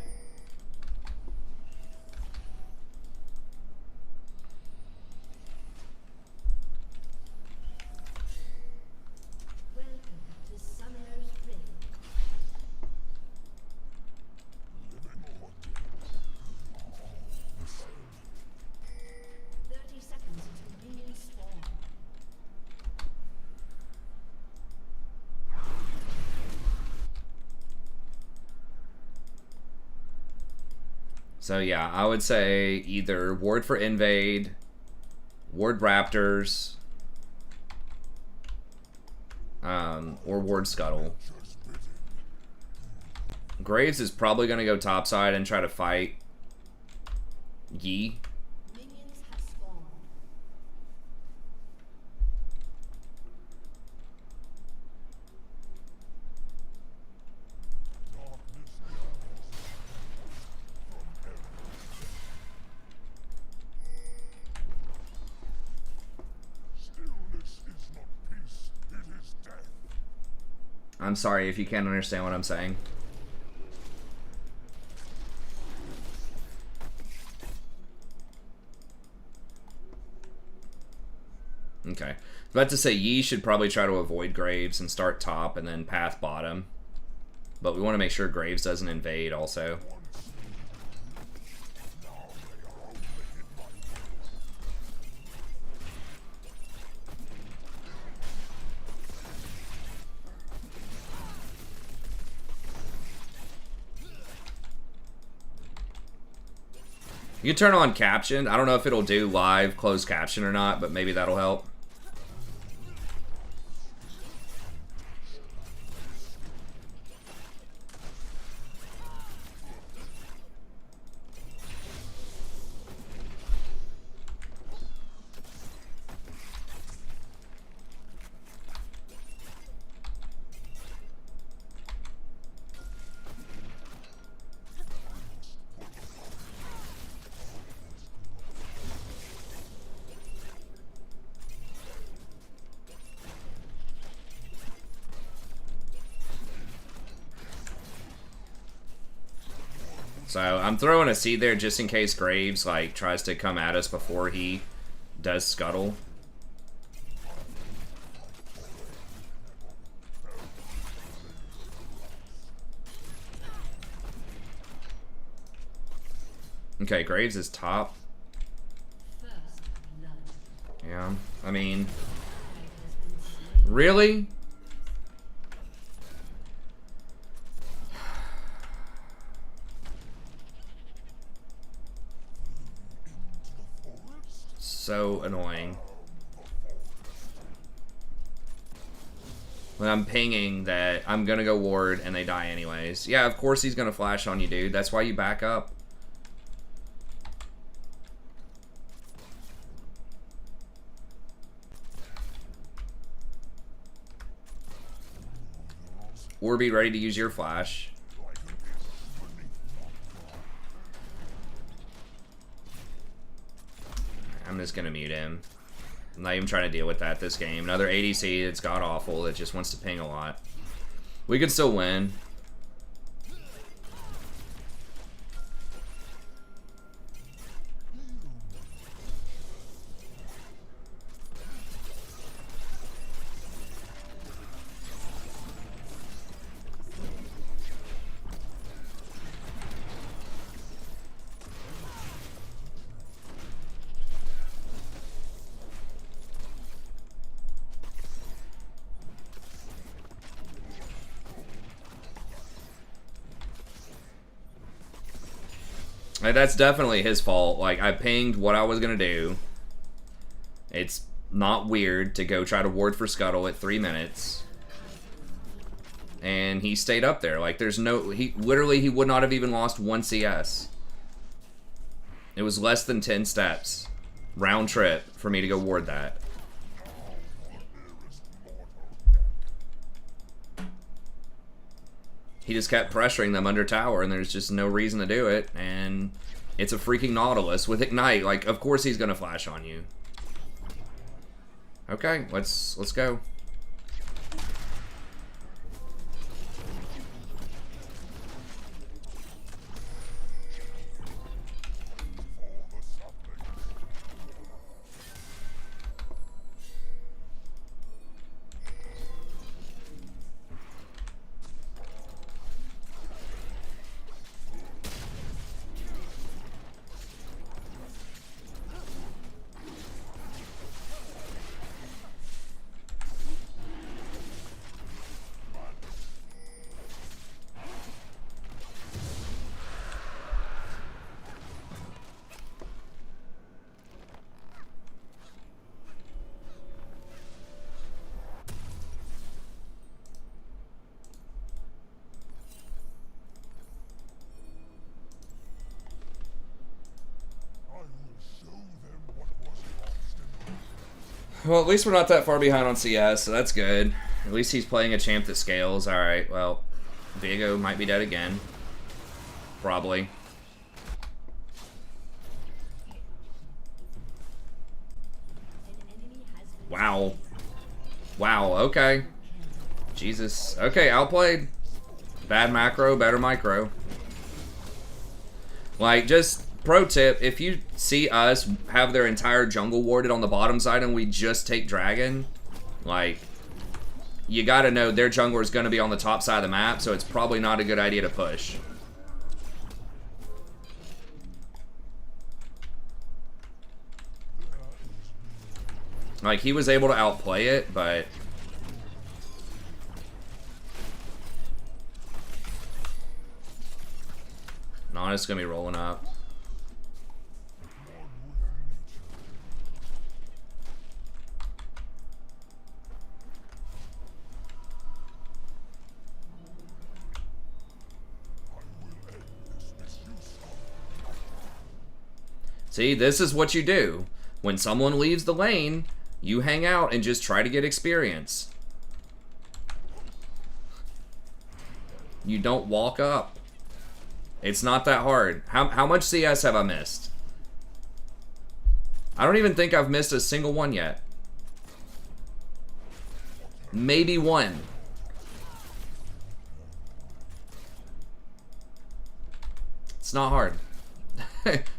Welcome to Summoner's Rift. 30 seconds until minions spawn. So yeah, I would say either ward for invade, ward raptors, or ward Scuttle. Graves is probably going to go topside and try to fight Yi. Minions have spawned. I'm sorry if you can't understand what I'm saying. Okay. I was about to say Yi should probably try to avoid Graves and start top and then path bottom. But we want to make sure Graves doesn't invade also. You can turn on caption. I don't know if it'll do live closed caption or not, but maybe that'll help. So I'm throwing a seed there just in case Graves like tries to come at us before he does Scuttle. Okay, Graves is top. First blood. Yeah, I mean, really? So annoying. When I'm pinging that I'm gonna go ward and they die anyways. Yeah, of course he's gonna flash on you, dude. That's why you back up. Or be ready to use your flash. I'm just gonna mute him. I'm not even trying to deal with that this game. Another ADC that's god awful that just wants to ping a lot. We could still win. Like, that's definitely his fault. Like, I pinged what I was gonna do. It's not weird to go try to ward for Scuttle at 3 minutes. And he stayed up there. Like, there's no... He would not have even lost 1 CS. It was less than 10 steps. Round trip for me to go ward that. He just kept pressuring them under tower, and there's just no reason to do it. And it's a freaking Nautilus with Ignite. Like, of course he's gonna flash on you. Okay, let's go. Well, at least we're not that far behind on CS, so that's good. At least he's playing a champ that scales. Alright, well, Viego might be dead again. Probably. Wow. Wow, okay. Jesus. Okay, outplayed. Bad macro, better micro. Like, just pro tip, if you see us have their entire jungle warded on the bottom side and we just take dragon, like, you gotta know their jungler is gonna be on the top side of the map, so it's probably not a good idea to push. Like, he was able to outplay it, but... Nana's gonna be rolling up. See, this is what you do. When someone leaves the lane, you hang out and just try to get experience. You don't walk up. It's not that hard. How much CS have I missed? I don't even think I've missed a single one yet. Maybe one. It's not hard.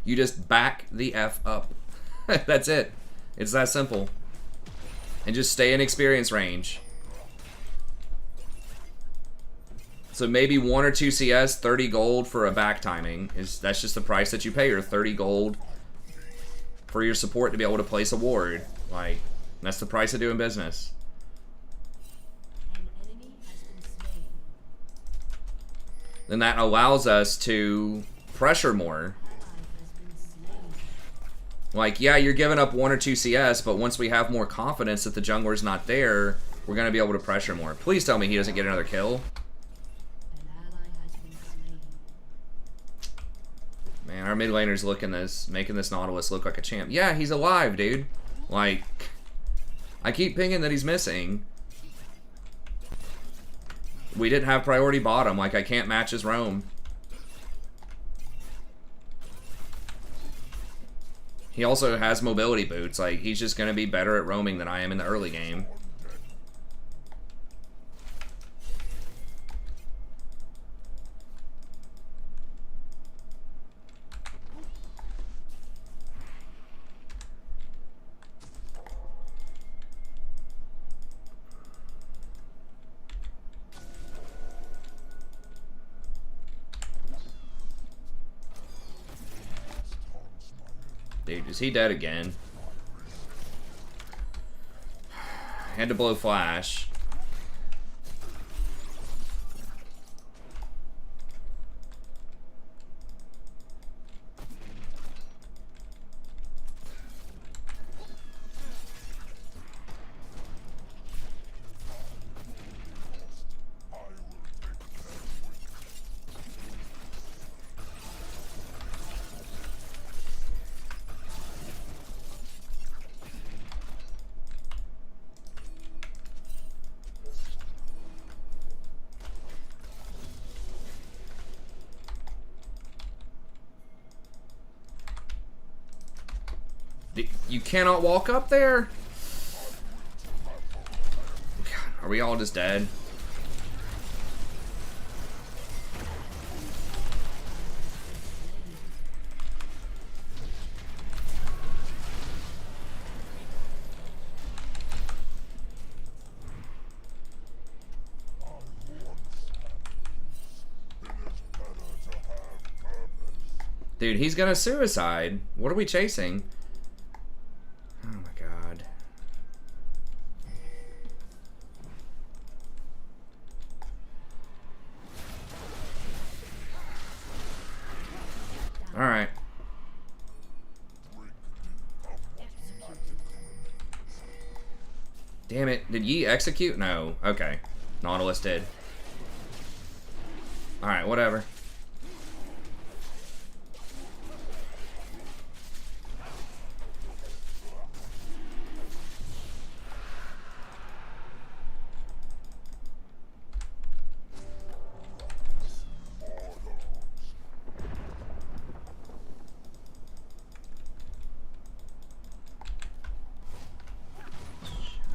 You just back the F up. That's it. It's that simple. And just stay in experience range. So maybe 1 or 2 CS, 30 gold for a back timing. That's just the price that you pay, or 30 gold for your support to be able to place a ward. Like, that's the price of doing business. An enemy has been slain. Then that allows us to pressure more. Ally has been slain. Like, yeah, you're giving up 1 or 2 CS, but once we have more confidence that the jungler's not there, we're going to be able to pressure more. Please tell me he doesn't get another kill. An ally has been slain. Man, our mid laner's making this Nautilus look like a champ. Yeah, he's alive, dude. Like, I keep pinging that he's missing. We didn't have priority bottom. Like, I can't match his roam. He also has mobility boots. Like, he's just going to be better at roaming than I am in the early game. Dude, is he dead again? Had to blow flash. You cannot walk up there? God, are we all just dead? Dude, he's gonna suicide. What are we chasing? Oh my god. Alright. Damn it. Did Yi execute? No. Okay. Nautilus did. Alright, whatever.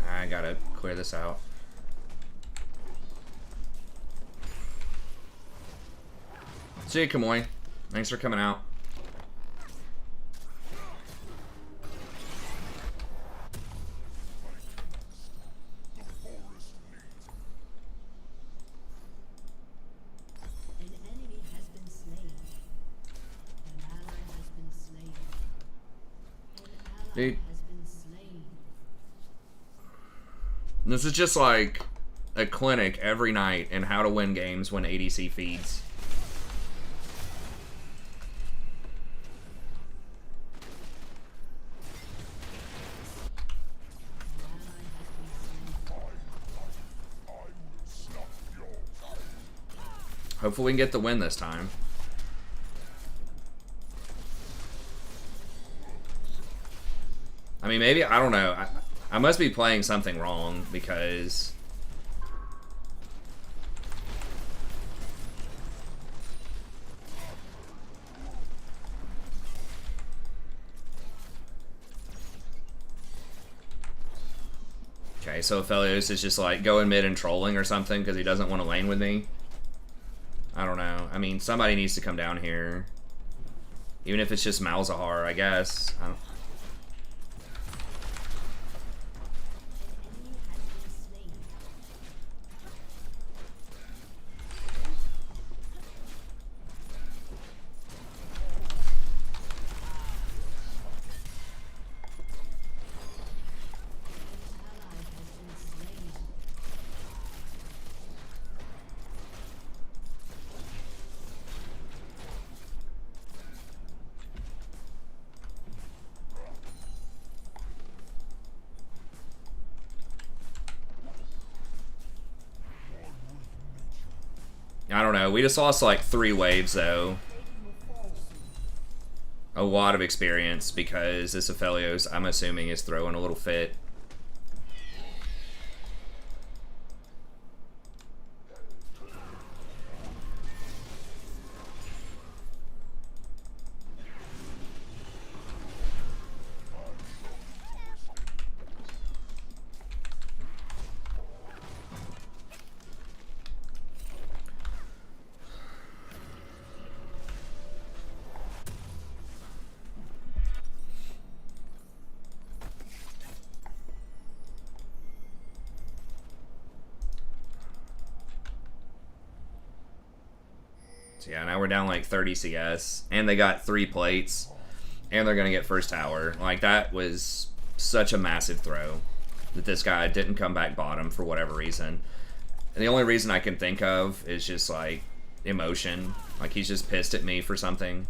I gotta clear this out. See you, Kamoy. Thanks for coming out. An enemy has been slain. An ally has been slain. An ally Dude. has been slain. This is just like a clinic every night in how to win games when ADC feeds. An ally has been slain. Hopefully we can get the win this time. I mean, maybe, I don't know. I must be playing something wrong because... Okay, so Aphelios is just like going mid and trolling or something because he doesn't want to lane with me. I don't know. I mean, somebody needs to come down here. Even if it's just Malzahar, I guess. I don't... An enemy has been slain. I don't know. We just lost like 3 waves though. A lot of experience because this Aphelios, I'm assuming, is throwing a little fit. So yeah, now we're down like 30 CS, and they got 3 plates, and they're gonna get first tower. Like, that was such a massive throw that this guy didn't come back bottom for whatever reason. And the only reason I can think of is just like emotion. Like, he's just pissed at me for something.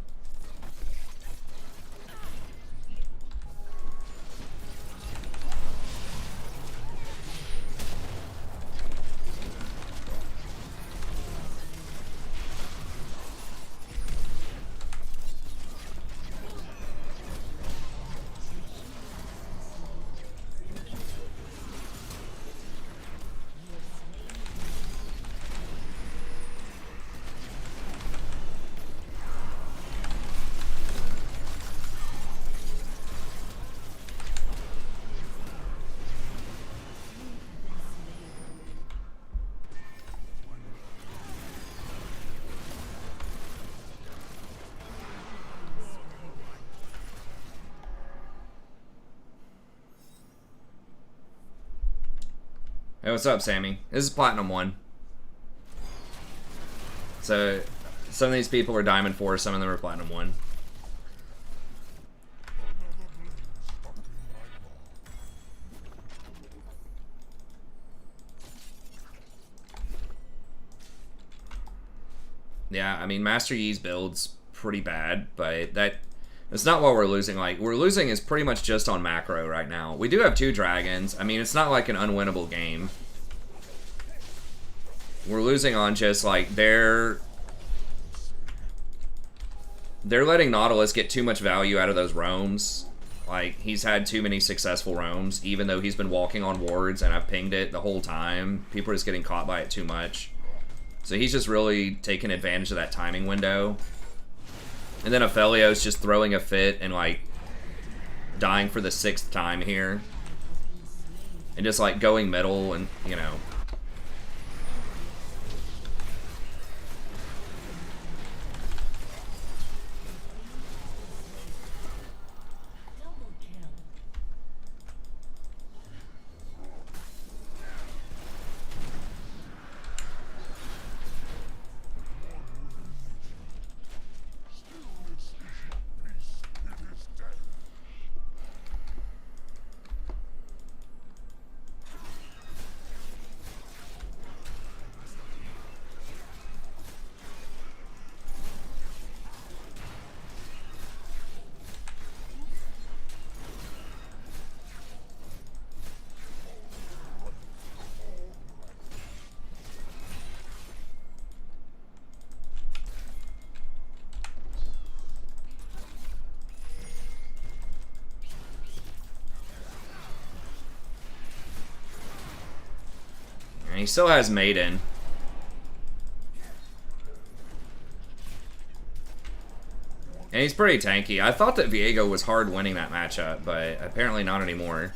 Hey, what's up, Sammy? This is Platinum 1. So, some of these people are Diamond 4, some of them are Platinum 1. Yeah, I mean, Master Yi's build's pretty bad, but that's not what we're losing. Like, we're losing is pretty much just on macro right now. We do have 2 dragons. I mean, it's not like an unwinnable game. We're losing on just, like, they're letting Nautilus get too much value out of those roams. Like, he's had too many successful roams, even though he's been walking on wards, and I've pinged it the whole time. People are just getting caught by it too much. So he's just really taking advantage of that timing window. And then Aphelios just throwing a fit and, like, dying for the 6th time here. And just, like, going middle and, you know. And he still has Maiden. And he's pretty tanky. I thought that Viego was hard winning that matchup, but apparently not anymore.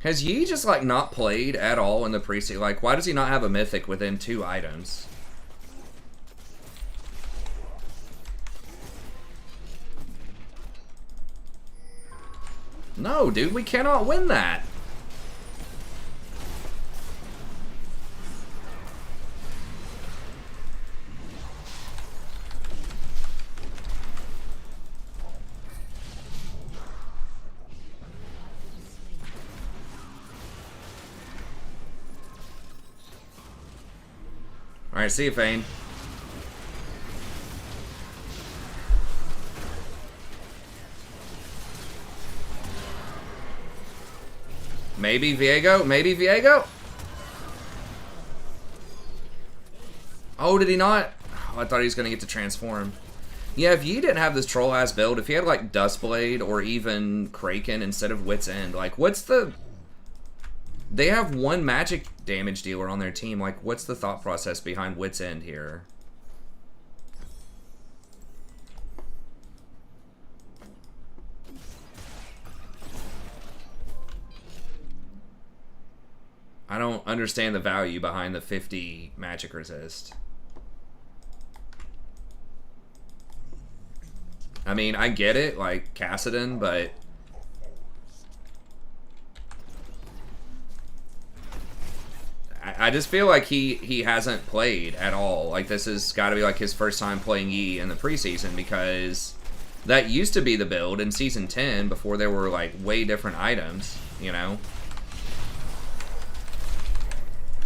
Has Yi just, like, not played at all in the preseason? Like, why does he not have a mythic within 2 items? No, dude, we cannot win that. Alright, see you, Fane. Maybe Viego? Maybe Viego? Oh, did he not? Oh, I thought he was going to get to transform. Yeah, if Yi didn't have this troll-ass build, if he had, like, Dustblade or even Kraken instead of Wit's End, like, what's the... They have one magic damage dealer on their team. Like, what's the thought process behind Wit's End here? I don't understand the value behind the 50 magic resist. I mean, I get it, like Kassadin, but I just feel like he hasn't played at all. Like, this has got to be like his first time playing Yi in the preseason, because that used to be the build in Season 10 before there were like way different items, you know?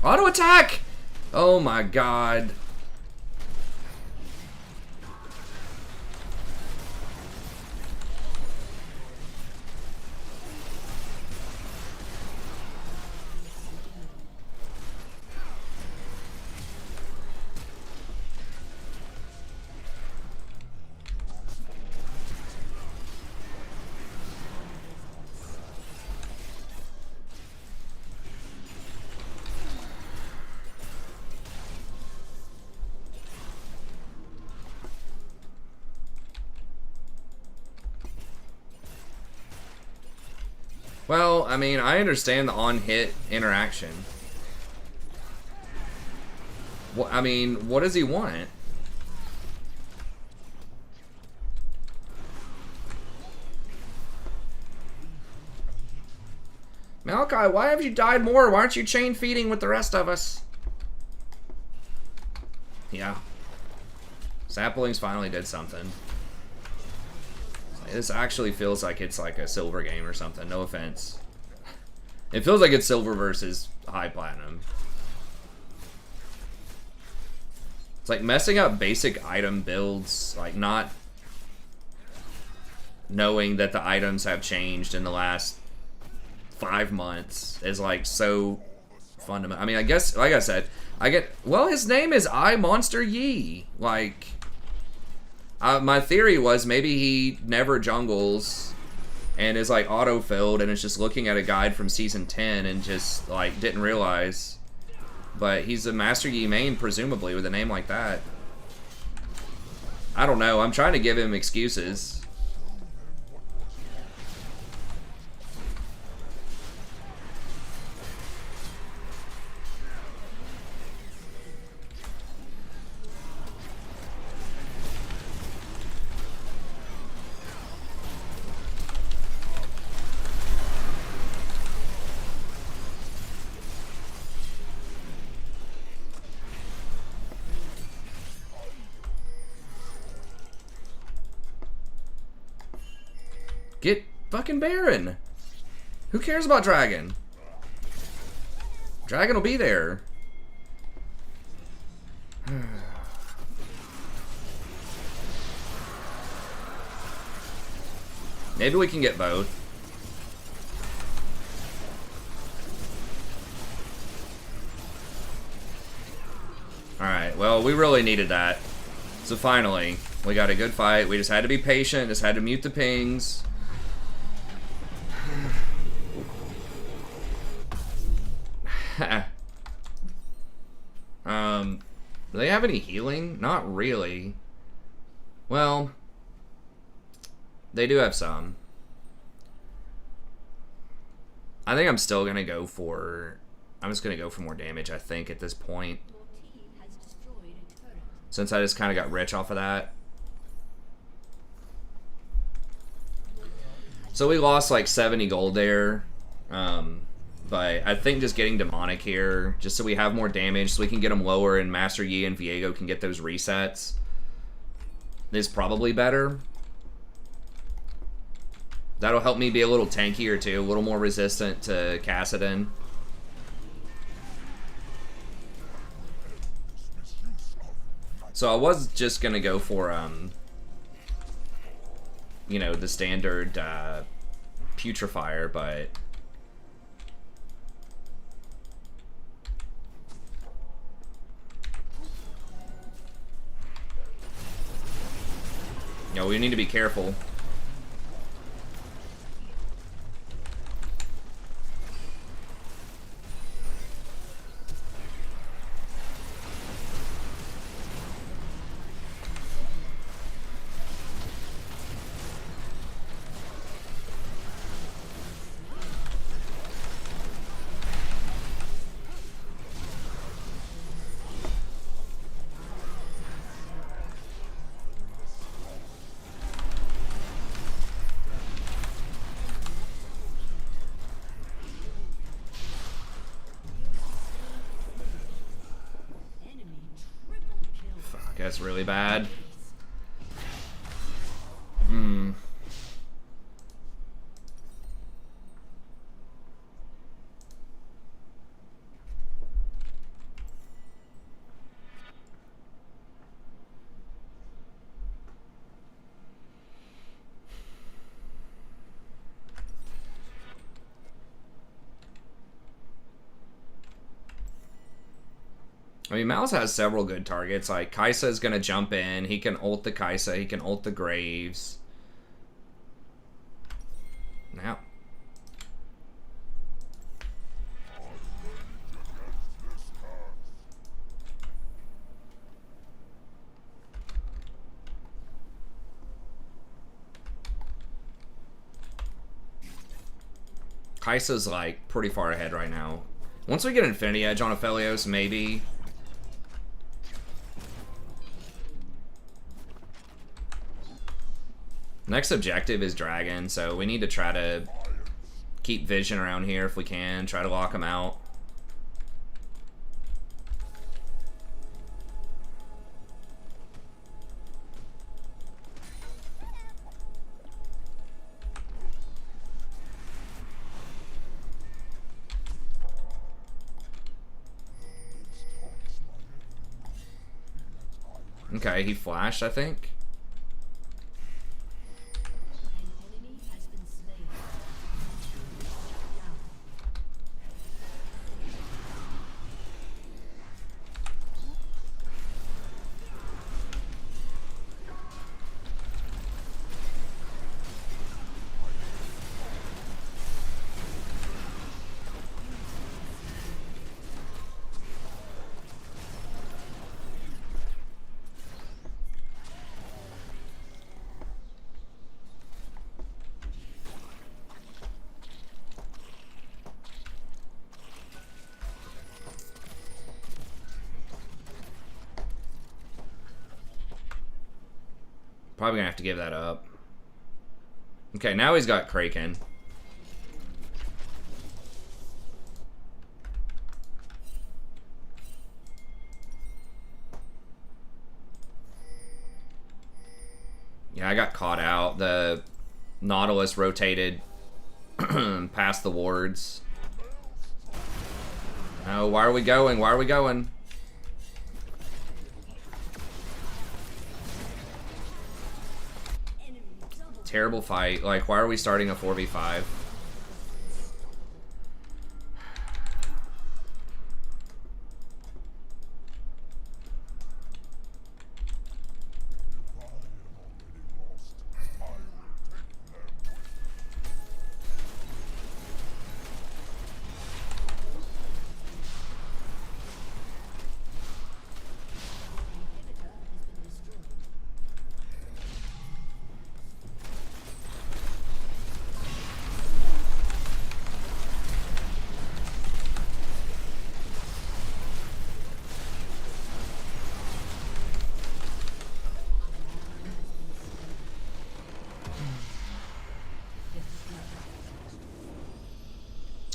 Auto attack! Oh my god. Well, I mean, I understand the on-hit interaction. Well, I mean, what does he want? Maokai, why have you died more? Why aren't you chain feeding with the rest of us? Yeah. Saplings finally did something. This actually feels like it's like a silver game or something. No offense. It feels like it's silver versus high platinum. It's like messing up basic item builds, like not knowing that the items have changed in the last 5 months is like so fundamental. I mean, I guess, like I said, I get, well, his name is Monster Yi. Like, my theory was maybe he never jungles and is like auto-filled and is just looking at a guide from Season 10 and just like didn't realize. But he's a Master Yi main, presumably, with a name like that. I don't know. I'm trying to give him excuses. Get fucking Baron. Who cares about Dragon? Dragon will be there. Maybe we can get both. Alright, well, we really needed that. So finally, we got a good fight. We just had to be patient, just had to mute the pings. Do they have any healing? Not really. Well, they do have some. I think I'm still gonna go for... I'm just gonna go for more damage, I think, at this point. Since I just kind of got rich off of that. So we lost like 70 gold there. But I think just getting Demonic here, just so we have more damage, so we can get them lower and Master Yi and Viego can get those resets, is probably better. That'll help me be a little tankier too, a little more resistant to Kassadin. So I was just gonna go for you know, the standard putrefier, but you know, we need to be careful. Fuck, that's really bad. I mean, Mouse has several good targets. Like, Kai'Sa's gonna jump in. He can ult the Kai'Sa. He can ult the Graves. Now. Kai'Sa's, like, pretty far ahead right now. Once we get Infinity Edge on Aphelios, maybe... Next objective is Dragon, so we need to try to keep vision around here if we can. Try to lock him out. Okay, he flashed, I think. Probably gonna have to give that up. Okay, now he's got Kraken. Yeah, I got caught out. The Nautilus rotated past the wards. Oh, why are we going? Why are we going? Terrible fight. Like, why are we starting a 4v5?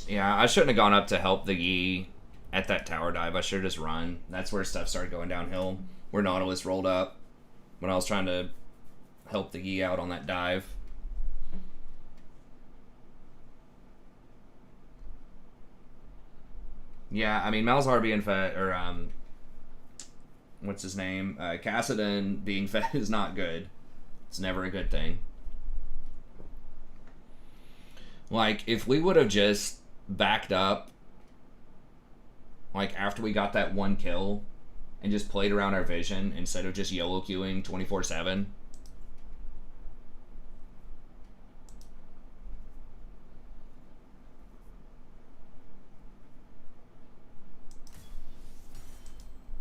Yeah, I shouldn't have gone up to help the Yi at that tower dive. I should have just run. That's where stuff started going downhill. Where Nautilus rolled up when I was trying to help the Yi out on that dive. Yeah, I mean, Malzahar being fed, or what's his name? Kassadin being fed is not good. It's never a good thing. Like, if we would have just backed up, like, after we got that one kill, and just played around our vision instead of just YOLO queuing 24/7.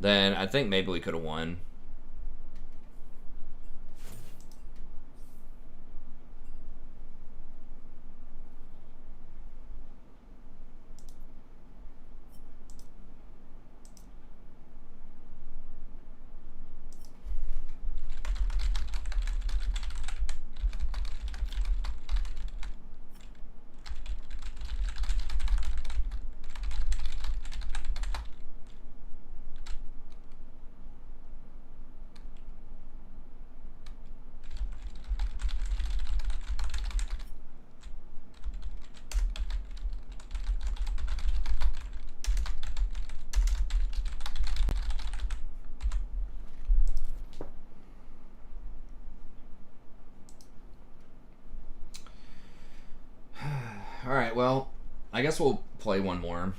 Then I think maybe we could have won. Alright, well, I guess we'll play one more.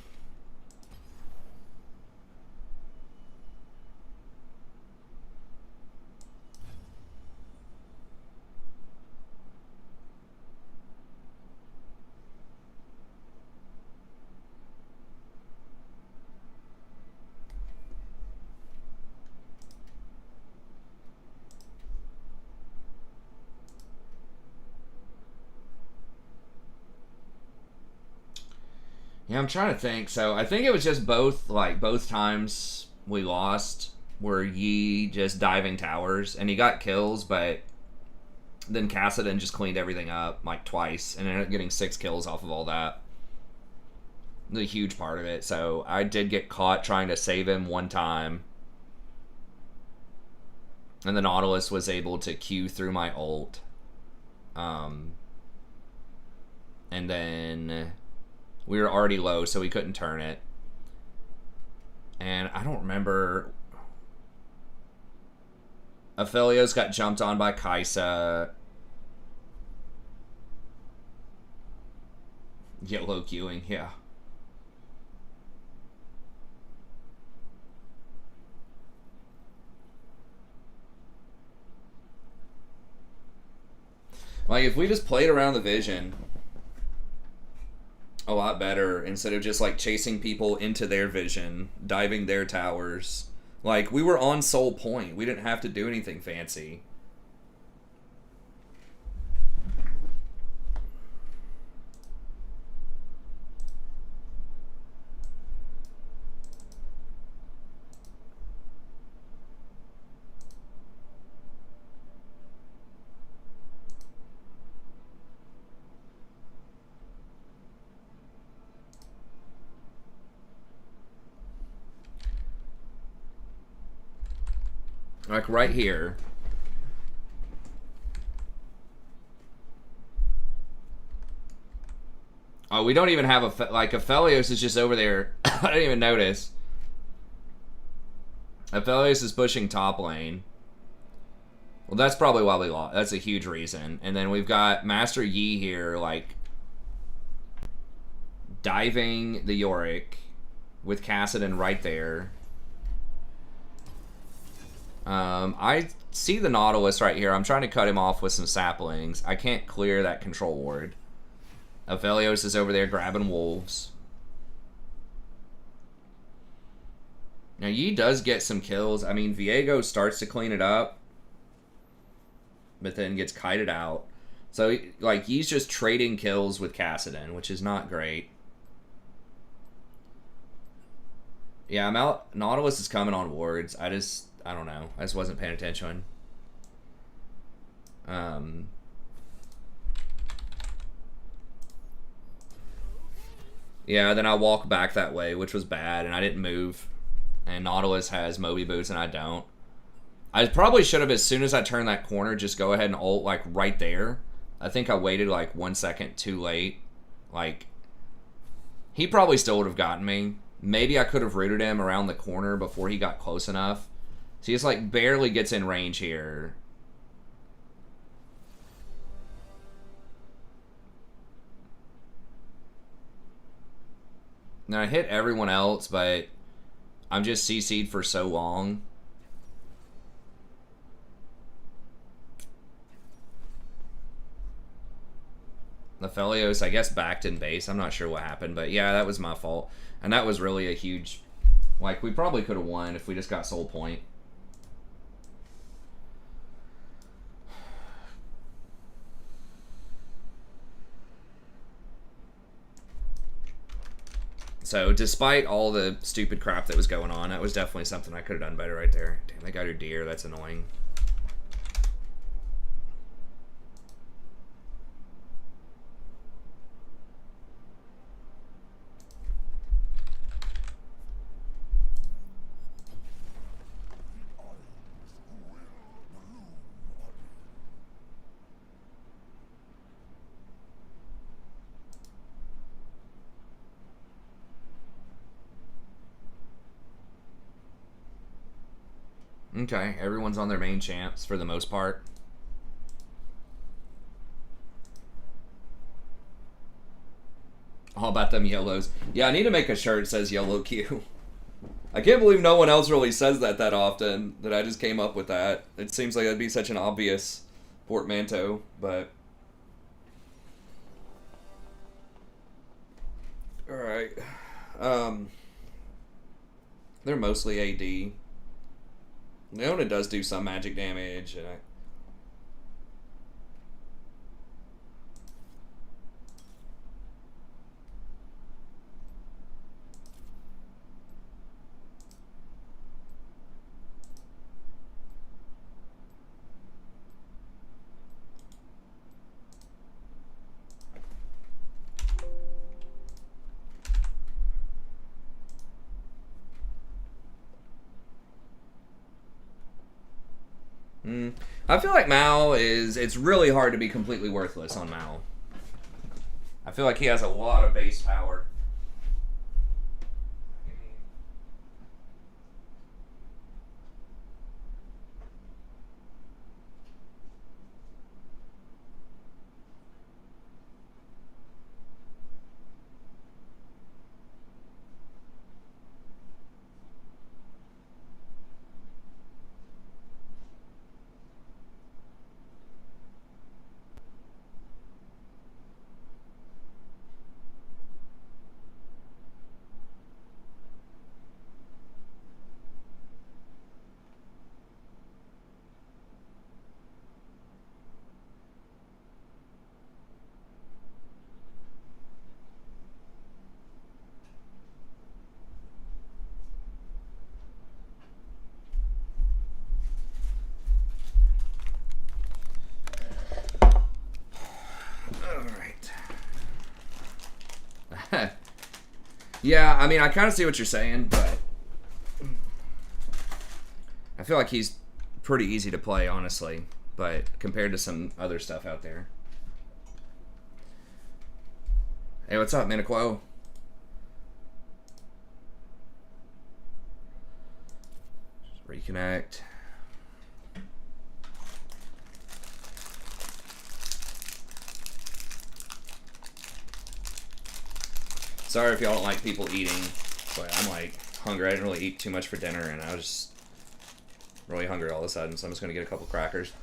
Yeah, I'm trying to think. So I think it was just both times we lost were Yi just diving towers, and he got kills, but then Kassadin just cleaned everything up like twice and ended up getting 6 kills off of all that. The huge part of it. So I did get caught trying to save him one time, and the Nautilus was able to queue through my ult. And then we were already low, so we couldn't turn it. And I don't remember. Aphelios got jumped on by Kaisa. Get low queuing, yeah. Like, if we just played around the vision a lot better instead of just like chasing people into their vision, diving their towers. Like, we were on Soul Point. We didn't have to do anything fancy. Like right here. Oh, we don't even have a... Like, Aphelios is just over there. I didn't even notice. Aphelios is pushing top lane. Well, that's probably why we lost. That's a huge reason. And then we've got Master Yi here, like, diving the Yorick with Kassadin right there. I see the Nautilus right here. I'm trying to cut him off with some saplings. I can't clear that control ward. Aphelios is over there grabbing wolves. Now, Yi does get some kills. I mean, Viego starts to clean it up, but then gets kited out. So, like, Yi's just trading kills with Kassadin, which is not great. Yeah, I'm out. Nautilus is coming on wards. I don't know. I just wasn't paying attention. Yeah, then I walked back that way, which was bad, and I didn't move. And Nautilus has Moby boots, and I don't. I probably should have, as soon as I turned that corner, just go ahead and ult, like, right there. I think I waited, like, 1 second too late. Like, he probably still would have gotten me. Maybe I could have rooted him around the corner before he got close enough So he just like barely gets in range here. Now I hit everyone else, but I'm just CC'd for so long. Lefelios, I guess, backed in base. I'm not sure what happened, but yeah, that was my fault. And that was really a huge... Like, we probably could have won if we just got soul point. So, despite all the stupid crap that was going on, that was definitely something I could have done better right there. Damn, they got her deer. That's annoying. Okay, everyone's on their main champs for the most part. All about them yellows. Yeah, I need to make a shirt that says yellow Q. I can't believe no one else really says that often, that I just came up with that. It seems like that'd be such an obvious portmanteau, but... Alright. They're mostly AD. Leona does do some magic damage, and I feel like Mao is... It's really hard to be completely worthless on Mao. I feel like he has a lot of base power. Yeah, I mean, I kind of see what you're saying, but I feel like he's pretty easy to play, honestly, but compared to some other stuff out there. Hey, what's up, Miniquo? Just reconnect. Sorry if y'all don't like people eating, but I'm like hungry. I didn't really eat too much for dinner, and I was just really hungry all of a sudden, so I'm just gonna get a couple crackers.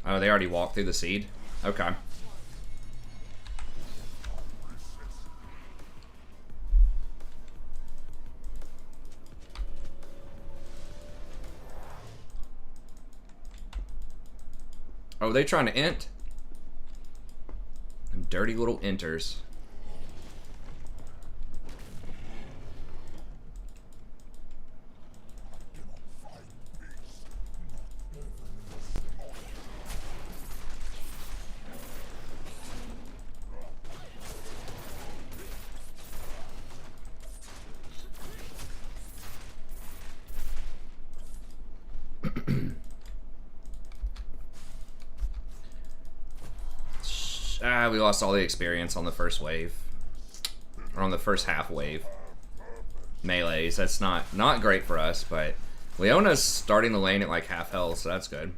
Oh, they already walked through the seed? Okay. Oh, they trying to int? Them dirty little enters. We lost all the experience on the first wave. Or on the first half wave. Melees, that's not great for us, but Leona's starting the lane at like half health, so that's good.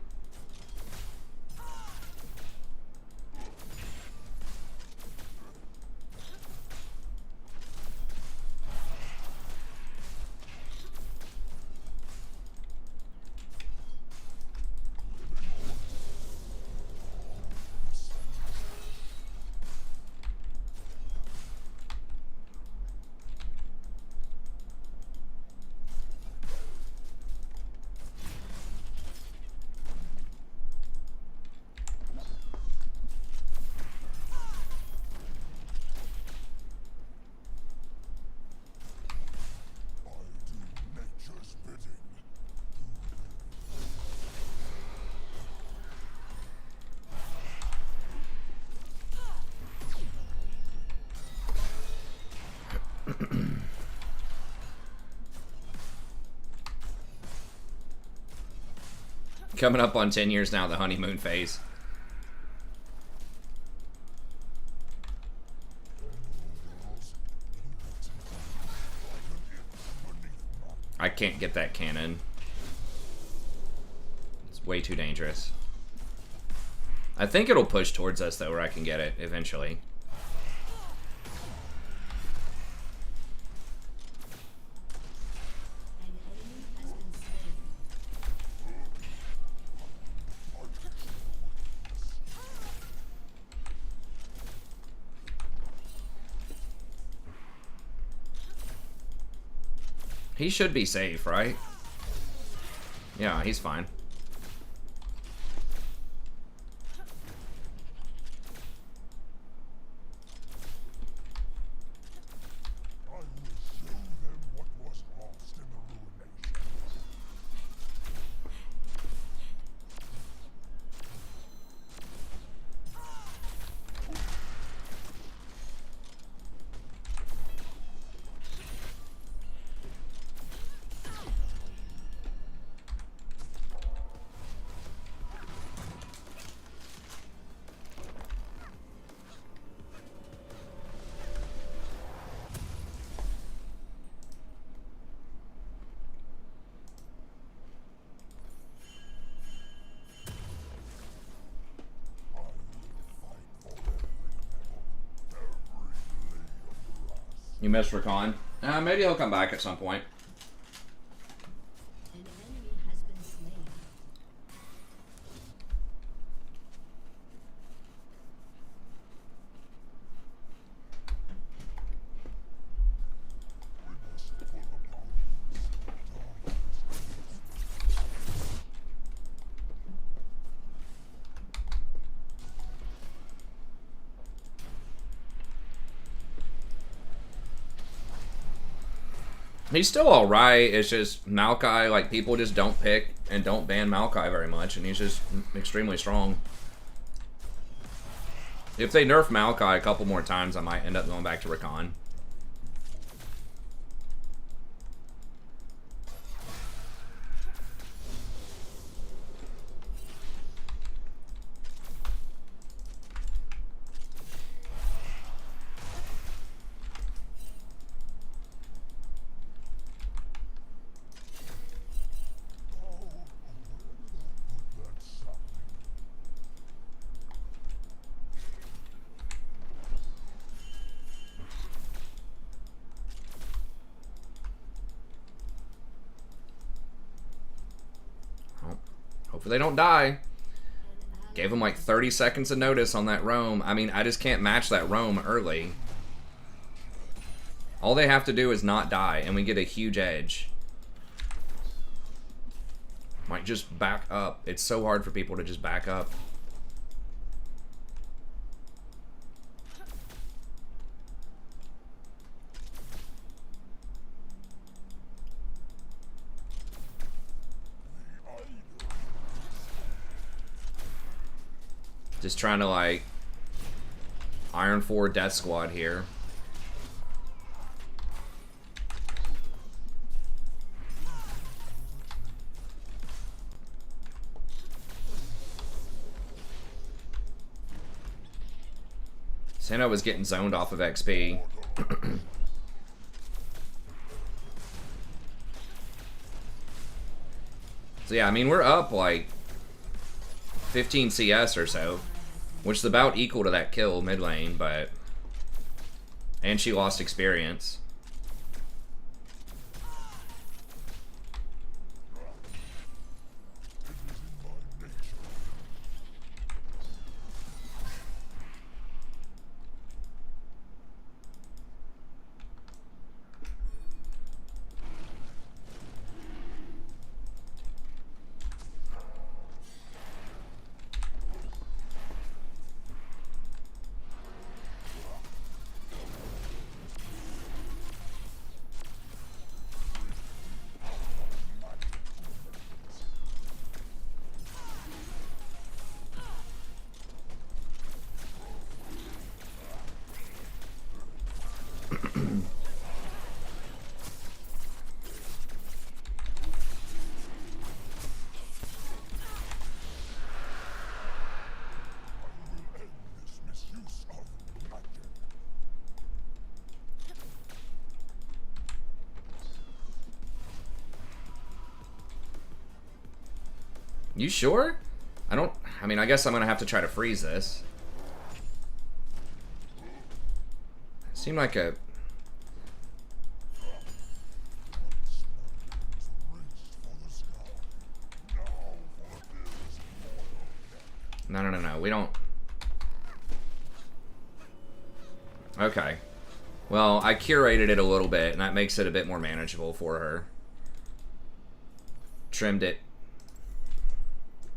Coming up on 10 years now, the honeymoon phase. I can't get that cannon. It's way too dangerous. I think it'll push towards us though, where I can get it eventually. He should be safe, right? Yeah, he's fine. You missed Rakan. Maybe he'll come back at some point. An enemy has been slain. He's still alright, it's just Maokai, like, people just don't pick and don't ban Maokai very much, and he's just extremely strong. If they nerf Maokai a couple more times, I might end up going back to Rakan. Hopefully they don't die. Gave them like 30 seconds of notice on that roam. I mean, I just can't match that roam early. All they have to do is not die, and we get a huge edge. Might just back up. It's so hard for people to just back up. Just trying to, like, Iron 4 Death Squad here. Senna was getting zoned off of XP. So yeah, I mean, we're up like 15 CS or so, which is about equal to that kill mid lane, but... And she lost experience. You sure? I mean, I guess I'm gonna have to try to freeze this. It seemed like a... No, we don't... Okay. Well, I curated it a little bit, and that makes it a bit more manageable for her. Trimmed it.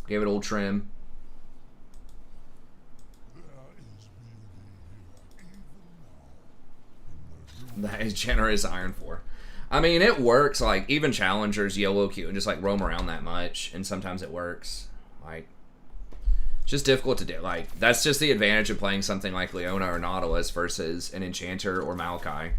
Gave it a little trim. That is generous Iron 4. I mean, it works. Like, even challengers YOLO Q and just, like, roam around that much. And sometimes it works. Like, it's just difficult to do. Like, that's just the advantage of playing something like Leona or Nautilus versus an Enchanter or Maokai.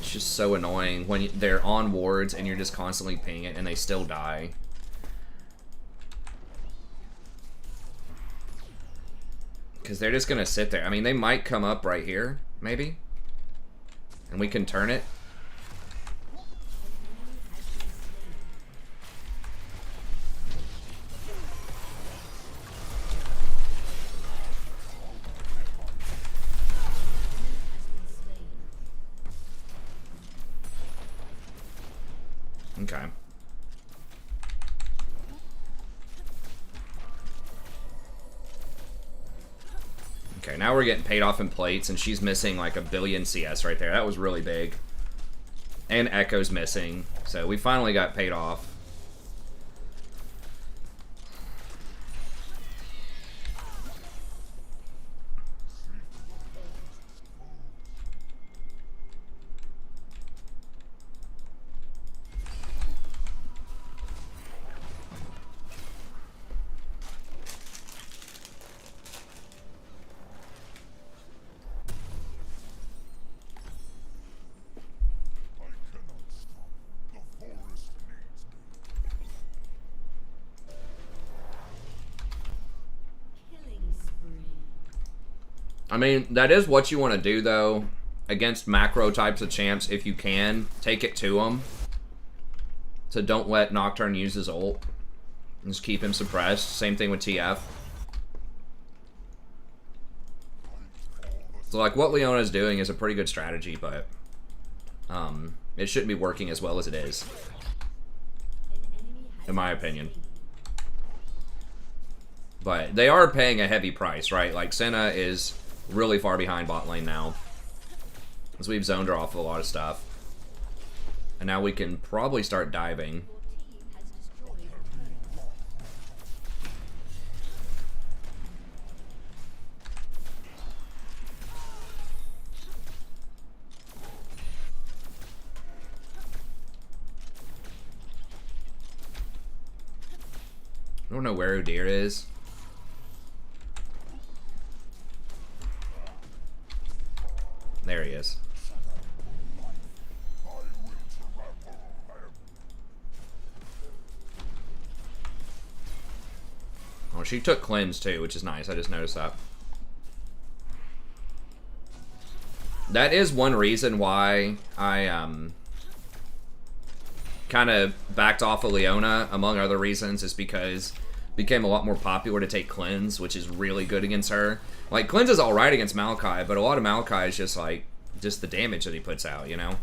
It's just so annoying when they're on wards and you're just constantly pinging it and they still die. Because they're just going to sit there. I mean, they might come up right here, maybe. And we can turn it. Okay. Okay, now we're getting paid off in plates, and she's missing like a billion CS right there. That was really big. And Echo's missing, so we finally got paid off. I mean, that is what you want to do, though, against macro types of champs, if you can. Take it to them. So don't let Nocturne use his ult. Just keep him suppressed. Same thing with TF. So, like, what Leona's doing is a pretty good strategy, but it shouldn't be working as well as it is. In my opinion. But they are paying a heavy price, right? Like, Senna is really far behind bot lane now. As we've zoned her off of a lot of stuff. And now we can probably start diving. I don't know where Udyr is. There he is. Oh, she took cleanse too, which is nice. I just noticed that. That is one reason why I kind of backed off of Leona, among other reasons, is because it became a lot more popular to take cleanse, which is really good against her. Like, cleanse is alright against Maokai, but a lot of Maokai is just like, just the damage that he puts out, you know?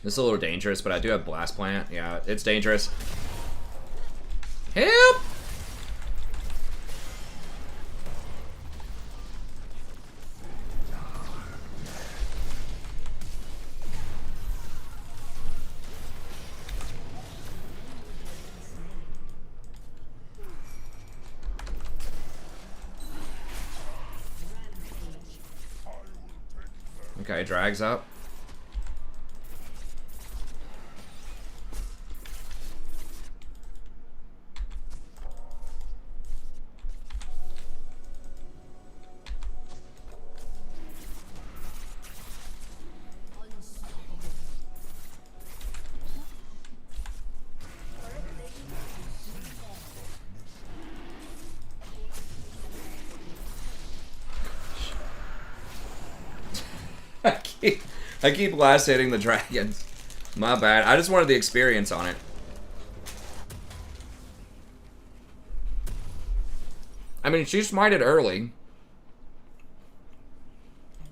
This is a little dangerous, but I do have Blast Plant. Yeah, it's dangerous. Help! Okay, drags up. I keep last hitting the dragons. My bad. I just wanted the experience on it. I mean, she smited early. An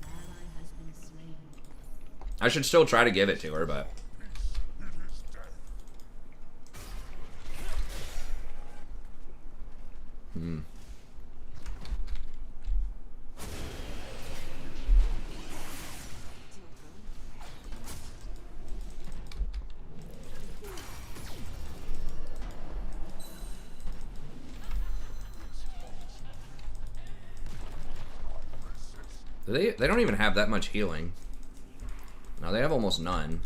ally has been slain. I should still try to give it to her, but... They don't even have that much healing. No, they have almost none.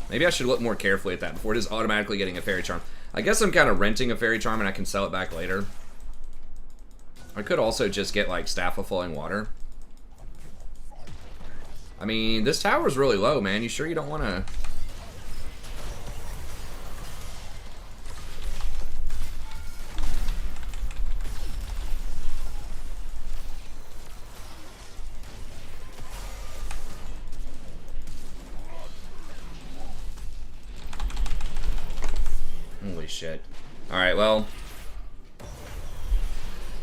Maybe I should look more carefully at that before just automatically getting a Fairy Charm. I guess I'm kind of renting a Fairy Charm and I can sell it back later. I could also just get, like, Staff of Flowing Water. I mean, this tower's really low, man. You sure you don't want to... Holy shit. Alright, well.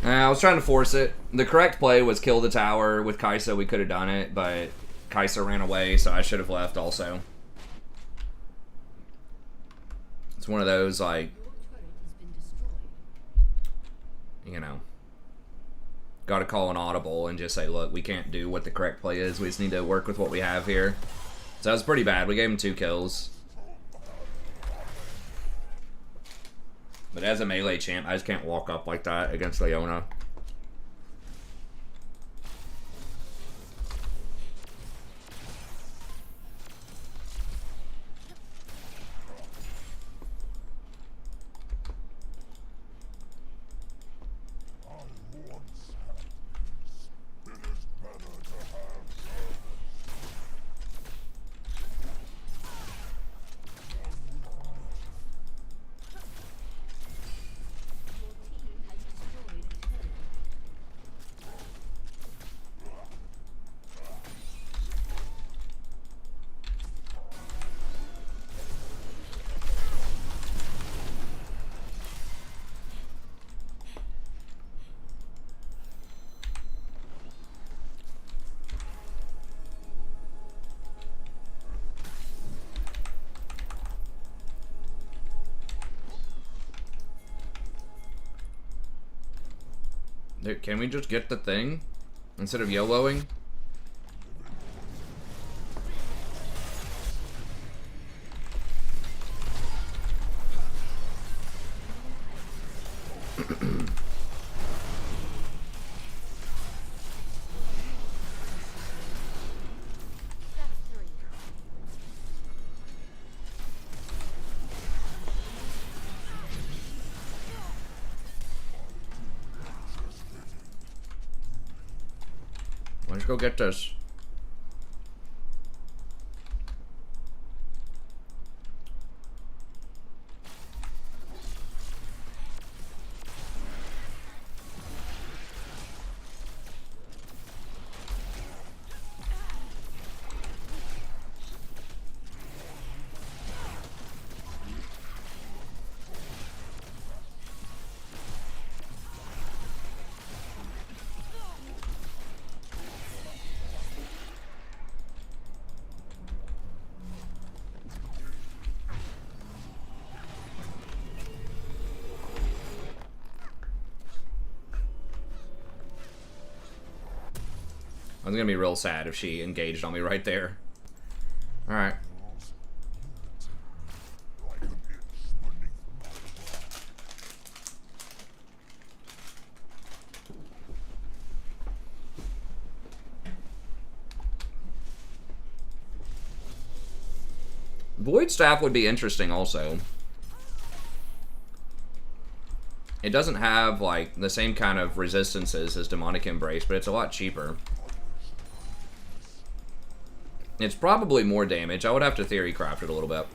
I was trying to force it. The correct play was kill the tower. With Kai'Sa, we could have done it, but Kai'Sa ran away, so I should have left also. It's one of those, like, Your turret has been destroyed. you know, gotta call an audible and just say, look, we can't do what the correct play is. We just need to work with what we have here. So that was pretty bad. We gave him 2 kills. But as a melee champ, I just can't walk up like that against Leona. Your team has destroyed a turret. Dude, can we just get the thing instead of YOLOing? That's three. Let's go get this. I was gonna be real sad if she engaged on me right there. Alright. Void Staff would be interesting also. It doesn't have, like, the same kind of resistances as Demonic Embrace, but it's a lot cheaper. It's probably more damage. I would have to theory craft it a little bit.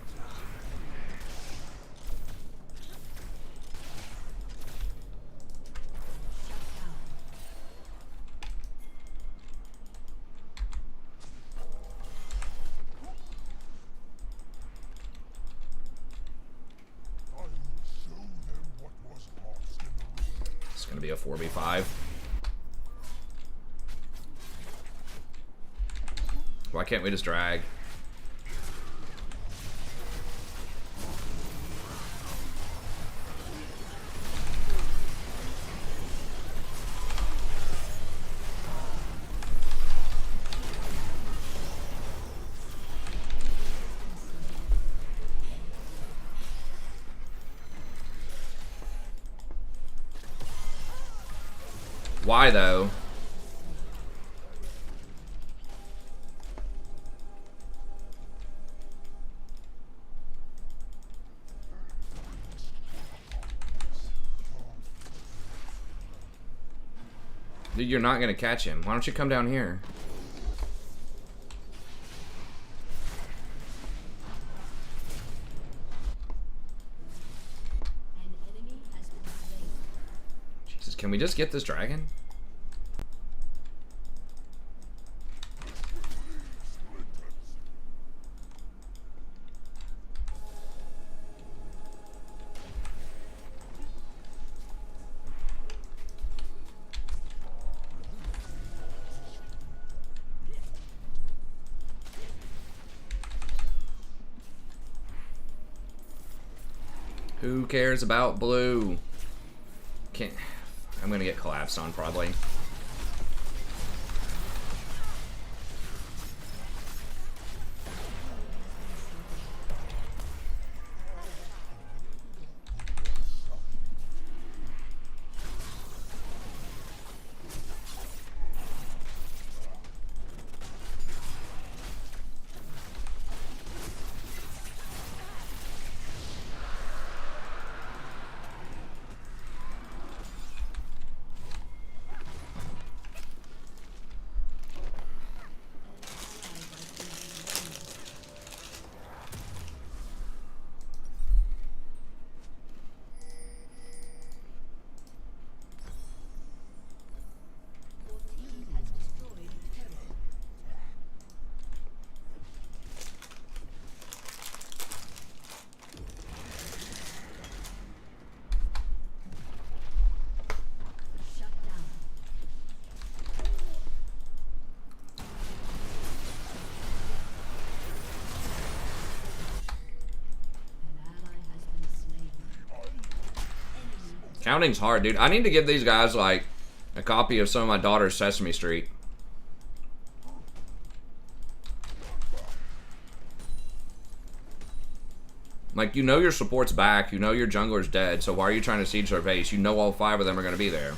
It's gonna be a 4v5. Why can't we just drag? Why though? Dude, you're not gonna catch him. Why don't you come down here? An enemy has been slain. Jesus, can we just get this dragon? Who cares about blue? Can't. I'm gonna get collapsed on probably. Your team has destroyed a turret. Shut down. An ally has been slain. Enemy Counting's hard, dude. I need to give these guys like a copy of some of my daughter's Sesame Street. Like, you know your support's back, you know your jungler's dead, so why are you trying to siege their base? You know all 5 of them are going to be there.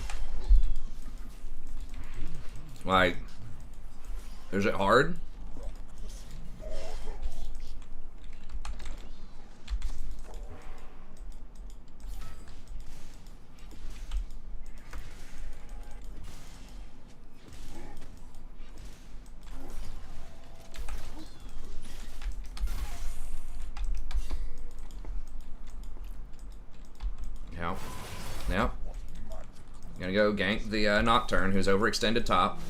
Like, is it hard? Yep. Yep. Gonna go gank the Nocturne, who's overextended top.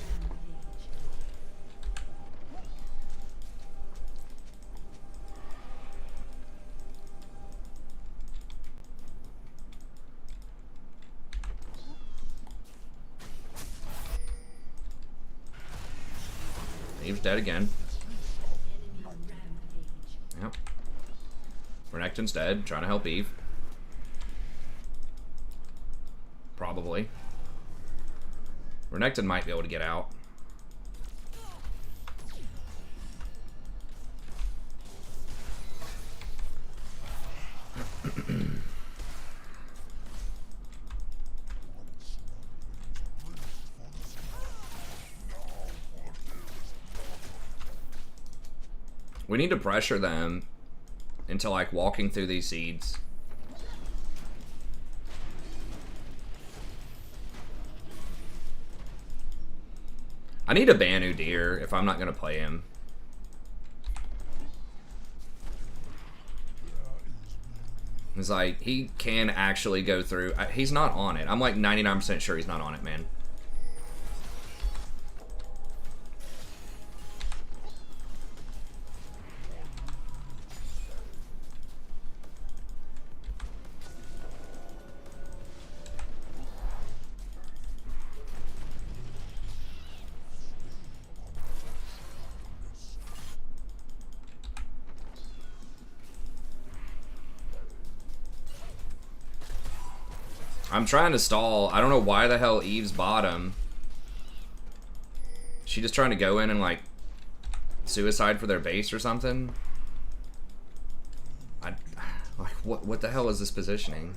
Eve's dead again. Yep. Renekton's dead, trying to help Eve. Probably. Renekton might be able to get out. We need to pressure them into, like, walking through these seeds. I need a ban Udyr if I'm not going to play him. It's like, he can actually go through. He's not on it. I'm like 99% sure he's not on it, man. I'm trying to stall. I don't know why the hell Eve's bottom. She just trying to go in and, like, suicide for their base or something? Like, what the hell is this positioning?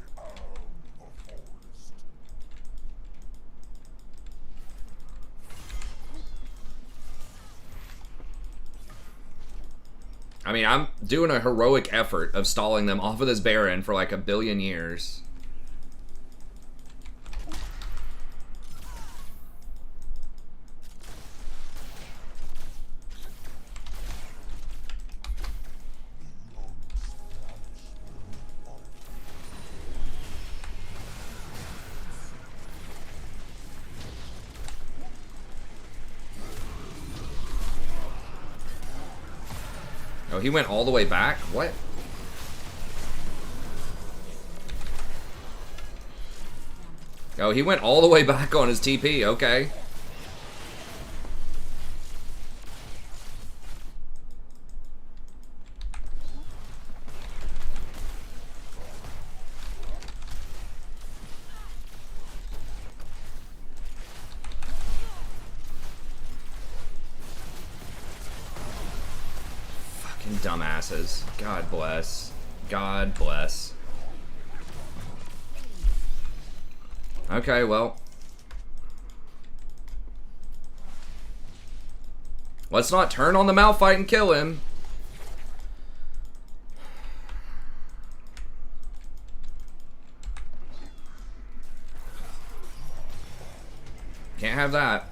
I mean, I'm doing a heroic effort of stalling them off of this Baron for like 1 billion years. Oh, he went all the way back? What? Oh, he went all the way back on his TP. Okay. Dumbasses. God bless. God bless. Okay, well. Let's not turn on the Malphite and kill him. Can't have that.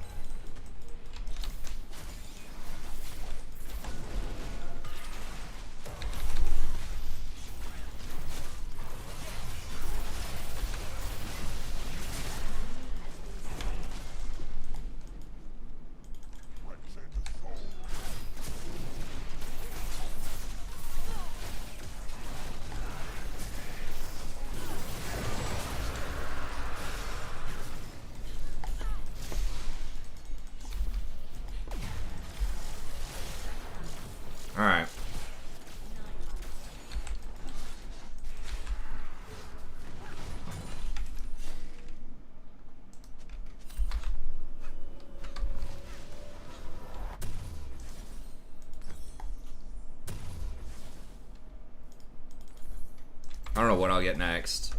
I don't know what I'll get next.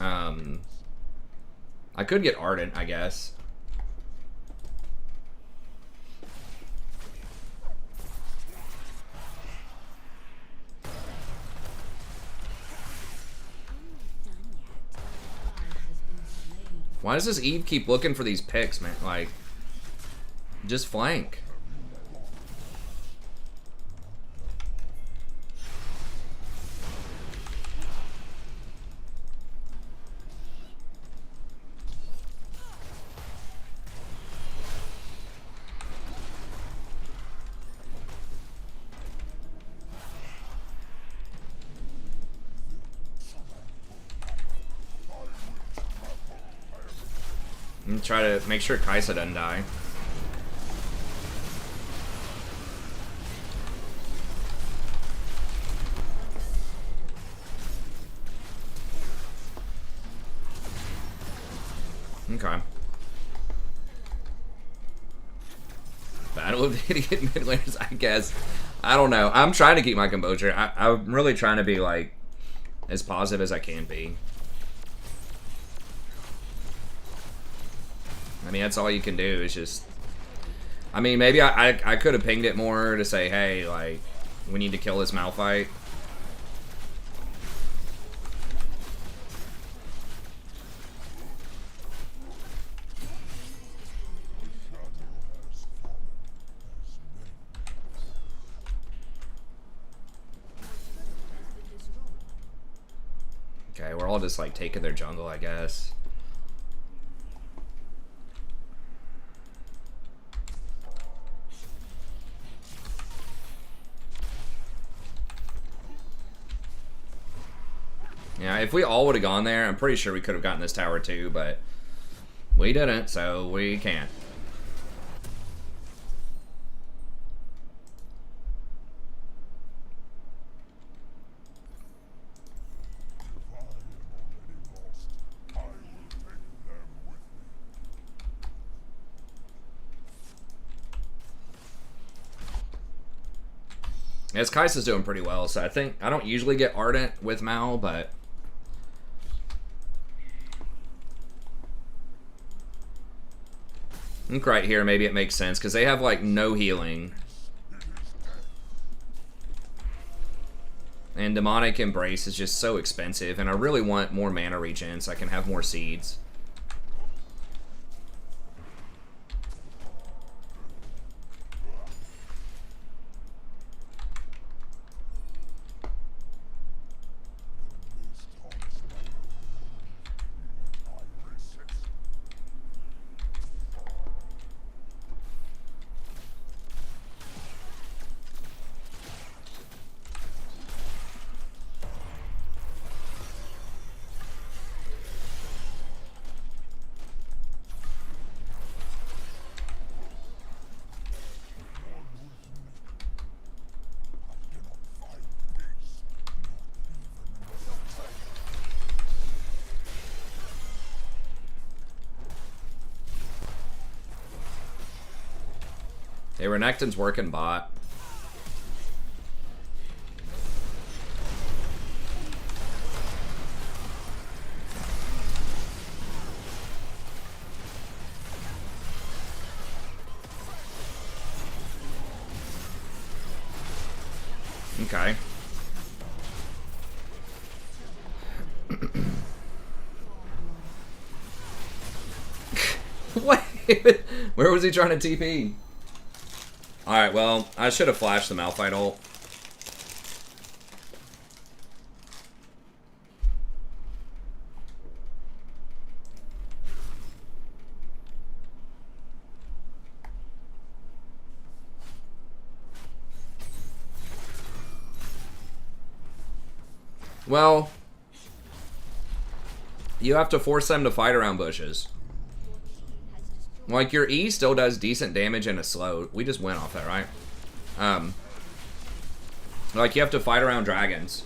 I could get Ardent, I guess. Why does this Eve keep looking for these picks, man? Like, just flank. And try to make sure Kaisa doesn't die. Okay. Battle of the Idiot mid laners, I guess. I don't know. I'm trying to keep my composure. I'm really trying to be, like, as positive as I can be. I mean, that's all you can do. Is just... I mean, maybe I could have pinged it more to say, hey, like, we need to kill this Malphite. Okay, we're all just, like, taking their jungle, I guess. Yeah, if we all would have gone there, I'm pretty sure we could have gotten this tower too, but we didn't, so we can't. Yes, Kaisa's doing pretty well, so I think I don't usually get Ardent with Mal, but I think right here maybe it makes sense because they have like no healing. And Demonic Embrace is just so expensive, and I really want more mana regen so I can have more seeds. Hey, Renekton's working bot. Okay. What? Where was he trying to TP? Alright, well, I should have flashed the Malphite ult. Well, you have to force them to fight around bushes. Like, your E still does decent damage in a slow. We just went off that, right? Like, you have to fight around dragons.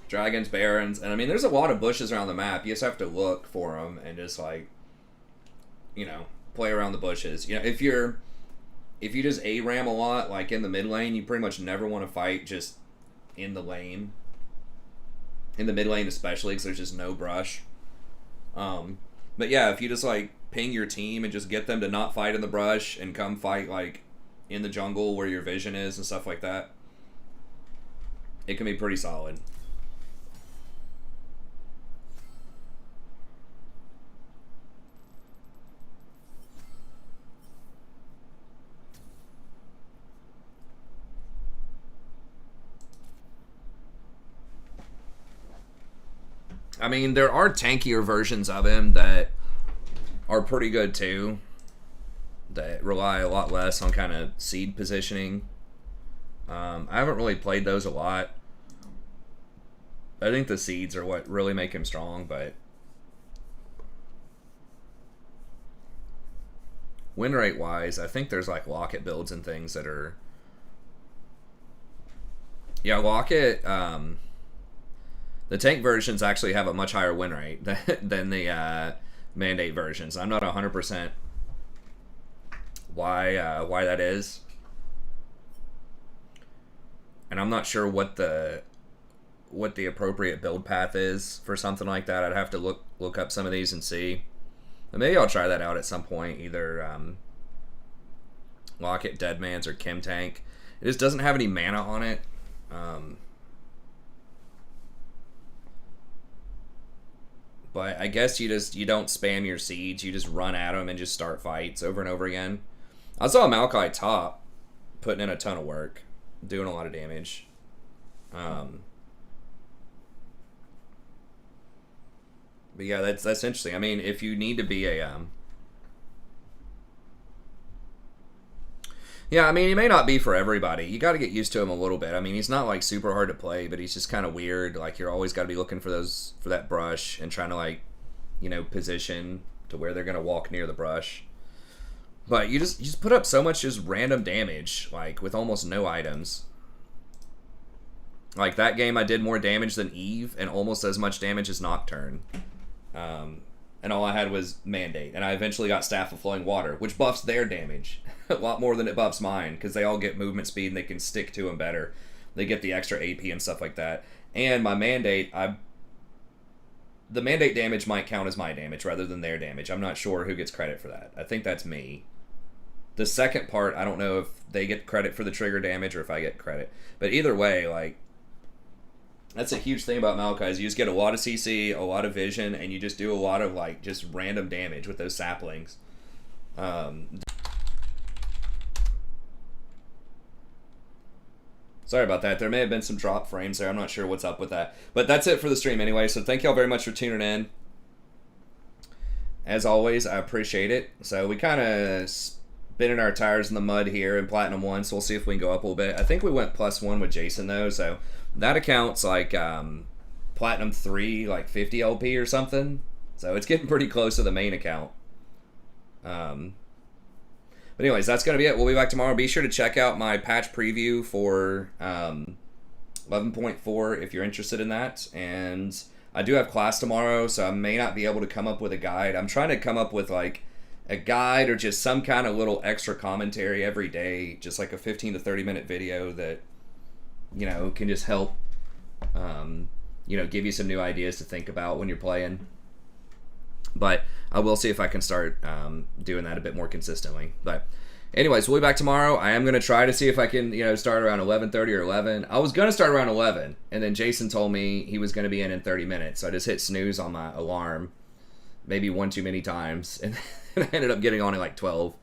Dragons, barons, and I mean, there's a lot of bushes around the map. You just have to look for them and just, like, you know, play around the bushes. You know, if you're if you just A-ram a lot, like in the mid lane, you pretty much never want to fight just in the lane. In the mid lane especially, because there's just no brush. But yeah, if you just like ping your team and just get them to not fight in the brush and come fight like in the jungle where your vision is and stuff like that, it can be pretty solid. I mean, there are tankier versions of him that are pretty good too, that rely a lot less on kind of seed positioning. I haven't really played those a lot. I think the seeds are what really make him strong, but win rate wise, I think there's like Locket builds and things that are... Yeah, Locket, the tank versions actually have a much higher win rate than the mandate versions. I'm not 100% why that is, and I'm not sure what the appropriate build path is for something like that. I'd have to look up some of these and see. But maybe I'll try that out at some point. Either Locket Deadmans or Chem Tank. It just doesn't have any mana on it. But I guess you don't spam your seeds. You just run at them and just start fights over and over again. I saw Maokai top putting in a ton of work, doing a lot of damage. But yeah, that's interesting. I mean, if you need to be a yeah, I mean, he may not be for everybody. You got to get used to him a little bit. I mean, he's not like super hard to play, but he's just kind of weird. Like, you're always got to be looking for that brush and trying to, like, you know, position to where they're gonna walk near the brush. But you just put up so much just random damage, like with almost no items. Like that game, I did more damage than Eve and almost as much damage as Nocturne. And all I had was Mandate, and I eventually got Staff of Flowing Water, which buffs their damage a lot more than it buffs mine, because they all get movement speed and they can stick to them better. They get the extra AP and stuff like that. And my Mandate, the Mandate damage might count as my damage rather than their damage. I'm not sure who gets credit for that. I think that's me. The second part, I don't know if they get credit for the trigger damage or if I get credit. But either way, like, that's a huge thing about Maokai is you just get a lot of CC, a lot of vision, and you just do a lot of, like, just random damage with those saplings. Sorry about that. There may have been some drop frames there. I'm not sure what's up with that. But that's it for the stream anyway, so thank y'all very much for tuning in. As always, I appreciate it. So we kind of spinning our tires in the mud here in Platinum 1, so we'll see if we can go up a little bit. I think we went +1 with Jason, though, so that account's like Platinum 3, like 50 LP or something. So it's getting pretty close to the main account. But anyways, that's going to be it. We'll be back tomorrow. Be sure to check out my patch preview for 11.4 if you're interested in that. And I do have class tomorrow, so I may not be able to come up with a guide. I'm trying to come up with like a guide or just some kind of little extra commentary every day, just like a 15 to 30 minute video that, you know, can just help, you know, give you some new ideas to think about when you're playing. But I will see if I can start doing that a bit more consistently. But anyways, we'll be back tomorrow. I am going to try to see if I can, you know, start around 11:30 or 11. I was going to start around 11, and then Jason told me he was going to be in 30 minutes. So I just hit snooze on my alarm maybe one too many times, and I ended up getting on at like 12.